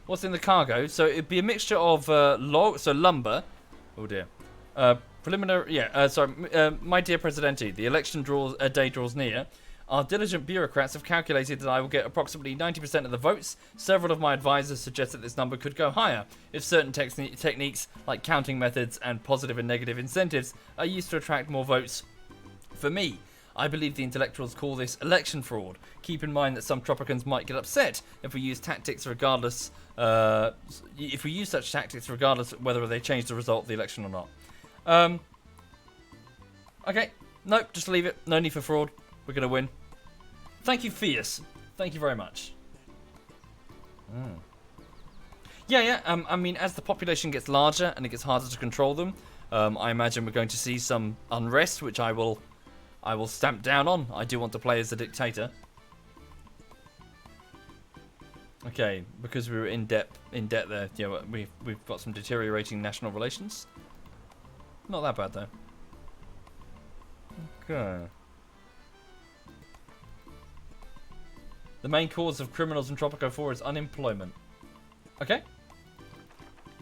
What's in the cargo? So it'd be a mixture of lumber. Oh dear. Preliminary. Yeah. My dear Presidente, the election day draws near. Our diligent bureaucrats have calculated that I will get approximately 90% of the votes. Several of my advisors suggest that this number could go higher if certain techniques like counting methods and positive and negative incentives are used to attract more votes. For me, I believe the intellectuals call this election fraud. Keep in mind that some Tropicans might get upset if we use tactics regardless. If we use such tactics regardless whether they change the result of the election or not. Okay, nope, just leave it. No need for fraud. We're going to win. Thank you, Fias. Thank you very much. Yeah. I mean, as the population gets larger and it gets harder to control them, I imagine we're going to see some unrest, which I will stamp down on. I do want to play as a dictator. Okay, because we were in debt there. Yeah, we've got some deteriorating national relations. Not that bad though. Okay. The main cause of criminals in Tropico 4 is unemployment. Okay.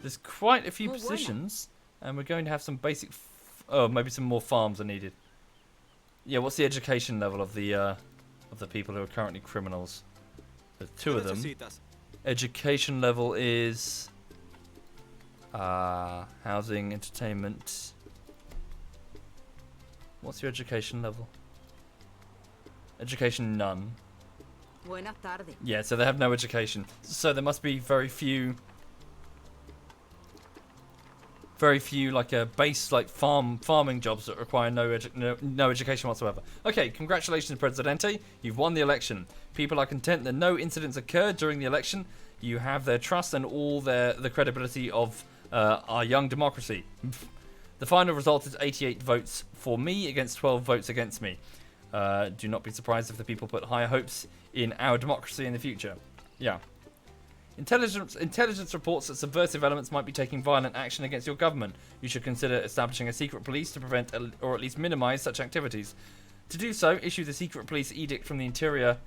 There's quite a few positions, and we're going to have some basic... maybe some more farms are needed. Yeah, what's the education level of the people who are currently criminals? There's 2 of them. Education level is... housing, entertainment... What's your education level? Education none. Buenas tardes. Yeah, so they have no education. So there must be very few like base like farming jobs that require no education whatsoever. Okay, congratulations, Presidente. You've won the election. People are content that no incidents occurred during the election. You have their trust and all the credibility of our young democracy. The final result is 88 votes for me against 12 votes against me. Do not be surprised if the people put higher hopes in our democracy in the future. Yeah. Intelligence reports that subversive elements might be taking violent action against your government. You should consider establishing a secret police to prevent or at least minimize such activities. To do so, issue the secret police edict from the interior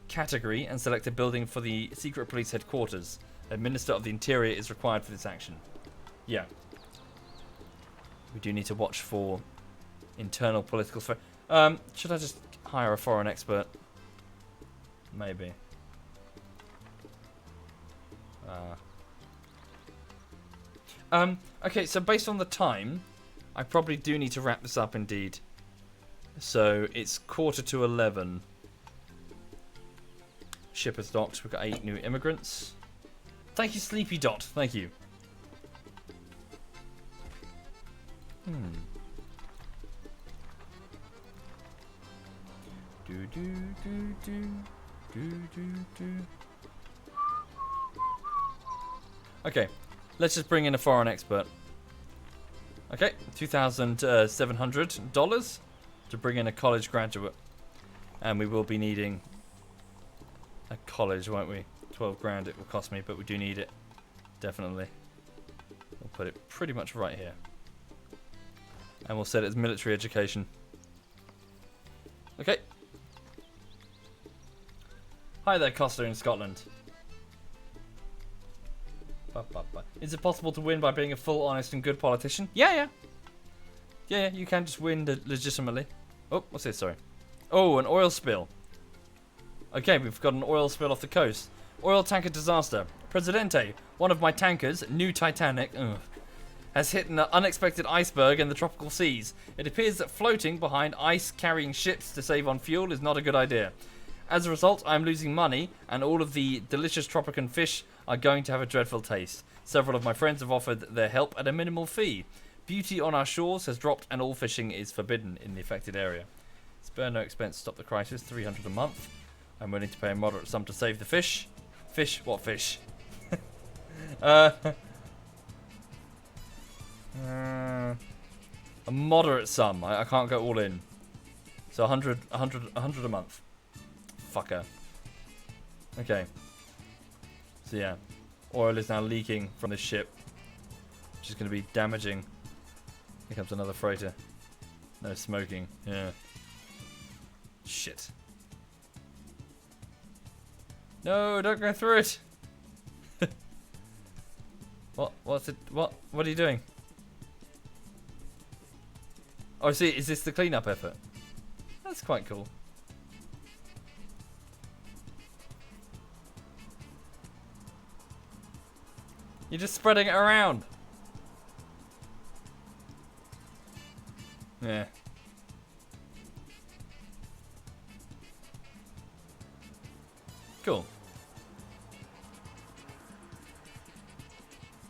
category and select a building for the secret police headquarters. A minister of the interior is required for this action. Yeah. We do need to watch for internal political... should I just hire a foreign expert? Maybe. Okay, so based on the time, I probably do need to wrap this up indeed. So it's 11:45. Ship has docked. We've got 8 new immigrants. Thank you, Sleepy Dot. Thank you. Okay, let's just bring in a foreign expert. Okay, $2,700 to bring in a college graduate. And we will be needing a college, won't we? 12 grand it will cost me, but we do need it. Definitely. We'll put it pretty much right here. And we'll set it as military education. Okay. Hi there, Costa in Scotland. Is it possible to win by being a full, honest, and good politician? Yeah, you can just win legitimately. Oh, what's this? Sorry. Oh, an oil spill. Okay, we've got an oil spill off the coast. Oil tanker disaster. Presidente, one of my tankers, new Titanic, has hit an unexpected iceberg in the tropical seas. It appears that floating behind ice-carrying ships to save on fuel is not a good idea. As a result, I'm losing money, and all of the delicious Tropican fish are going to have a dreadful taste. Several of my friends have offered their help at a minimal fee. Beauty on our shores has dropped, and all fishing is forbidden in the affected area. Spare no expense to stop the crisis, $300 a month. I'm willing to pay a moderate sum to save the fish. Fish? What fish? A moderate sum. I can't go all in. So 100 a month. Fucker. Okay. So yeah. Oil is now leaking from this ship, which is going to be damaging. Here comes another freighter. No smoking. Yeah. Shit. No, don't go through it. What's it? What are you doing? Oh, see, is this the cleanup effort? That's quite cool. You're just spreading it around. Yeah. Cool.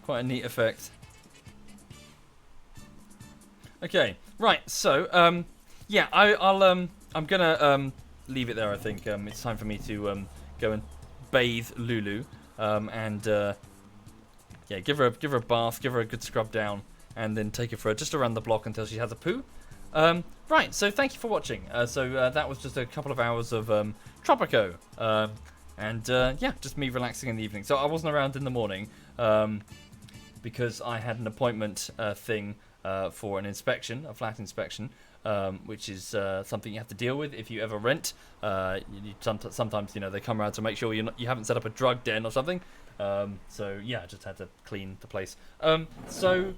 Quite a neat effect. Okay, right. So, yeah, I'm gonna leave it there. I think it's time for me to go and bathe Lulu, and yeah, give her a bath, give her a good scrub down, and then take her for just around the block until she has a poo. Right. So thank you for watching. That was just a couple of hours of Tropico. And yeah, just me relaxing in the evening. So I wasn't around in the morning because I had an appointment thing for an inspection, a flat inspection, which is something you have to deal with if you ever rent. Sometimes they come around to make sure you haven't set up a drug den or something. So yeah, I just had to clean the place. So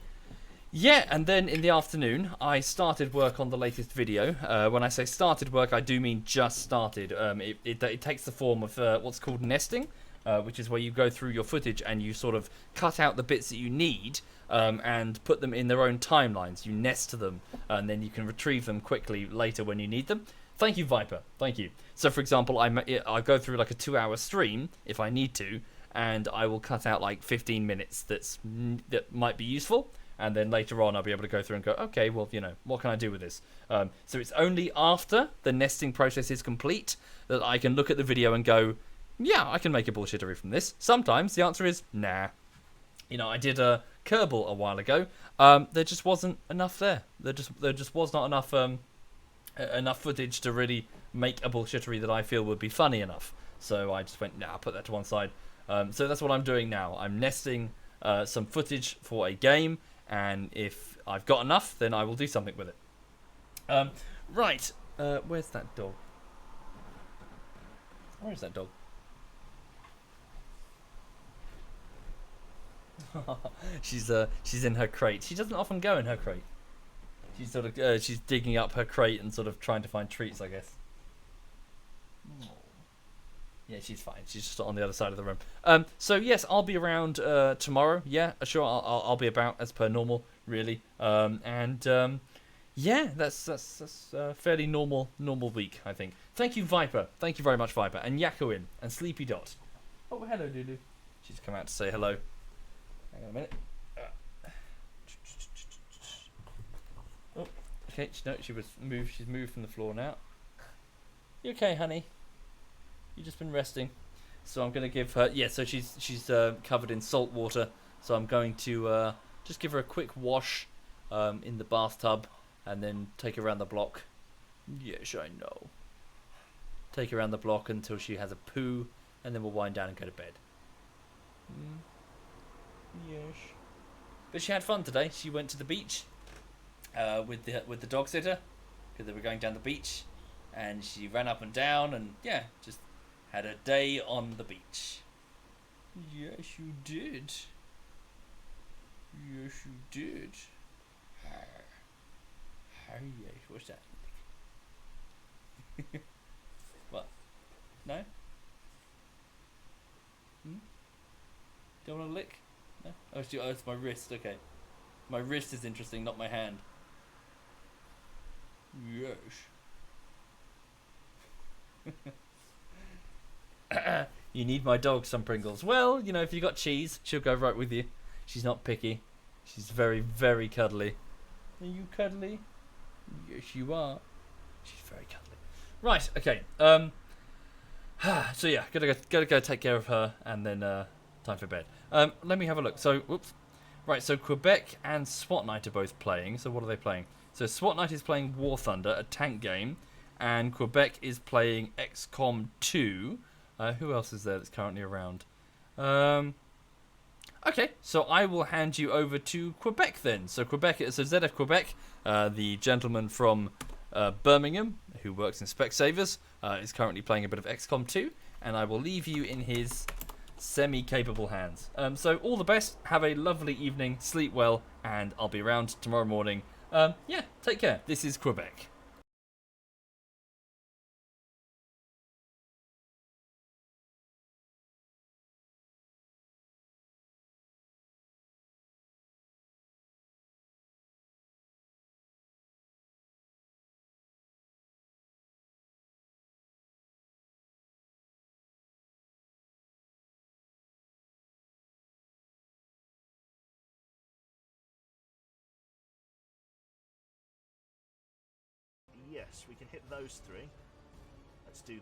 yeah, and then in the afternoon, I started work on the latest video. When I say started work, I do mean just started. It takes the form of what's called nesting, which is where you go through your footage and you sort of cut out the bits that you need and put them in their own timelines. You nest them, and then you can retrieve them quickly later when you need them. Thank you, Viper. Thank you. So, for example, I go through like a 2-hour stream if I need to, and I will cut out like 15 minutes that might be useful. And then later on, I'll be able to go through and go, okay, well, what can I do with this? So it's only after the nesting process is complete that I can look at the video and go, yeah, I can make a bullshittery from this. Sometimes the answer is, nah. I did a Kerbal a while ago. There just wasn't enough there. There just was not enough enough footage to really make a bullshittery that I feel would be funny enough. So I just went, nah, I'll put that to one side. So that's what I'm doing now. I'm nesting some footage for a game. And if I've got enough, then I will do something with it. Right. Where's that dog? Where is that dog? She's in her crate. She doesn't often go in her crate. She's sort of she's digging up her crate and sort of trying to find treats, I guess. Yeah, she's fine. She's just on the other side of the room. So yes, I'll be around tomorrow. Yeah, sure. I'll be about as per normal. really. Yeah, that's a fairly normal week, I think. Thank you, Viper. Thank you very much, Viper. And Yakoin and Sleepy Dot. Oh, hello, Lulu. She's come out to say hello. Hang on a minute. Oh, okay. No, she was moved. She's moved from the floor now. You okay, honey? You just been resting. So I'm going to give her. Yeah. So she's covered in salt water. So I'm going to just give her a quick wash in the bathtub, and then take her around the block. Yes, I know. Take her around the block until she has a poo, and then we'll wind down and go to bed. Yes. But she had fun today. She went to the beach with the dog sitter because they were going down the beach, and she ran up and down, and yeah, just had a day on the beach. Yes, you did. Yes, you did. Yes, what's that? What? No? Don't want to lick? No? Oh, it's my wrist, okay. My wrist is interesting, not my hand. Yes. You need my dog some Pringles. Well, you know, if you got cheese, she'll go right with you. She's not picky. She's very, very cuddly. Are you cuddly? Yes, you are. She's very cuddly. Right, okay. So yeah, gotta go take care of her, and then time for bed. Let me have a look. So, whoops. Right, so Quebec and SWAT Night are both playing. So what are they playing? So SWAT Night is playing War Thunder, a tank game, and Quebec is playing XCOM 2. Who else is there that's currently around? Okay, so I will hand you over to Quebec then. So ZF Quebec, the gentleman from Birmingham, who works in Specsavers, is currently playing a bit of XCOM 2, and I will leave you in his semi-capable hands. So all the best, have a lovely evening, sleep well, and I'll be around tomorrow morning. Yeah, take care. This is Quebec. Yes, we can hit those three. Let's do